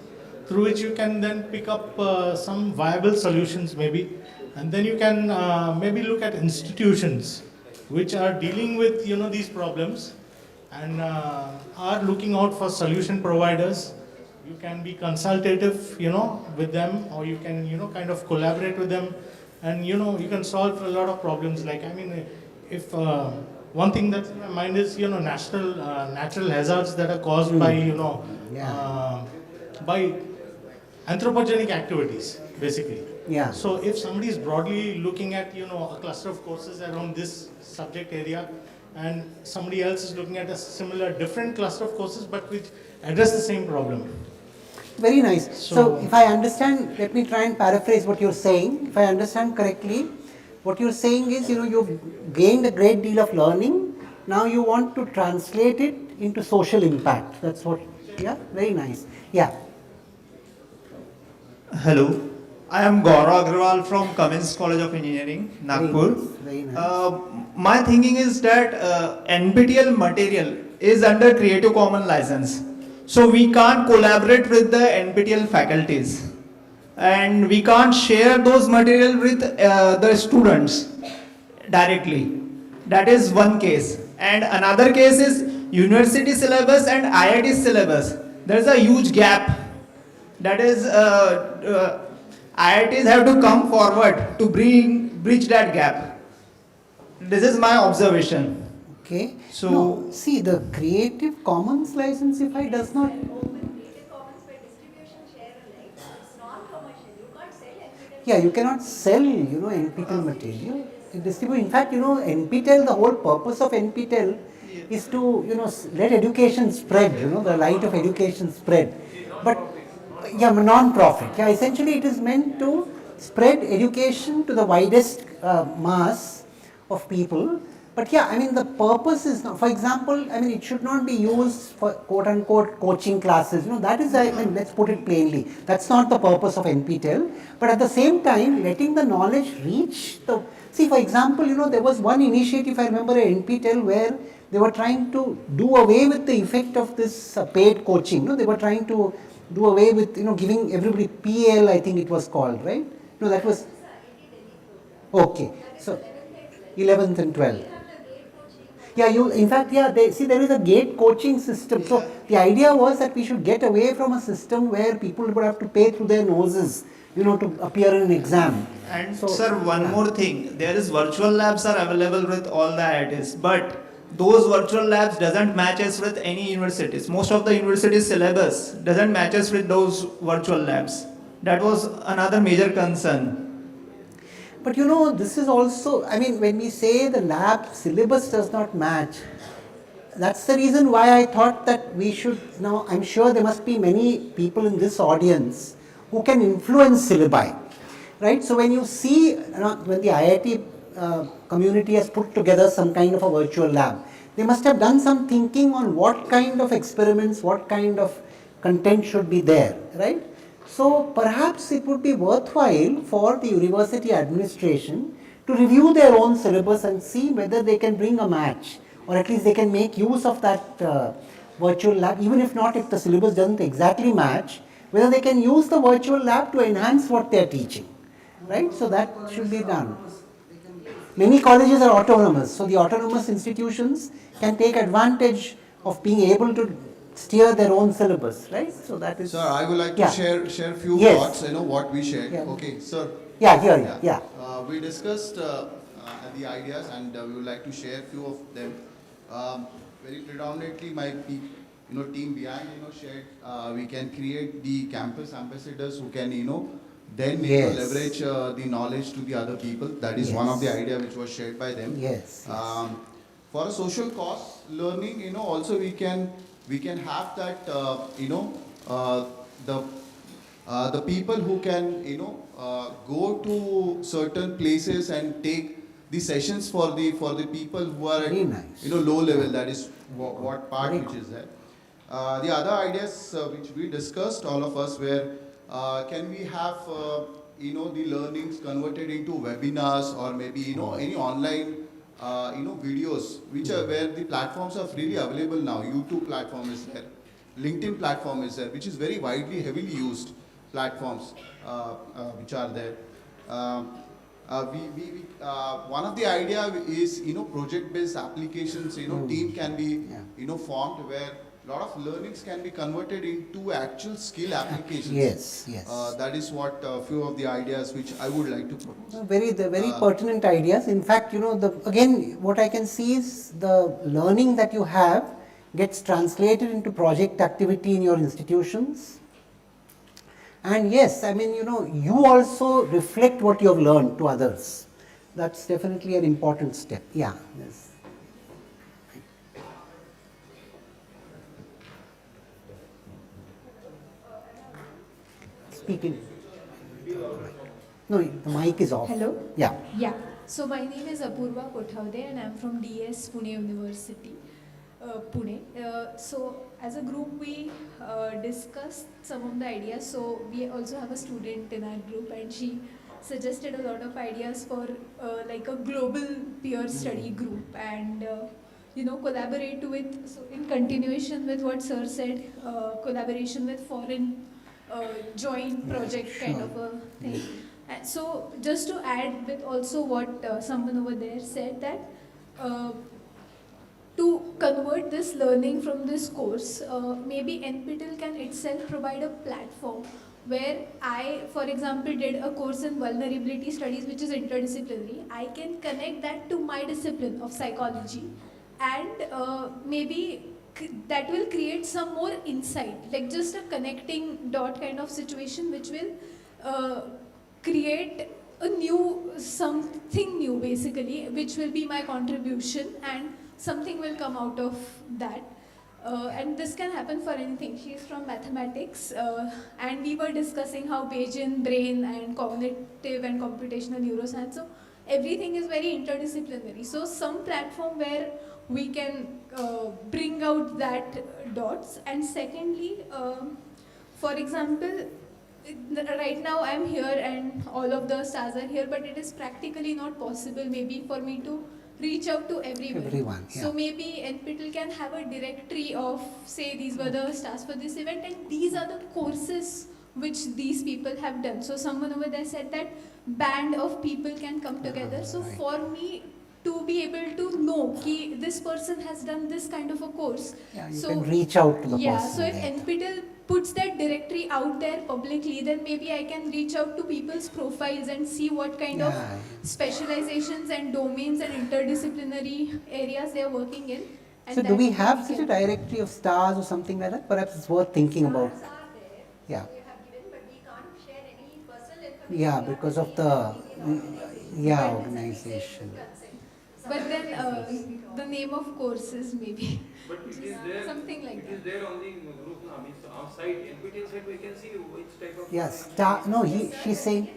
through which you can then pick up some viable solutions maybe. And then you can maybe look at institutions which are dealing with these problems and are looking out for solution providers. You can be consultative, with them, or you can, kind of collaborate with them, and you can solve a lot of problems. Like, I mean, if one thing that's in my mind is, natural hazards that are caused by, by anthropogenic activities, basically. Yeah. So if somebody is broadly looking at, a cluster of courses around this subject area, and somebody else is looking at a similar, different cluster of courses, but which address the same problem. Very nice. So if I understand, let me try and paraphrase what you're saying. If I understand correctly, what you're saying is, you've gained a great deal of learning. Now you want to translate it into social impact. That's what, yeah, very nice. Yeah. Hello, I am Gaurav Agrawal from Cummins College of Engineering, Nagpur. Very nice. My thinking is that NPTEL material is under Creative Commons license. So we can't collaborate with the NPTEL faculties. And we can't share those material with the students directly. That is one case. And another case is university syllabus and IIT syllabus. There is a huge gap. That is, IITs have to come forward to bridge that gap. This is my observation. Okay. So, no, see, the Creative Commons license, if I does not. Yeah, you cannot sell, NPTEL material. In fact, NPTEL, the whole purpose of NPTEL is to, let education spread, the light of education spread. But, yeah, non-profit. Yeah, essentially it is meant to spread education to the widest mass of people. But yeah, I mean, the purpose is not, for example, I mean, it should not be used for quote-unquote coaching classes. That is, I mean, let's put it plainly. That's not the purpose of NPTEL. But at the same time, letting the knowledge reach the... See, for example, there was one initiative, I remember, at NPTEL, where they were trying to do away with the effect of this paid coaching. They were trying to do away with, giving everybody PL, I think it was called, right? No, that was... Okay. So, 11th and 12th. Yeah, in fact, yeah, there is a gate coaching system. So the idea was that we should get away from a system where people would have to pay through their noses, to appear in an exam. And so, sir, one more thing. There is virtual labs are available with all the IITs, but those virtual labs doesn't match us with any universities. Most of the university syllabus doesn't match us with those virtual labs. That was another major concern. But this is also, I mean, when we say the lab syllabus does not match, that's the reason why I thought that we should, now I'm sure there must be many people in this audience who can influence syllabi, right? So when you see, when the IIT community has put together some kind of a virtual lab, they must have done some thinking on what kind of experiments, what kind of content should be there, right? So perhaps it would be worthwhile for the university administration to review their own syllabus and see whether they can bring a match, or at least they can make use of that virtual lab, even if not, if the syllabus doesn't exactly match, whether they can use the virtual lab to enhance what they are teaching, right? So that should be done. Many colleges are autonomous, so the autonomous institutions can take advantage of being able to steer their own syllabus, right? So that is... Sir, I would like to share few thoughts, what we shared. Yeah. Okay, sir. Yeah, here, yeah. We discussed the ideas, and we would like to share few of them. Very predominantly, my team behind, shared, we can create the campus ambassadors who can, then leverage the knowledge to the other people. That is one of the idea which was shared by them. Yes. For a social cause learning, also we can have that, the people who can, go to certain places and take the sessions for the people who are at, low level. That is what part which is there. The other ideas which we discussed, all of us, were can we have, the learnings converted into webinars, or maybe, any online videos which are where the platforms are freely available now. YouTube platform is there, LinkedIn platform is there, which is very widely, heavily used. platforms which are there. One of the idea is, project-based applications, team can be, formed where a lot of learnings can be converted into actual skill applications. Yes, yes. That is what a few of the ideas which I would like to propose. Very pertinent ideas. In fact, again, what I can see is the learning that you have gets translated into project activity in your institutions. And yes, I mean, you also reflect what you have learned to others. That's definitely an important step. Yeah. Yes. Speaking. No, the mic is off. Hello? Yeah. Yeah. So my name is Apurva Kothawde and I'm from DS Pune University, Pune. So as a group we discussed some of the ideas. So we also have a student in our group and she suggested a lot of ideas for like a global peer study group and collaborate with, so in continuation with what sir said, collaboration with foreign joint project kind of a thing. And so just to add with also what someone over there said that to convert this learning from this course, maybe NPTEL can itself provide a platform where I, for example, did a course in vulnerability studies which is interdisciplinary. I can connect that to my discipline of psychology and maybe that will create some more insight, like just a connecting dot kind of situation which will create a new, something new basically, which will be my contribution and something will come out of that. And this can happen for anything. She's from mathematics and we were discussing how Bayesian brain and cognitive and computational neuroscience, so everything is very interdisciplinary. So some platform where we can bring out that dots. And secondly, for example, right now I'm here and all of the stars are here, but it is practically not possible maybe for me to reach out to everyone. Yeah. So maybe NPTEL can have a directory of, say, these were the stars for this event and these are the courses which these people have done. So someone over there said that band of people can come together. So for me to be able to know ki this person has done this kind of a course. Yeah, you can reach out to the Yeah, person. so if NPTEL puts that directory out there publicly, then maybe I can reach out to people's profiles and see what kind of specializations and domains and interdisciplinary areas they are working in. And So do we have such a directory of stars or something like that? Perhaps it's worth thinking about. Yeah. Yeah, because of the organization. But then the name of courses maybe. But it is there, something like it is there on the group now, means our site, NPTEL site, we can see which type of... Yes, she's saying...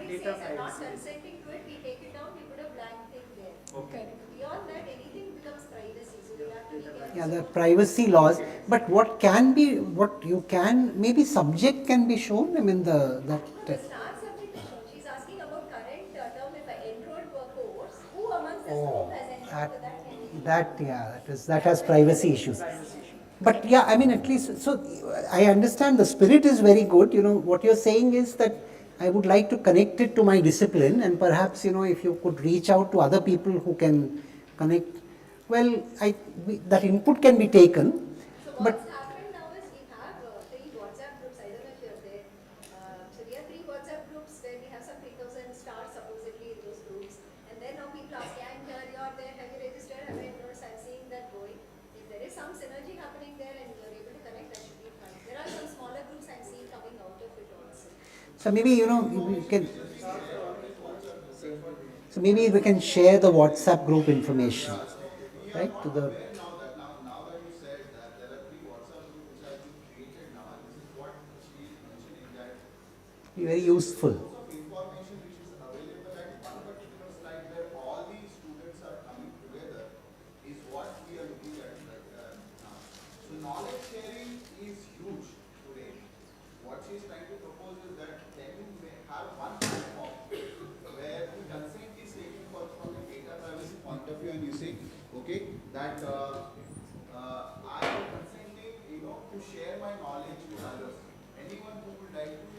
Data consenting to it, we take it down, we put a blank thing there. Okay. Beyond that, anything becomes privacy, so we have to be careful. Yeah, the privacy laws. But what you can, maybe subject can be shown. I mean, The star subject is shown. She's asking about current term, if I enrolled to a course, who amongst this group has enrolled to that? that has privacy issues. But yeah, I mean, at least, so I understand the spirit is very good. What you're saying is that I would like to connect it to my discipline, and perhaps, if you could reach out to other people who can connect, well, that input can be taken. So but what's happened now is we have 3 WhatsApp groups. I don't know if you're there. So we have 3 WhatsApp groups where we have some 3,000 stars supposedly in those groups. And then now people ask, I'm here, you're there, have you registered, have I enrolled? So I'm seeing that going. If there is some synergy happening there and you're able to connect, that should be fine. There are some smaller groups I'm seeing coming out of it also. So maybe, we can... So maybe we can share the WhatsApp group information, right, to the... Now that you said that there are 3 WhatsApp groups which have been created now, this is what she is mentioning, that Be very useful. of information which is available at one particular slide where all the students are coming together is what we are looking at now. So knowledge sharing is huge today. What she is trying to propose is that can you have one platform where the consent is taken from the data privacy point of view, and you say, okay, that I am consenting, to share my knowledge with others. anyone who would like to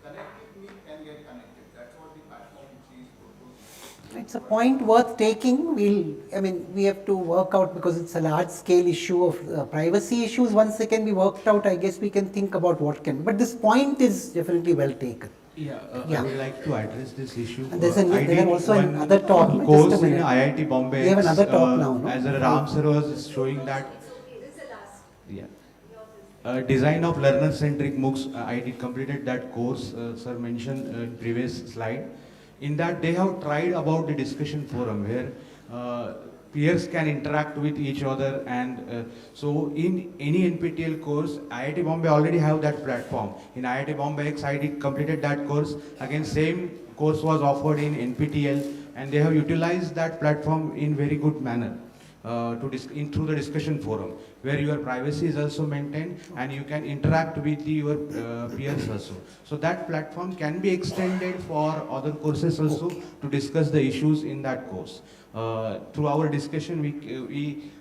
connect with me can get connected. That's what the platform which is proposing. It's a point worth taking. We have to work out, because it's a large scale issue of privacy issues. Once they can be worked out, I guess we can think about what can. But this point is definitely well taken. I would like to address this issue. And there also another talk. Course Just a in minute. IIT Bombay. We have another talk now. No? As Ram sir was showing that. Design of learner-centric MOOCs. I did completed that course. Sir mentioned in previous slide. In that they have tried about the discussion forum where peers can interact with each other, and so in any NPTEL course, IIT Bombay already have that platform. In IIT Bombay X, I did completed that course. Again, same course was offered in NPTEL, and they have utilized that platform in very good manner through the discussion forum, where your privacy is also maintained and you can interact with your peers also. So that platform can be extended for other courses also to discuss the issues in that course. Through our discussion, we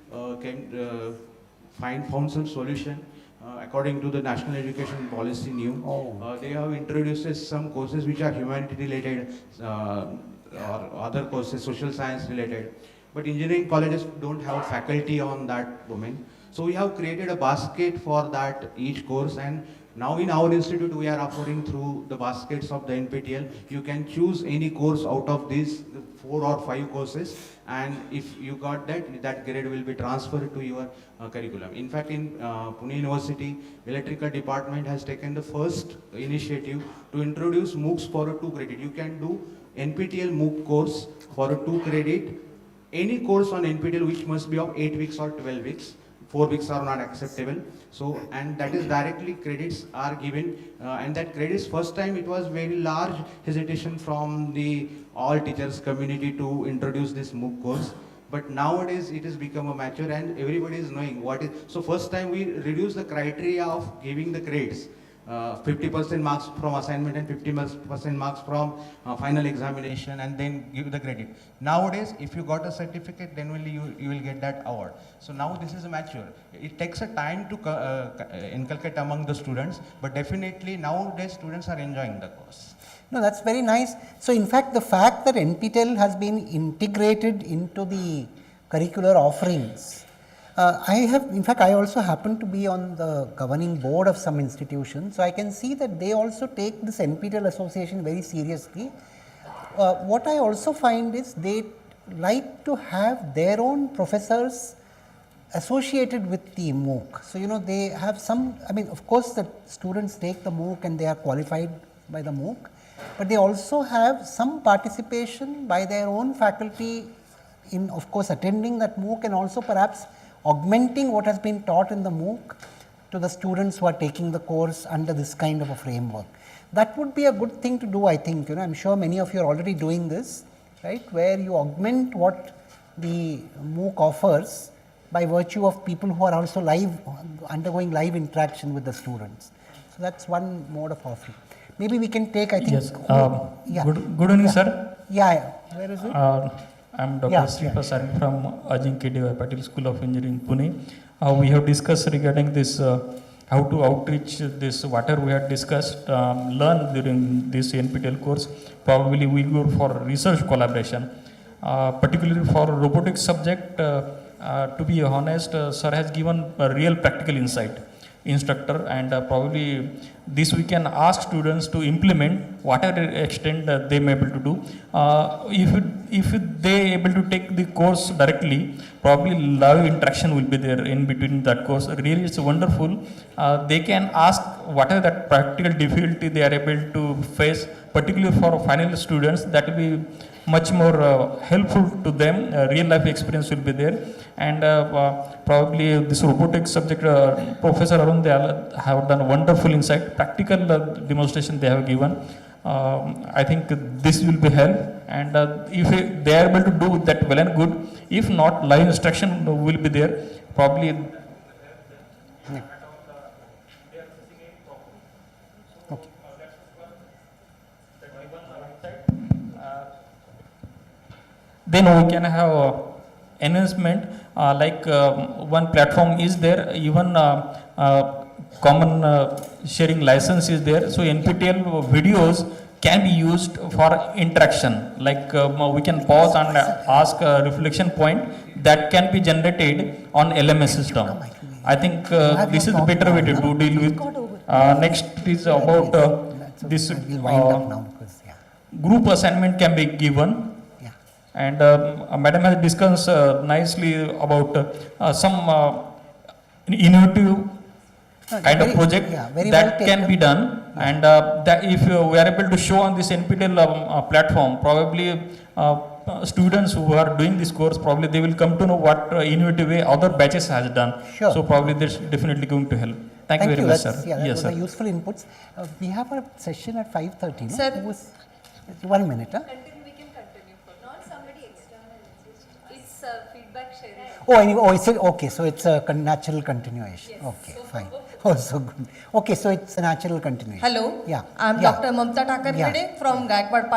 found some solution. According to the National Education Policy new, they have introduced some courses which are humanity related or other courses, social science related. But engineering colleges don't have faculty on that domain. So we have created a basket for that each course, and now in our institute we are offering through the baskets of the NPTEL. You can choose any course out of these 4 or 5 courses, and if you got that grade will be transferred to your curriculum. In fact, in Pune University, electrical department has taken the first initiative to introduce MOOCs for a 2 credit. You can do NPTEL MOOC course for a 2 credit. Any course on NPTEL which must be of 8 weeks or 12 weeks. 4 weeks are not acceptable. So, and that is directly credits are given, and that credits first time it was very large hesitation from the all teachers community to introduce this MOOC course. But nowadays it has become a mature and everybody is knowing what is. So first time we reduce the criteria of giving the grades. 50% marks from assignment and 50% marks from final examination, and then give the credit. Nowadays, if you got a certificate, then only you will get that award. So now this is a mature. It takes a time to inculcate among the students, but definitely nowadays students are enjoying the course. No, that's very nice. So in fact, the fact that NPTEL has been integrated into the curricular offerings, I also happen to be on the governing board of some institutions, so I can see that they also take this NPTEL association very seriously. What I also find is they like to have their own professors associated with the MOOC. So, they have some, of course the students take the MOOC and they are qualified by the MOOC, but they also have some participation by their own faculty in, of course, attending that MOOC, and also perhaps augmenting what has been taught in the MOOC to the students who are taking the course under this kind of a framework. That would be a good thing to do, I think. I'm sure many of you are already doing this, right, where you augment what the MOOC offers by virtue of people who are also undergoing live interaction with the students. So that's one mode of offering.Maybe we can take, I think. Yes. Good evening, sir. Yeah. Where is it? I'm Dr. Sripasari from Ajinkya D.Y. Patil School of Engineering, Pune. We have discussed regarding this, how to outreach this, whatever we had discussed, learn during this NPTEL course. Probably we go for research collaboration, particularly for robotics subject. To be honest, sir has given a real practical insight. Instructor, and probably this we can ask students to implement whatever extent they may be able to do. If they able to take the course directly, probably live interaction will be there in between that course. Really, it's wonderful. They can ask whatever that practical difficulty they are able to face, particularly for final students. That will be much more helpful to them. Real life experience will be there, and probably this robotics subject Professor Arun, they have done wonderful insight, practical demonstration they have given. I think this will be help, and if they are able to do that, well and good. If not, live instruction will be there. Probably. Then we can have enhancement, like one platform is there, even common sharing license is there. So NPTEL videos can be used for interaction. Like we can pause and ask a reflection point that can be generated on LMS system. I think this is the better way to deal with. Next is about this group assignment can be given. And Madam has discussed nicely about some innovative kind of project that can be done, and that if we are able to show on this NPTEL platform, probably students who are doing this course, probably they will come to know what innovative way other batches has done. Sure. So probably that's definitely going to help. Thank you very much, sir. Yeah, yes, those sir. are useful inputs. We have a session at 5:30. No? Sir. 1 minute. Huh? We can continue for not somebody external. It's feedback sharing. Oh, anyway, okay, so it's a natural continuation. Yes. Okay, fine. Oh, so good. Okay, so it's a natural continuation. Hello. Yeah. I'm yeah. Dr. Mamta Takarhede from Gaikwad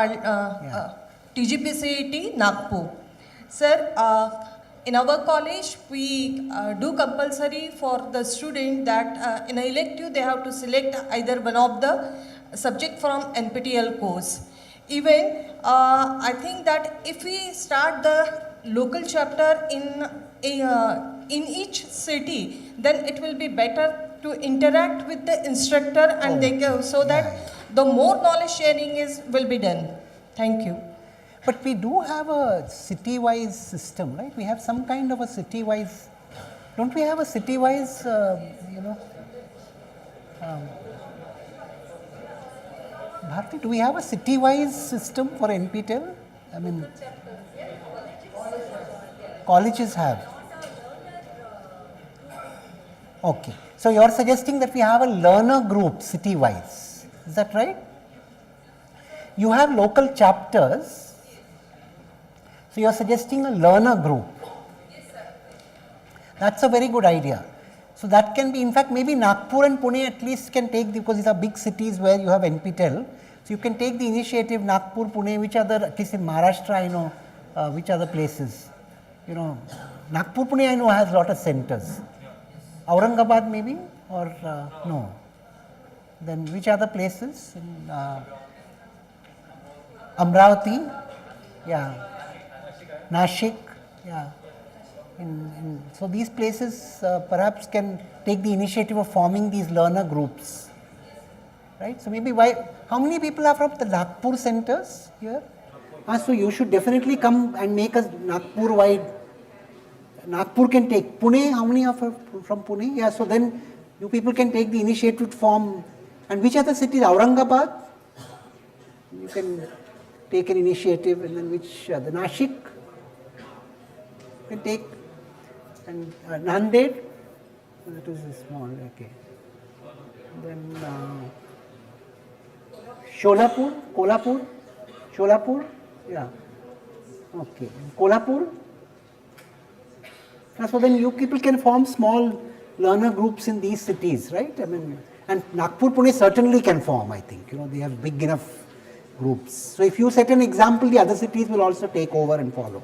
TGPCET, Nagpur. Sir, in our college, we do compulsory for the student that in an elective, they have to select either one of the subject from NPTEL course. Even, I think that if we start the local chapter in each city, then it will be better to interact with the instructor and they can, so that the more knowledge sharing will be done. Thank you. But we do have a city-wise system, right? We have some kind of a city-wise, don't we have a city-wise, Bharti, do we have a city-wise system for NPTEL? I mean, colleges have. Okay. So you are suggesting that we have a learner group city-wise. Is that right? You have local chapters. So you are suggesting a learner group. Yes, sir. That's a very good idea. So that can be, in fact, maybe Nagpur and Pune at least can take, because these are big cities where you have NPTEL. So you can take the initiative, Nagpur, Pune, which other, at least in Maharashtra, I know, which other places. You know, Nagpur, Pune, I know has a lot of centers. Aurangabad maybe, or no? Then which other places? In Amravati, yeah. Nashik, yeah. So these places perhaps can take the initiative of forming these learner groups, right? So maybe how many people are from the Nagpur centers here? So you should definitely come and make a Nagpur-wide. Nagpur can take. Pune, how many are from Pune? Yeah, so then you people can take the initiative to form. And which other cities? Aurangabad? You can take an initiative, and then which, the Nashik? You can take. And Nanded? That is small, okay. Then Sholapur, Kolhapur? Sholapur? Yeah. Okay. Kolhapur? So then you people can form small learner groups in these cities, right? I mean, and Nagpur, Pune certainly can form, I think. You know, they have big enough groups. So if you set an example, the other cities will also take over and follow.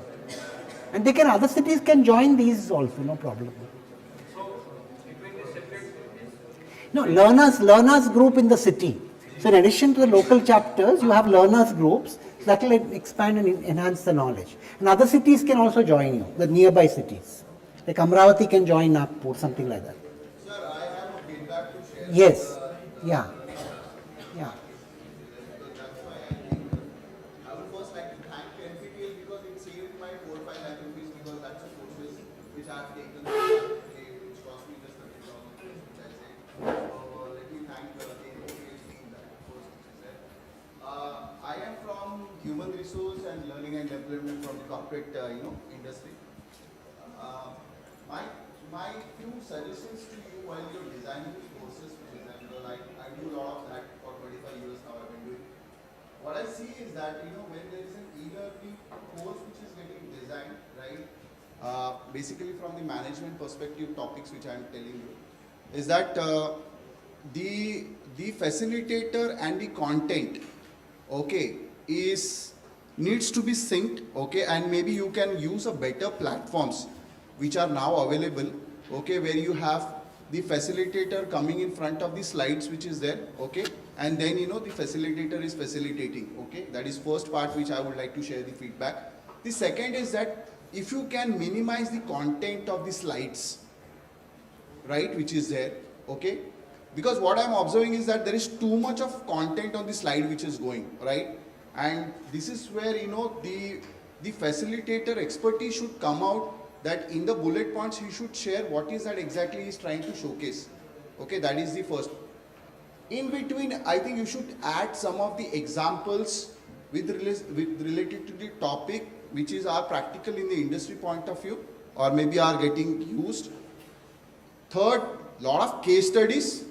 And other cities can join these also, no problem. No, learners group in the city. So in addition to the local chapters, you have learners groups that will expand and enhance the knowledge. And other cities can also join you, the nearby cities. Like Amravati can join Nagpur, something like that. Sir, I have a feedback to share. Yes, yeah. Yeah. I would first like to thank NPTEL because it saved my 4 or 5 lakh rupees, because that's a courses which I have taken, which cost me just 30,000. So let me thank the NPTEL team that course which is there. I am from human resource and learning and development from the corporate industry. My few suggestions to you while you're designing the courses, for example, like I do a lot of that for 25 years now I've been doing. What I see is that, when there is an e-learning course which is getting designed, right, basically from the management perspective topics which I'm telling you, is that the facilitator and the content, okay, needs to be synced, okay, and maybe you can use a better platforms which are now available, okay, where you have the facilitator coming in front of the slides which is there, okay, and then the facilitator is facilitating, okay. That is first part which I would like to share the feedback. The second is that if you can minimize the content of the slides, right, which is there, okay, because what I'm observing is that there is too much of content on the slide which is going, right, and this is where the facilitator expertise should come out, that in the bullet points he should share what is that exactly he is trying to showcase, okay. That is the first. In between, I think you should add some of the examples with related to the topic which is are practical in the industry point of view, or maybe are getting used. Third, lot of case studies.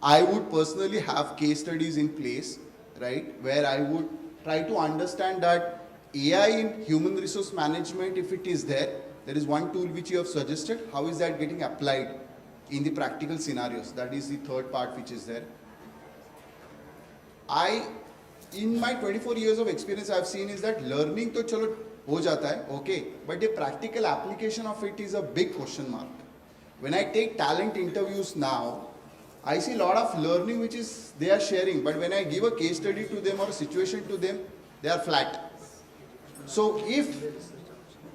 I would personally have case studies in place, right, where I would try to understand that AI in human resource management, if it is there is one tool which you have suggested, how is that getting applied in the practical scenarios? That is the third part which is there. In my 24 years of experience, I have seen is that learning to chalo ho jata hai, okay, but the practical application of it is a big question mark. When I take talent interviews now, I see a lot of learning which is they are sharing, but when I give a case study to them or a situation to them, they are flat. So if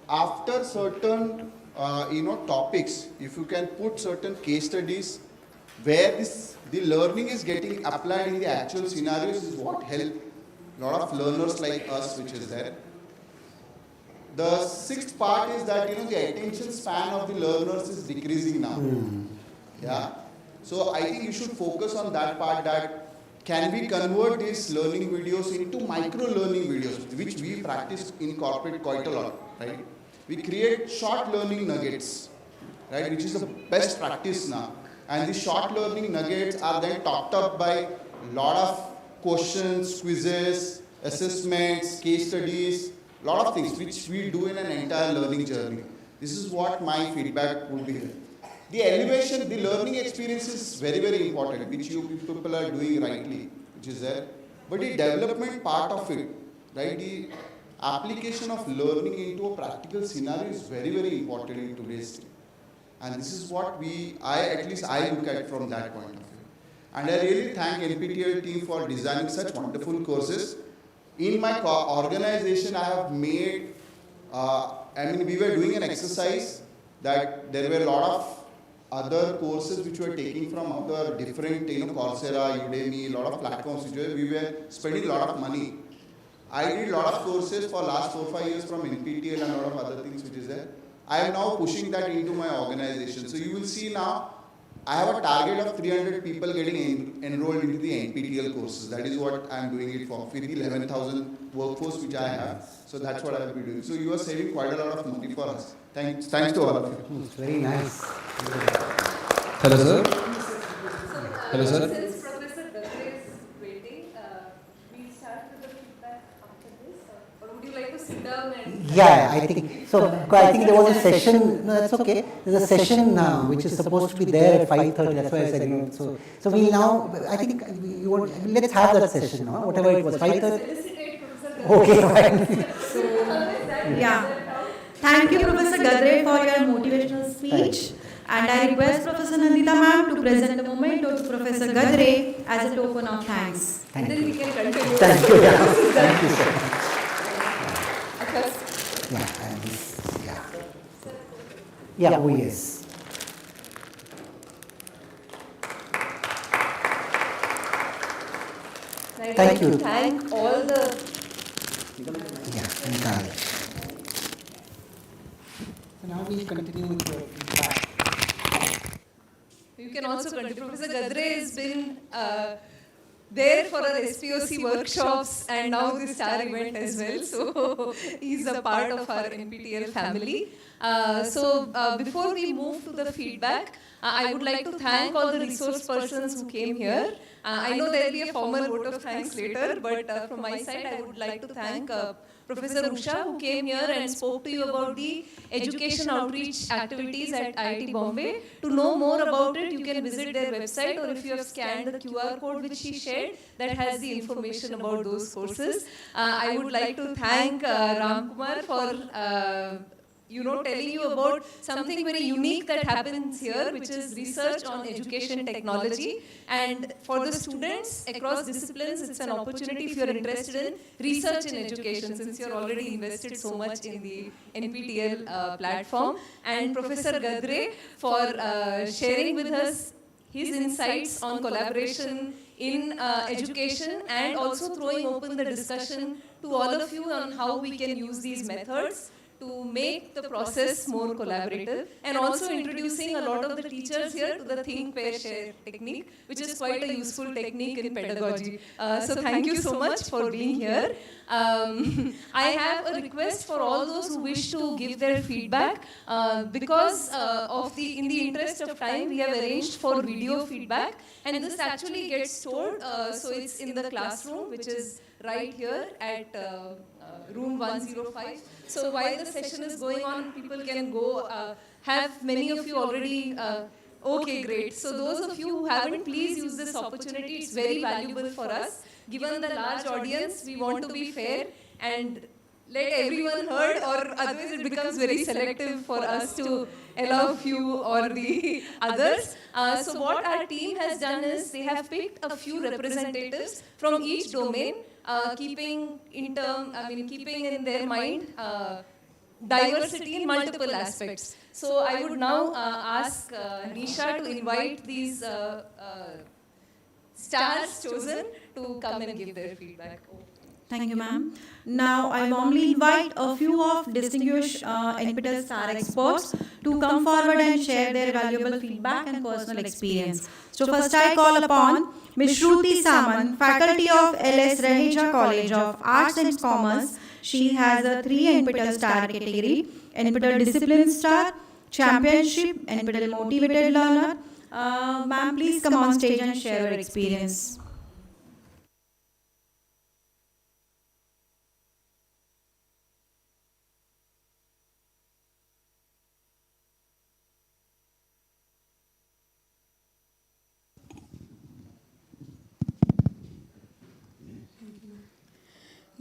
after certain topics, if you can put certain case studies where the learning is getting applied in the actual scenarios, is what help a lot of learners like us which is there. The sixth part is that the attention span of the learners is decreasing now. Yeah. So I think you should focus on that part, that can we convert these learning videos into micro learning videos, which we practice in corporate quite a lot, right? We create short learning nuggets, right, which is the best practice now. And these short learning nuggets are then topped up by a lot of questions, quizzes, assessments, case studies, a lot of things which we do in an entire learning journey. This is what my feedback would be here. The elevation, the learning experience is very, very important, which you people are doing rightly, which is there. But the development part of it, right, the application of learning into a practical scenario is very, very important in today's day. And this is what at least I look at from that point of view. And I really thank NPTEL team for designing such wonderful courses. In my organization, I have made, we were doing an exercise that there were a lot of other courses which we were taking from other different, Coursera, Udemy, a lot of platforms which we were spending a lot of money. I did a lot of courses for last 4 or 5 years from NPTEL and a lot of other things which is there. I am now pushing that into my organization. So you will see now, I have a target of 300 people getting enrolled into the NPTEL courses. That is what I am doing it for the 11,000 workforce which I have. So that's what I will be doing. So you are saving quite a lot of money for us. Thanks to all of you. It's very nice. Hello, sir. Hello, sir. Since Professor Gadre is waiting, we'll start with the feedback after this, or would you like to sit down and... Yeah, I think so. I think there was a session. No, that's okay. There's a session now which is supposed to be there at 5:30. That's why I said So we now. I think let's have that session now. Whatever it was, 5:30. Okay, fine. Yeah. Thank you, Professor Gadre, for your motivational speech. And I request Professor Nandita ma'am to present the memento to Professor Gadre as a token of thanks. Thank Then you. we can continue. Thank you. Yeah. Thank you so much. Yeah, and this, yeah. Oh yes. Thank you. Thank all the... Yeah, entirely. So now we'll continue with your feedback. You can also continue. Professor Gadre has been there for our SPOC workshops and now this star event as well. So he's a part of our NPTEL family. Before we move to the feedback, I would like to thank all the resource persons who came here. I know there will be a formal vote of thanks later, but from my side, I would like to thank Professor Usha, who came here and spoke to you about the education outreach activities at IIT Bombay. To know more about it, you can visit their website, or if you have scanned the QR code which she shared, that has the information about those courses. I would like to thank Ram Kumar for telling you about something very unique that happens here, which is research on education technology. And for the students across disciplines, it's an opportunity if you're interested in research in education, since you're already invested so much in the NPTEL platform. And Professor Gadre for sharing with us his insights on collaboration in education, and also throwing open the discussion to all of you on how we can use these methods to make the process more collaborative, and also introducing a lot of the teachers here to the think, pair, share technique, which is quite a useful technique in pedagogy. So thank you so much for being here. I have a request for all those who wish to give their feedback. Because in the interest of time, we have arranged for video feedback, and this actually gets stored. So it's in the classroom, which is right here at room 105. So while the session is going on, people can go. Have many of you already? Okay, great. So those of you who haven't, please use this opportunity. It's very valuable for us. Given the large audience, we want to be fair and let everyone heard, or otherwise it becomes very selective for us to allow few or the others. So what our team has done is they have picked a few representatives from each domain, keeping in their mind diversity in multiple aspects. So I would now ask Nisha to invite these stars chosen to come and give their feedback. Thank you, ma'am. Now, I warmly invite a few of distinguished NPTEL star experts to come forward and share their valuable feedback and personal experience. So first I call upon Ms. Shruti Samant, faculty of LS Raheja College of Arts and Commerce. She has a 3 NPTEL star category: NPTEL Discipline Star, Championship, NPTEL Motivated Learner. Ma'am, please come on stage and share your experience.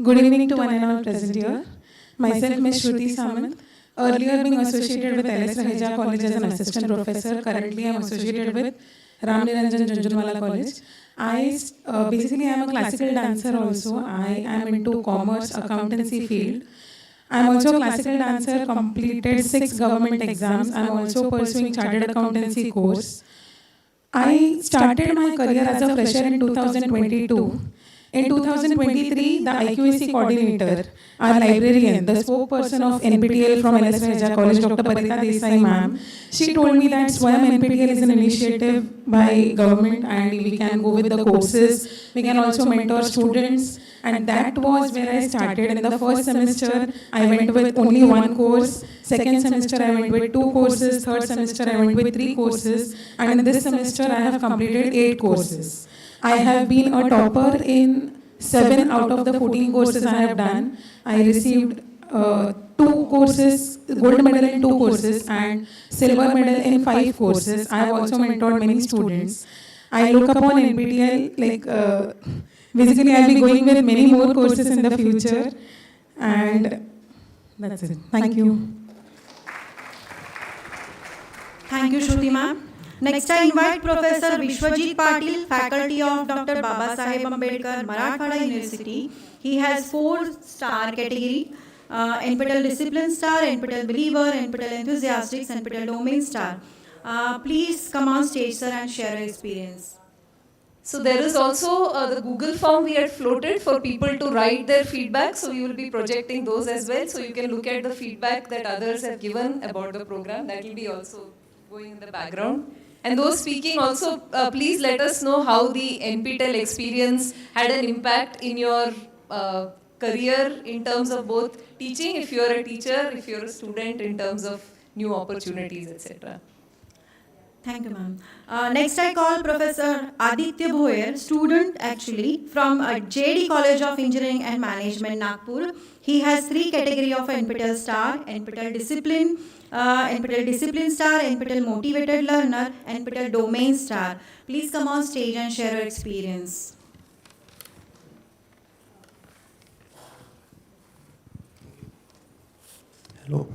Good evening to one and all present here. Myself, Ms. Shruti Samant. Earlier being associated with LS Raheja College as an assistant professor. Currently, I am associated with Ram Niranjan Jhunjhunwala College. Basically, I am a classical dancer also. I am into commerce accountancy field. I am also a classical dancer, completed 6 government exams. I am also pursuing chartered accountancy course. I started my career as a fresher in 2022. In 2023, the IQAC coordinator, our librarian, the spokesperson of NPTEL from LS Raheja College, Dr. Parita Desai ma'am, she told me that Swayam NPTEL is an initiative by government and we can go with the courses. We can also mentor students, and that was where I started. In the first semester, I went with only 1 course. Second semester, I went with 2 courses. Third semester, I went with 3 courses. And in this semester, I have completed 8 courses. I have been a topper in 7 out of the 14 courses I have done. I received 2 courses, gold medal in 2 courses and silver medal in 5 courses. I have also mentored many students. I look upon NPTEL basically I'll be going with many more courses in the future, and that's it. Thank you. Thank you, Shruti ma'am. Next, I invite Professor Vishwajit Patil, faculty of Dr. Baba Saheb Ambedkar, Marathwada University. He has 4 star category: NPTEL Discipline Star, NPTEL Believer, NPTEL Enthusiastic, NPTEL Domain Star. Please come on stage, sir, and share your experience. So there is also the Google form we had floated for people to write their feedback. So we will be projecting those as well. So you can look at the feedback that others have given about the program. That will be also going in the background. And those speaking also, please let us know how the NPTEL experience had an impact in your career in terms of both teaching, if you're a teacher, if you're a student, in terms of new opportunities, etc. Thank you, ma'am. Next, I call Professor Aditya Bhoyer, student actually from JD College of Engineering and Management, Nagpur. He has 3 category of NPTEL Star: NPTEL Discipline, NPTEL Discipline Star, NPTEL Motivated Learner, NPTEL Domain Star. Please come on stage and share your experience. Hello.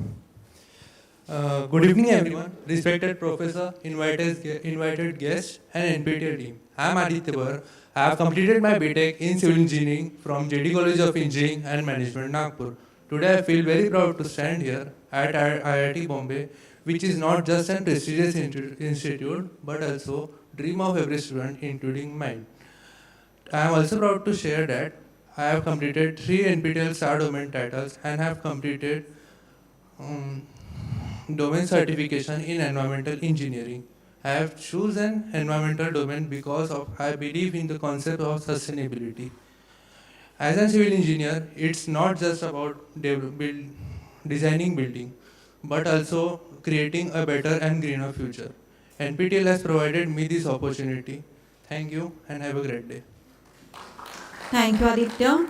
Good evening, everyone. Respected professor, invited guests, and NPTEL team. I am Aditya Bar. I have completed my BTech in Civil Engineering from JD College of Engineering and Management, Nagpur. Today, I feel very proud to stand here at IIT Bombay, which is not just an prestigious institute, but also dream of every student, including mine. I am also proud to share that I have completed 3 NPTEL Star Domain titles and have completed domain certification in environmental engineering. I have chosen environmental domain because I believe in the concept of sustainability. As a civil engineer, it's not just about designing building, but also creating a better and greener future. NPTEL has provided me this opportunity. Thank you and have a great day. Thank you, Aditya.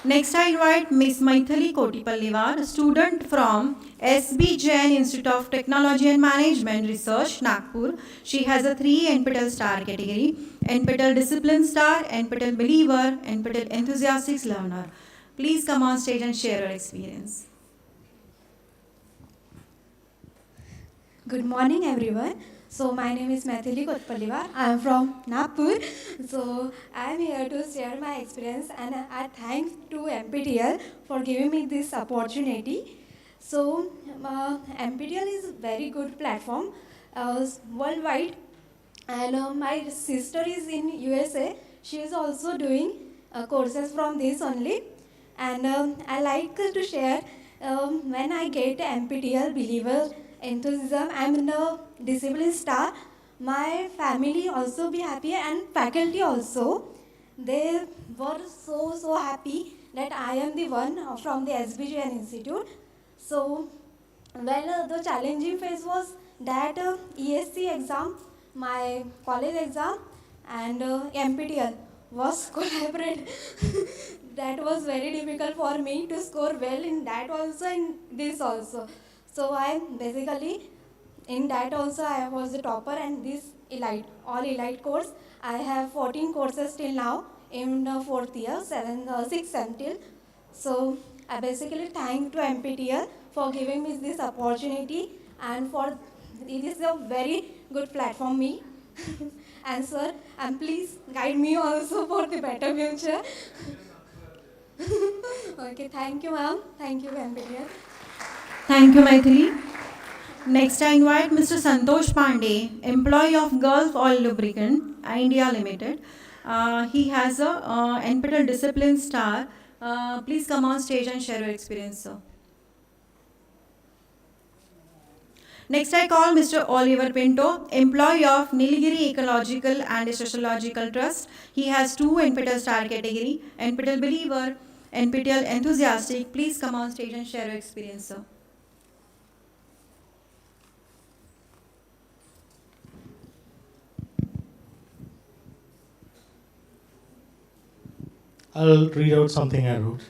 Next, I invite Ms. Maithili Kotipallivar, a student from SB Jain Institute of Technology and Management Research, Nagpur. She has a 3 NPTEL Star category: NPTEL Discipline Star, NPTEL Believer, NPTEL Enthusiastic Learner. Please come on stage and share your experience. Good morning, everyone. So my name is Maithili Kotipallivar. I am from Nagpur. So I am here to share my experience, and I thank to NPTEL for giving me this opportunity. So NPTEL is a very good platform worldwide, and my sister is in USA. She is also doing courses from this only, and I like to share when I get NPTEL Believer Enthusiasm, I'm in the Discipline Star. My family also be happy and faculty also. They were so happy that I am the one from the SBJN Institute. So the challenging phase was that ESC exam, my college exam, and NPTEL was collaborate. That was very difficult for me to score well in that also and this also. So I basically, in that also I was the topper, and this all elite course, I have 14 courses till now in the 4th year, 6th sem till. So I basically thank to NPTEL for giving me this opportunity, and for it is a very good platform me. And sir, and please guide me also for the better future. Okay, thank you ma'am. Thank you NPTEL. Thank you, Maithili. Next, I invite Mr. Santosh Pandey, employee of Gulf Oil Lubricant, India Limited. He has a NPTEL Discipline Star. Please come on stage and share your experience, sir. Next, I call Mr. Oliver Pinto, employee of Nilgiri Ecological and Sociological Trust. He has 2 NPTEL Star category: NPTEL Believer, NPTEL Enthusiastic. Please come on stage and share your experience, sir. I'll read out something I wrote.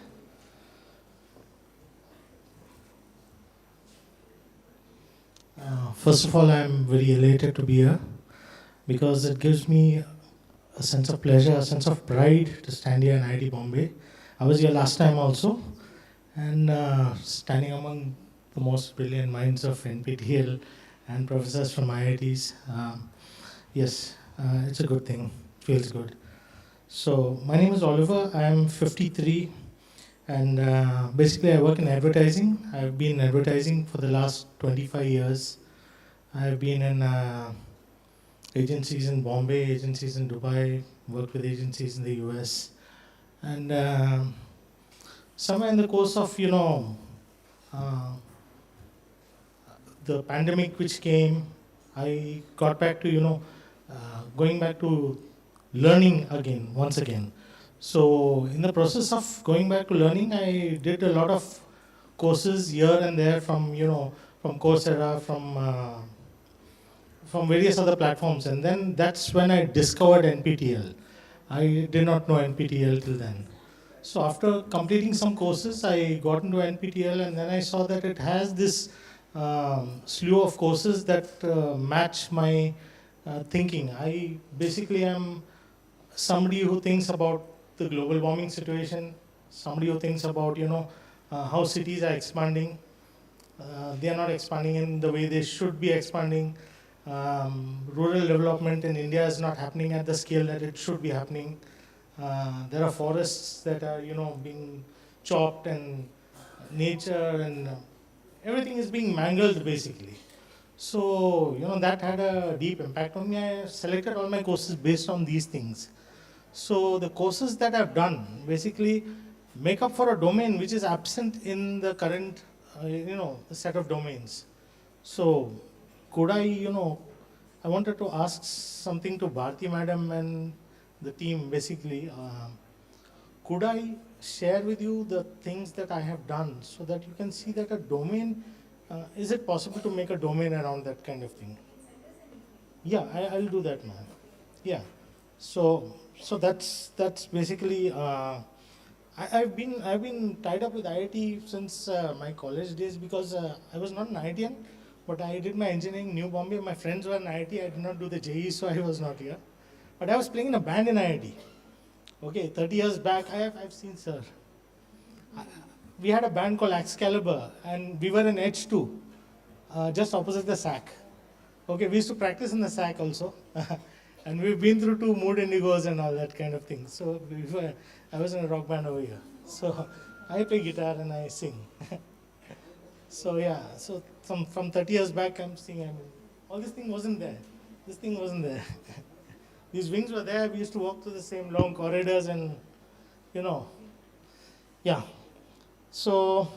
First of all, I'm very elated to be here because it gives me a sense of pleasure, a sense of pride to stand here in IIT Bombay. I was here last time also, and standing among the most brilliant minds of NPTEL and professors from IITs, yes, it's a good thing, feels good. So my name is Oliver, I am 53, and basically I work in advertising. I've been in advertising for the last 25 years. I've been in agencies in Bombay, agencies in Dubai, worked with agencies in the US. And somewhere in the course of, the pandemic which came, I got back to, going back to learning again, once again. So in the process of going back to learning, I did a lot of courses here and there from Coursera, from various other platforms. And then that's when I discovered NPTEL. I did not know NPTEL till then. So after completing some courses, I got into NPTEL, and then I saw that it has this slew of courses that match my thinking. I basically am somebody who thinks about the global warming situation, somebody who thinks about, how cities are expanding, They are not expanding in the way they should be expanding. Rural development in India is not happening at the scale that it should be happening. There are forests that are, being chopped, and nature and everything is being mangled basically. So, that had a deep impact on me. I selected all my courses based on these things. So the courses that I've done basically make up for a domain which is absent in the current, set of domains. So could I wanted to ask something to Bharti madam and the team basically. Could I share with you the things that I have done so that you can see that a domain, is it possible to make a domain around that kind of thing? Yeah, I'll do that, ma'am. Yeah. So that's basically. I've been tied up with IIT since my college days because I was not an IITian, but I did my engineering in New Bombay. My friends were in IIT. I did not do the JEE, so I was not here. But I was playing in a band in IIT. Okay, 30 years back, I've seen sir. We had a band called Excalibur, and we were in H2, just opposite the SAC. Okay, we used to practice in the SAC also. And we've been through 2 mood indigos and all that kind of thing. So I was in a rock band over here. So I play guitar and I sing. So yeah, so from 30 years back I'm seeing, all this thing wasn't there. This thing wasn't there. These wings were there. We used to walk through the same long corridors and, yeah. So,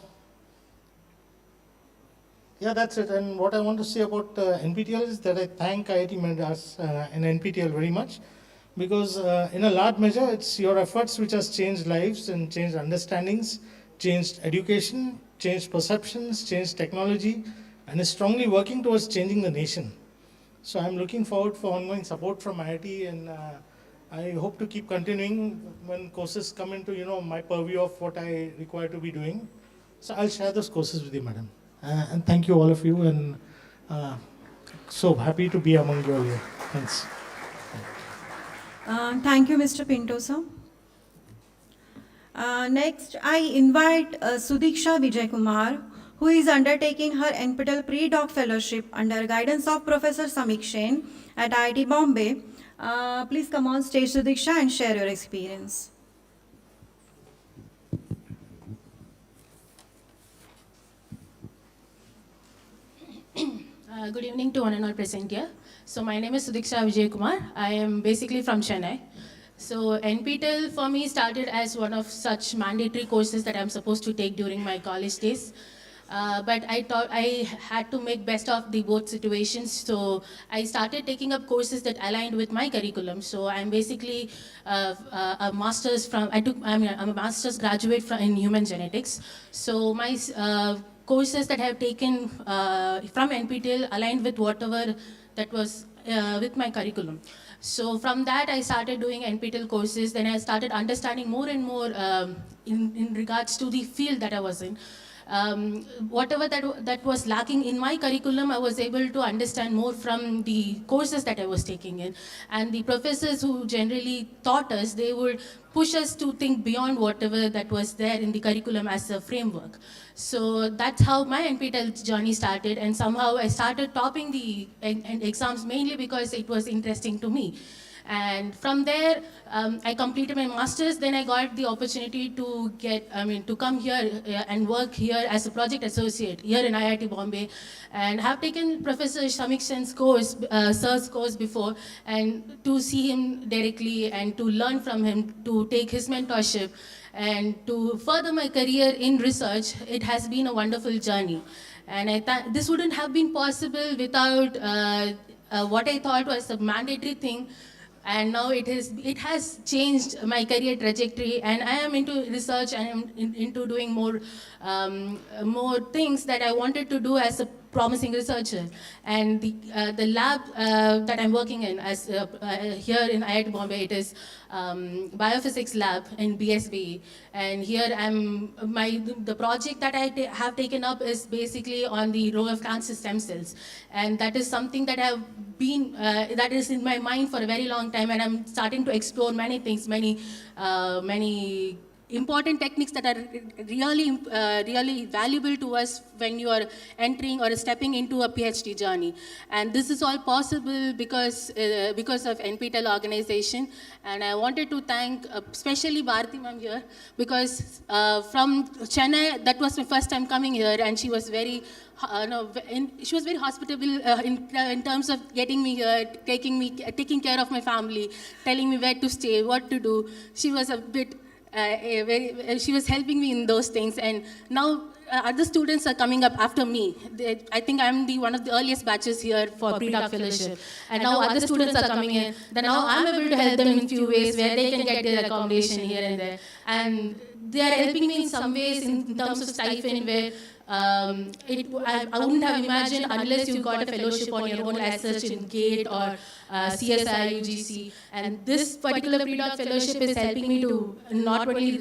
yeah, that's it. And what I want to say about NPTEL is that I thank IIT Madras and NPTEL very much, because in a large measure, it's your efforts which has changed lives and changed understandings, changed education, changed perceptions, changed technology, and is strongly working towards changing the nation. So I'm looking forward for ongoing support from IIT, and I hope to keep continuing when courses come into, my purview of what I require to be doing. So I'll share those courses with you, madam. And thank you, all of you, and so happy to be among you all here. Thanks. Thank you, Mr. Pinto, sir. Next, I invite Sudiksha Vijay Kumar, who is undertaking her NPTEL Pre-Doc Fellowship under guidance of Professor Samik Sen at IIT Bombay. Please come on stage, Sudiksha, and share your experience. Good evening to one and all present here. So my name is Sudiksha Vijay Kumar. I am basically from Chennai. So NPTEL for me started as one of such mandatory courses that I'm supposed to take during my college days. But I thought I had to make best of the both situations. So I started taking up courses that aligned with my curriculum. So I'm basically a master's from, I'm a master's graduate in human genetics. So my courses that I have taken from NPTEL aligned with whatever that was with my curriculum. So from that, I started doing NPTEL courses. Then I started understanding more and more in regards to the field that I was in. Whatever that was lacking in my curriculum, I was able to understand more from the courses that I was taking in. And the professors who generally taught us, they would push us to think beyond whatever that was there in the curriculum as a framework. So that's how my NPTEL journey started, and somehow I started topping the exams mainly because it was interesting to me. And from there, I completed my master's. Then I got the opportunity to to come here and work here as a project associate here in IIT Bombay, and have taken Professor Samik Sen's course, sir's course before, and to see him directly and to learn from him, to take his mentorship, and to further my career in research. It has been a wonderful journey, and this wouldn't have been possible without what I thought was a mandatory thing. And now it has changed my career trajectory, and I am into research, and I'm into doing more things that I wanted to do as a promising researcher. And the lab that I'm working in as here in IIT Bombay, it is biophysics lab in BSBE. And here the project that I have taken up is basically on the role of cancer stem cells. And that is something that that is in my mind for a very long time, and I'm starting to explore many things, many important techniques that are really valuable to us when you are entering or stepping into a PhD journey. And this is all possible because of NPTEL organization. And I wanted to thank especially Bharati ma'am here, because from Chennai, that was my first time coming here, and she was very she was very hospitable in terms of getting me here, taking care of my family, telling me where to stay, what to do. She was a bit, she was helping me in those things. And now other students are coming up after me. I think I'm one of the earliest batches here for pre-doc fellowship. And now other students are coming in. Then now I'm able to help them in few ways where they can get their accommodation here and there. And they are helping me in some ways in terms of stipend where I wouldn't have imagined unless you got a fellowship on your own as such in GATE or CSI, UGC. And this particular pre-doc fellowship is helping me to not only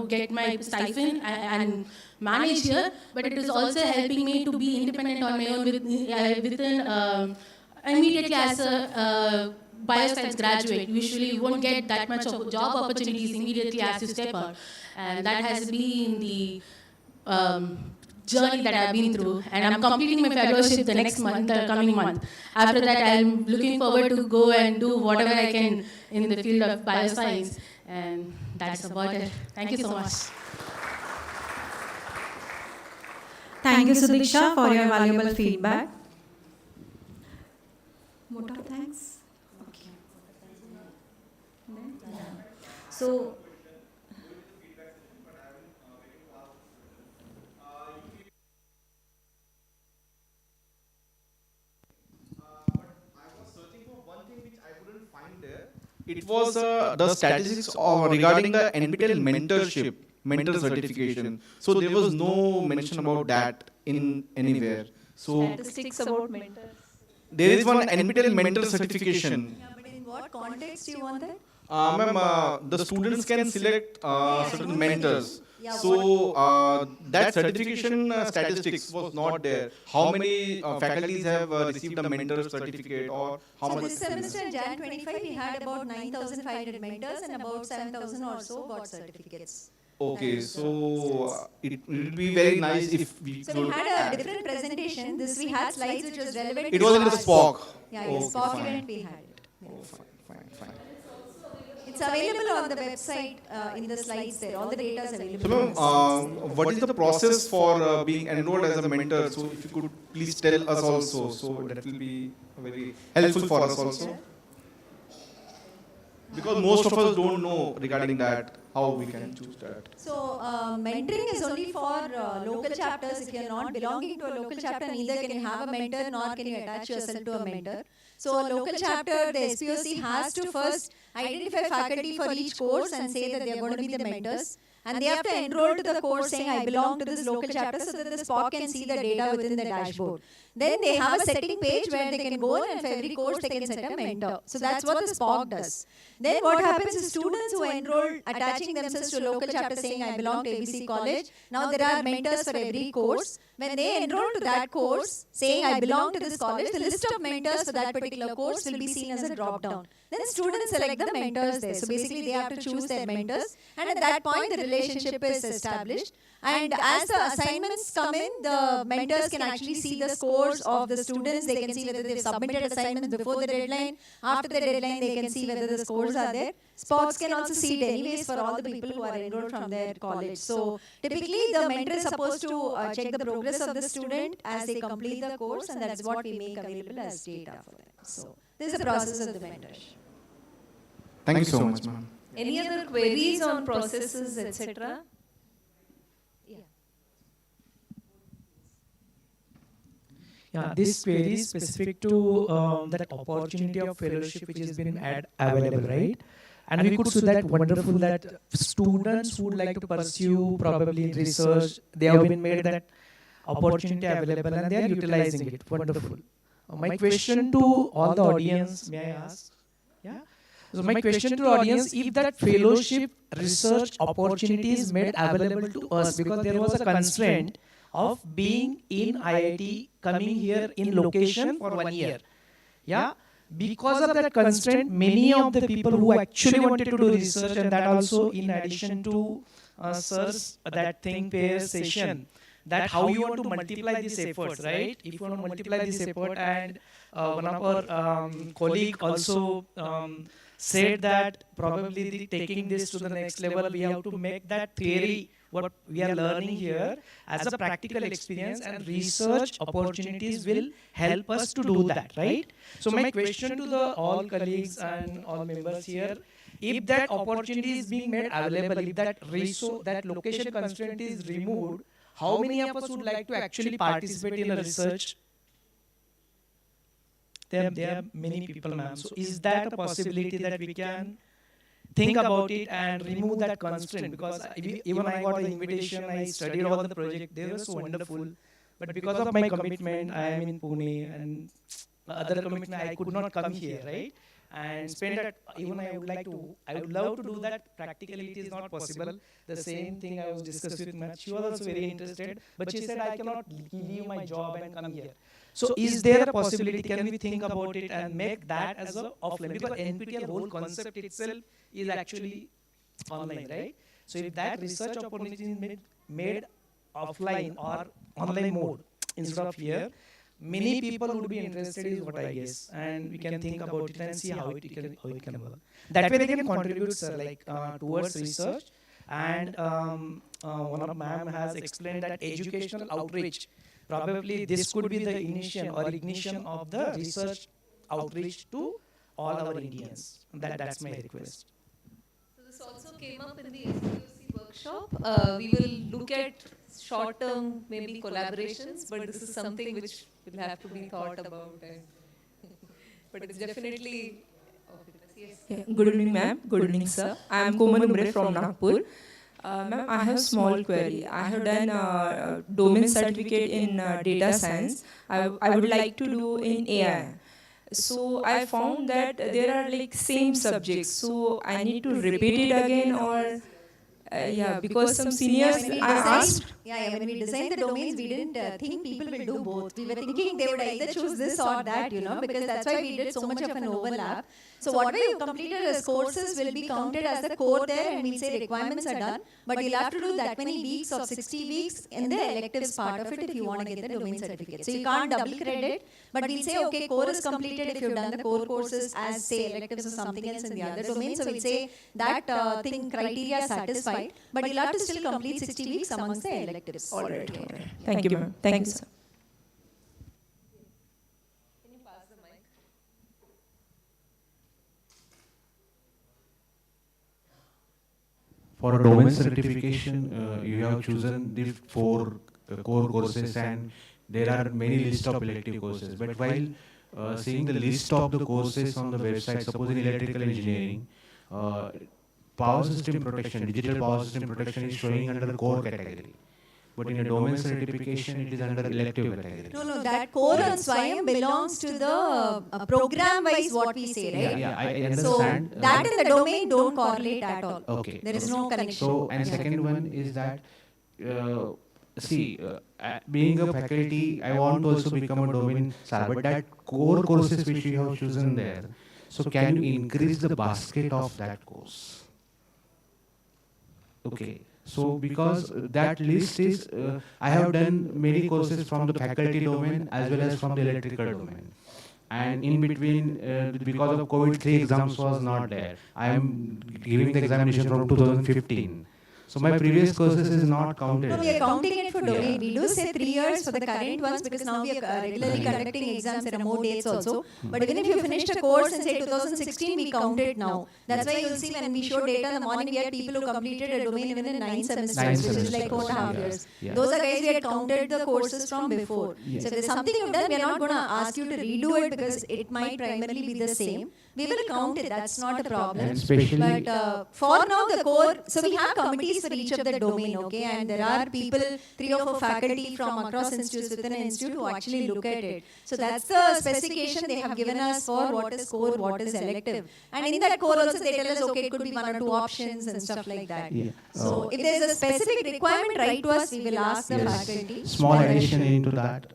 get my stipend and manage here, but it is also helping me to be independent on my own within immediately as a bioscience graduate. Usually you won't get that much of job opportunities immediately as you step out. And that has been the journey that I've been through, and I'm completing my fellowship the next month, the coming month. After that, I'm looking forward to go and do whatever I can in the field of bioscience, and that's about it. Thank you so much. Thank you, Sudiksha, for your valuable feedback. What are thanks? Okay. So, It was the statistics regarding the NPTEL mentor certification. So there was no mention about that in anywhere. So Statistics about mentors. there is one NPTEL mentor certification. Yeah, but in what context do you want that? Ma'am, the students can select certain mentors. Yeah, So that certification statistics was not there. How many faculties have received a mentor certificate, or how So much? this semester in Jan 25, we had about 9,500 mentors and about 7,000 or so got certificates. Okay, so it will be very nice if we So could we had a different presentation. This we had slides which was relevant. It to was in the SPOC. SPOC. Yeah, Okay, yes, SPOC fine. event we had it. Yeah. Oh, fine. It's available on the website in the slides there. All the data is available. So on the slides. ma'am, what is the process for being enrolled as a mentor? So if you could please tell us also, so that will be very helpful for us also. Because most of us don't know regarding that, how we can choose that. So mentoring is only for local chapters. If you're not belonging to a local chapter, neither can you have a mentor nor can you attach yourself to a mentor. So a local chapter, the SPOC has to first identify faculty for each course and say that they're going to be the mentors. And they have to enroll to the course saying, I belong to this local chapter, so that the SPOC can see the data within the dashboard. Then they have a setting page where they can go and for every course they can set a mentor. So that's what the SPOC does. Then what happens is students who enroll attaching themselves to a local chapter saying, I belong to ABC College. Now there are mentors for every course. When they enroll to that course saying, I belong to this college, the list of mentors for that particular course will be seen as a drop down. Then students select the mentors there. So basically they have to choose their mentors, and at that point the relationship is established. And as the assignments come in, the mentors can actually see the scores of the students. They can see whether they've submitted assignments before the deadline. After the deadline, they can see whether the scores are there. SPOCs can also see it anyways for all the people who are enrolled from their college. So typically the mentor is supposed to check the progress of the student as they complete the course, and that's what we make available as data for them. So this is the process of the mentorship. Thank you so much, ma'am. Any other queries on processes, etc.? Yeah, this query is specific to that opportunity of fellowship which has been available, right? And we could see that wonderful that students who would like to pursue probably research, they have been made that opportunity available and they are utilizing it. Wonderful. My question to all the audience, may I ask? Yeah. So my question to the audience, if that fellowship research opportunity is made available to us, because there was a constraint of being in IIT, coming here in location for 1 year. Yeah. because of that constraint, many of the people who actually wanted to do research, and that also in addition to sir's that think pair session, that how you want to multiply these efforts, right? If you want to multiply this effort, and one of our colleague also said that probably taking this to the next level, we have to make that theory, what we are learning here, as a practical experience, and research opportunities will help us to do that, right? So my question to the all colleagues and all members here, if that opportunity is being made available, if that location constraint is removed, how many of us would like to actually participate in a research? There are many people, ma'am. So is that a possibility that we can think about it and remove that constraint? Because even I got the invitation, I studied all the project, they were so wonderful. But because of my commitment, I am in Pune, and other commitment, I could not come here, right? And spend that, even I would love to do that. Practically, it is not possible. The same thing I was discussing with Matt. She was also very interested, but she said, I cannot leave my job and come here. So is there a possibility, can we think about it and make that as an offline? Because NPTEL whole concept itself is actually online, right? So if that research opportunity is made offline or online mode instead of here, many people would be interested is what I guess. And we can think about it and see how it can work. That way they can contribute, sir, like towards research. And one of ma'am has explained that educational outreach, probably this could be the initiation or ignition of the research outreach to all our Indians. That's my request. So this also came up in the SDOC workshop. We will look at short-term maybe collaborations, but this is something which will have to be thought about. But it's definitely... Yes. Yeah. Good evening, ma'am. Good evening, sir. I am Komal Umre from Nagpur. Ma'am, I have small query. I have done domain certificate in data science. I would like to do in AI. So I found that there are like same subjects. So I need to repeat it again, or yeah, because some seniors asked. When we designed the domains, we didn't think people will do both. We were thinking they would either choose this or that, because that's why we did so much of an overlap. So whatever you completed as courses will be counted as the core there, and we'll say requirements are done. But you'll have to do that many weeks of 60 weeks in the electives part of it if you want to get the domain certificate. So you can't double credit, but we'll say, okay, core is completed if you've done the core courses as, say, electives or something else in the other domain. So we'll say that thing criteria is satisfied, but you'll have to still complete 60 weeks amongst the electives. All right. Thank you, ma'am. Thank you, sir. For a domain certification, you have chosen the 4 core courses, and there are many list of elective courses. But while seeing the list of the courses on the website, suppose in electrical engineering, power system protection, digital power system protection is showing under the core category. But in a domain certification, it is under elective category. No, that core on Swayam belongs to the program-wise what we say, right? Yeah, I understand. So that and the domain don't correlate at all. Okay. There is no connection. So, and second one is that, being a faculty, I want to also become a domain star, but that core courses which you have chosen there, so can you increase the basket of that course? Okay. So because that list is, I have done many courses from the faculty domain as well as from the electrical domain. And in between, because of COVID, 3 exams was not there. I am giving the examination from 2015. So my previous courses is not counted. No, we are counting it for domain. We do say 3 years for the current ones because now we are regularly conducting exams. There are more dates also. But even if you finished a course in say 2016, we count it now. That's why you'll see when we show data in the morning, we had people who completed a domain even in 9 semesters, which is like 4.5 years. Yeah. Those are guys we had counted the courses from before. Yes. So if there's something you've done, we are not going to ask you to redo it because it might primarily be the same. We will count it. That's not a problem. And especially, but for now, the core. So we have committees for each of the domain, okay, and there are people, 3 or 4 faculty from across institutes within an institute who actually look at it. So that's the specification they have given us for what is core, what is elective. And in that core also they tell us, okay, it could be 1 or 2 options and stuff like that. Yeah. So if there's a specific requirement, write to us, we will ask the faculty. Small addition into that.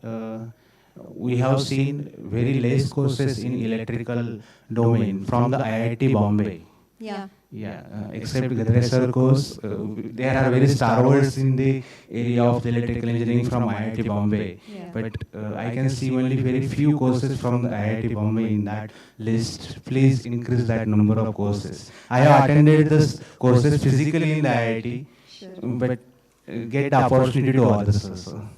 we have seen very less courses in electrical domain from the IIT Bombay. Yeah. Yeah, except Gadre course, there are very stalwarts in the area of the electrical engineering from IIT Bombay. Yeah. But I can see only very few courses from the IIT Bombay in that list. Please increase that number of courses. I have attended this courses physically in the IIT, but get the opportunity to others also.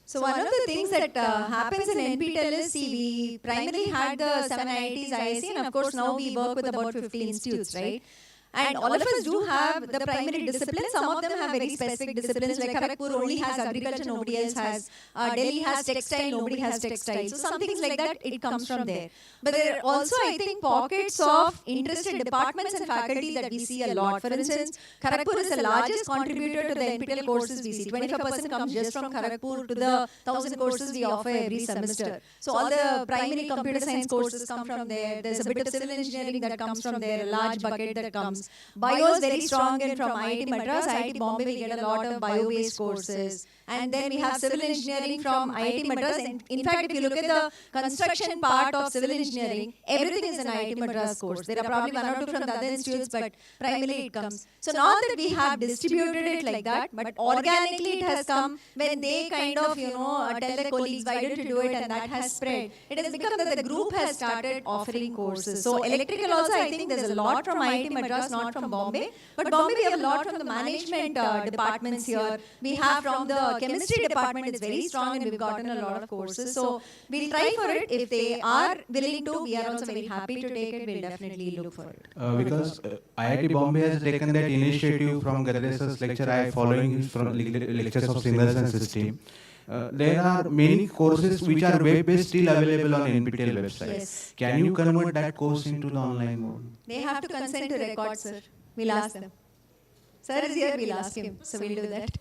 So one of the things that happens in NPTEL is, see, we primarily had the 7 IITs IIC, and of course now we work with about 50 institutes, right? And all of us do have the primary disciplines. Some of them have very specific disciplines, like Kharagpur only has agriculture, nobody else has. Delhi has textile, nobody has textile. So some things like that, it comes from there. But there are also, I think, pockets of interested departments and faculty that we see a lot. For instance, Kharagpur is the largest contributor to the NPTEL courses we see. 25% comes just from Kharagpur to the 1,000 courses we offer every semester. So all the primary computer science courses come from there. There's a bit of civil engineering that comes from there, a large bucket that comes. Bio is very strong, and from IIT Madras, IIT Bombay, we get a lot of bio-based courses. And then we have civil engineering from IIT Madras. And in fact, if you look at the construction part of civil engineering, everything is an IIT Madras course. There are probably one or two from the other institutes, but primarily it comes. So not that we have distributed it like that, but organically it has come when they kind of, tell their colleagues, why don't you do it, and that has spread. It has become that the group has started offering courses. So electrical also, I think there's a lot from IIT Madras, not from Bombay. But Bombay, we have a lot from the management departments here. We have from the chemistry department, it's very strong, and we've gotten a lot of courses. So we'll try for it. If they are willing to, we are also very happy to take it. We'll definitely look for it. Because IIT Bombay has taken that initiative from Gadre's lecture. I following from lectures of signals and system. There are many courses which are web-based still available on NPTEL website. Yes. Can you convert that course into the online mode? They have to consent to record, sir. We'll ask them. Sir is here, we'll ask him. So we'll do that.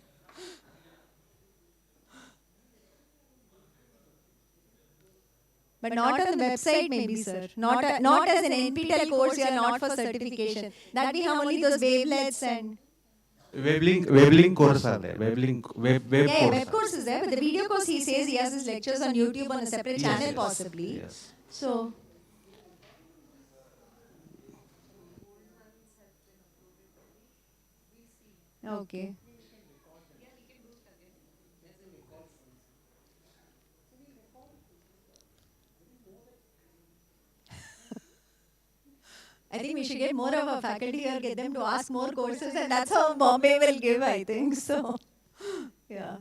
But not on the website, maybe, sir. Not as an NPTEL course here, not for certification. That we have only those wavelets and... Weblink course are there. Web course is there, but the video course, he says he has his lectures on YouTube on a separate channel, possibly. Yes. So... Okay. I think we should get more of a faculty here, get them to ask more courses, and that's how Bombay will give, I think. So, yeah.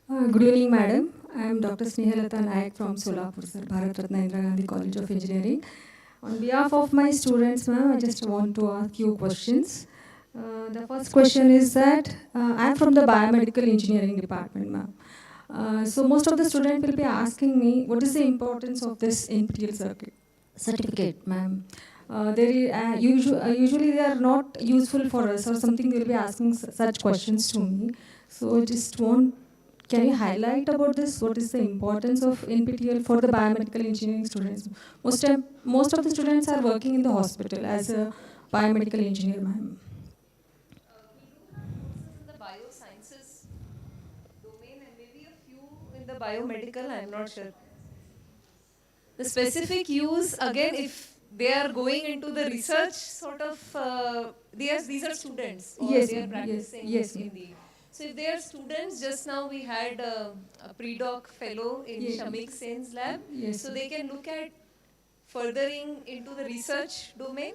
Good evening, madam. I am Dr. Snehalata Nayak from Solapur, sir, Bharat Ratna Indira Gandhi College of Engineering. On behalf of my students, ma'am, I just want to ask you questions. The first question is that I am from the biomedical engineering department, ma'am. So most of the students will be asking me, what is the importance of this NPTEL certificate, ma'am? Usually they are not useful for us, or something they will be asking such questions to me. So can you highlight about this? What is the importance of NPTEL for the biomedical engineering students? Most of the students are working in the hospital as a biomedical engineer, ma'am. In the biosciences domain, and maybe a few in the biomedical, I'm not sure. The specific use, again, if they are going into the research sort of, these are students, or Yes, they are practicing in the... So if they are students, just now we had a pre-doc fellow in Shamik Sen's lab. Yes. So they can look at furthering into the research domain.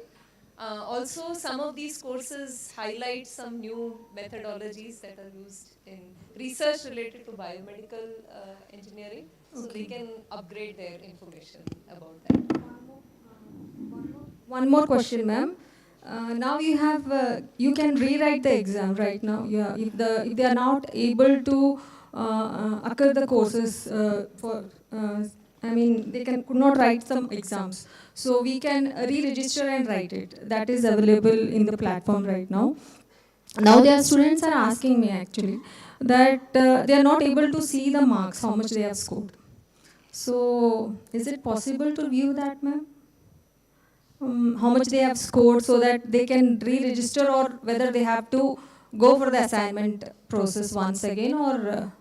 Also, some of these courses highlight some new methodologies that are used in research related to biomedical engineering. So they can upgrade their information about that. One more question, ma'am. Now you can rewrite the exam right now. Yeah, if they are not able to occur the courses they could not write some exams. So we can re-register and write it. That is available in the platform right now. Now their students are asking me actually that they are not able to see the marks, how much they have scored. So is it possible to view that, ma'am? how much they have scored so that they can re-register, or whether they have to go for the assignment process once again, or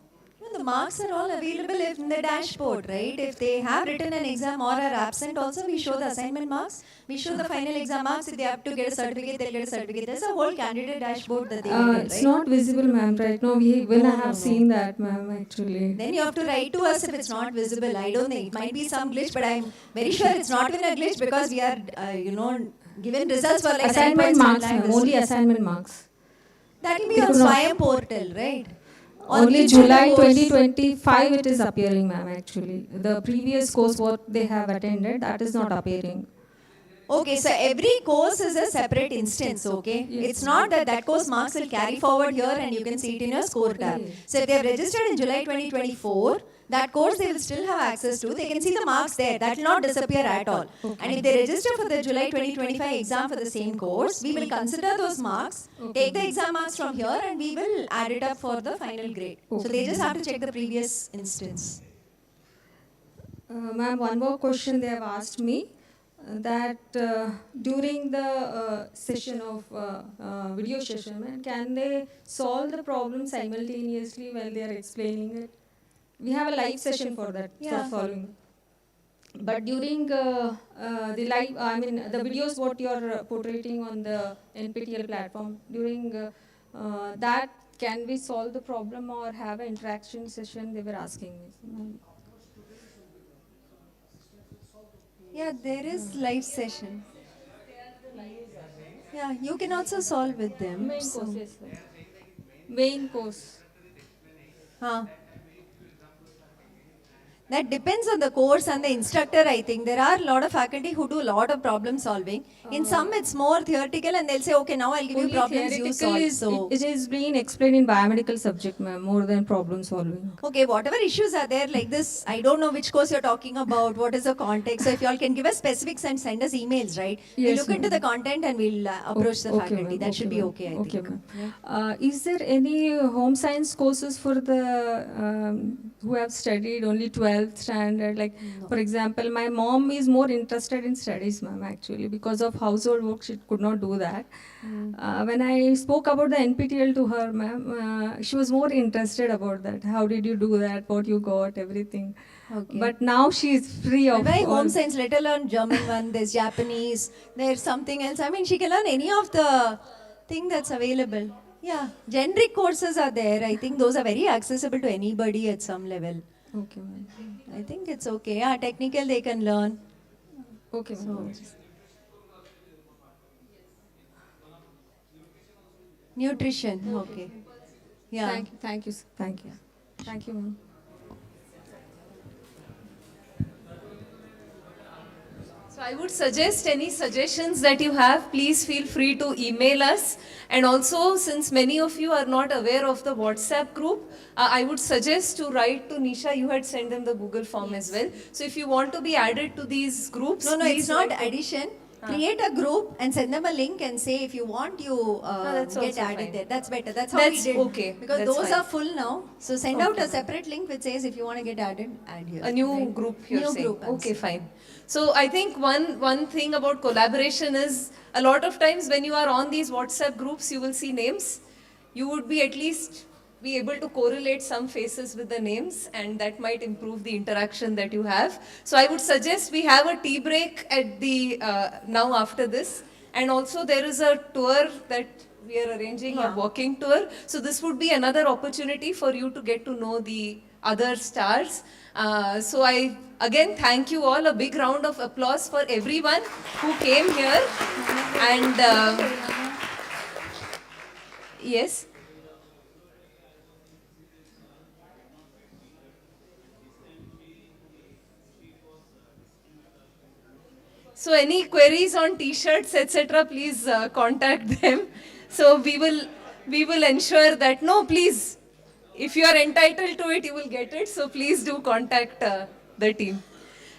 The marks are all available in the dashboard, right? If they have written an exam or are absent also, we show the assignment marks, we show the final exam marks. If they have to get a certificate, they'll get a certificate. There's a whole candidate dashboard that they will get, it's right? not visible, ma'am, right now. When I have seen that, ma'am, actually. Then you have to write to us if it's not visible. I don't think. It might be some glitch, but I'm very sure it's not even a glitch because we are, given results for like Assignment 9 marks, points. ma'am, only assignment marks. That will be on Swayam portal, right? Only July 2025 it is appearing, ma'am, actually. The previous course what they have attended, that is not appearing. Okay, so every course is a separate instance, okay? Yes. It's not that that course marks will carry forward here and you can see it in your score tab. Yes. So if they have registered in July 2024, that course they will still have access to. They can see the marks there. That will not disappear at all. Okay. And if they register for the July 2025 exam for the same course, we will consider those marks, take the exam marks from here and we will add it up for the final grade. So they just have to check the previous instance. Ma'am, one more question they have asked me. That during the session of video session, ma'am, can they solve the problem simultaneously while they are explaining it? We have a live session for that, for solving. But during the live, the videos what you are portraying on the NPTEL platform, during that, can we solve the problem or have an interaction session? They were asking me. Yeah, there is live session. Yeah, you can also solve with them. Main course, yes, sir. Main course. That depends on the course and the instructor, I think. There are a lot of faculty who do a lot of problem solving. In some, it's more theoretical and they'll say, okay, now I'll give you problems you solve. It is being explained in biomedical subject, ma'am, more than problem solving. Okay, whatever issues are there like this, I don't know which course you're talking about, what is the context. So if you all can give us specifics and send us emails, right? We'll Yes, look into the content and we'll approach the faculty. ma'am. That should be ma'am. okay, I Okay, think. ma'am. Is there any home science courses for the who have studied only 12th standard? Like, for example, my mom is more interested in studies, ma'am, actually. Because of household work, she could not do that. When I spoke about the NPTEL to her, ma'am, she was more interested about that. How did you do that? What you got? Everything. Okay. But now she is free of Why all- home science? Let her learn German one, there's Japanese, there's something else. I mean, she can learn any of the thing that's available. Yeah, generic courses are there. I think those are very accessible to anybody at some level. Okay, ma'am. I think it's okay. Yeah, technical they can learn. Okay, ma'am. Nutrition, okay. Yeah. Thank you, sir. Thank you. Thank you, ma'am. So I would suggest any suggestions that you have, please feel free to email us. And also, since many of you are not aware of the WhatsApp group, I would suggest to write to Nisha. You had sent them the Google form as well. So if you want to be added to these groups, No, please it's not write to- addition. Create a group and send them a link and say if you want, you that's get also added fine. there. That's better. That's how That's we did. okay. Because That's those fine. are full now. So send out a separate link which says if you want to get added, add here. A new Right? group you're New saying. group, I'm Okay, saying. fine. So I think one thing about collaboration is a lot of times when you are on these WhatsApp groups, you will see names. You would be at least be able to correlate some faces with the names, and that might improve the interaction that you have. So I would suggest we have a tea break at the now after this, and also there is a tour that we are arranging, a walking tour. So this would be another opportunity for you to get to know the other stars. So I again thank you all. A big round of applause for everyone who came here. And yes. So any queries on t-shirts, etc., please contact them. So we will ensure that, no, please, if you are entitled to it, you will get it. So please do contact the team.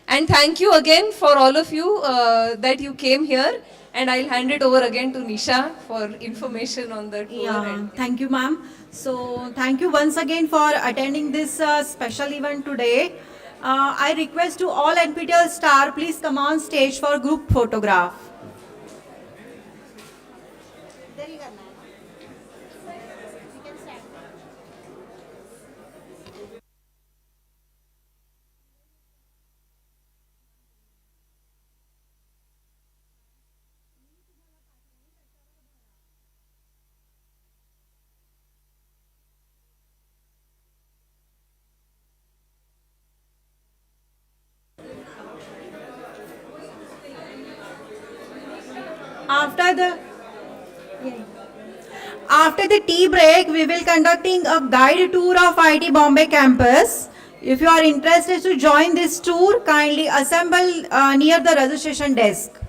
And thank you again for all of you that you came here. And I'll hand it over again to Nisha for information on the tour. Yeah, thank you, ma'am. So thank you once again for attending this special event today. I request to all NPTEL star, please come on stage for group photograph. After the tea break, we will conducting a guided tour of IIT Bombay campus. If you are interested to join this tour, kindly assemble near the registration desk.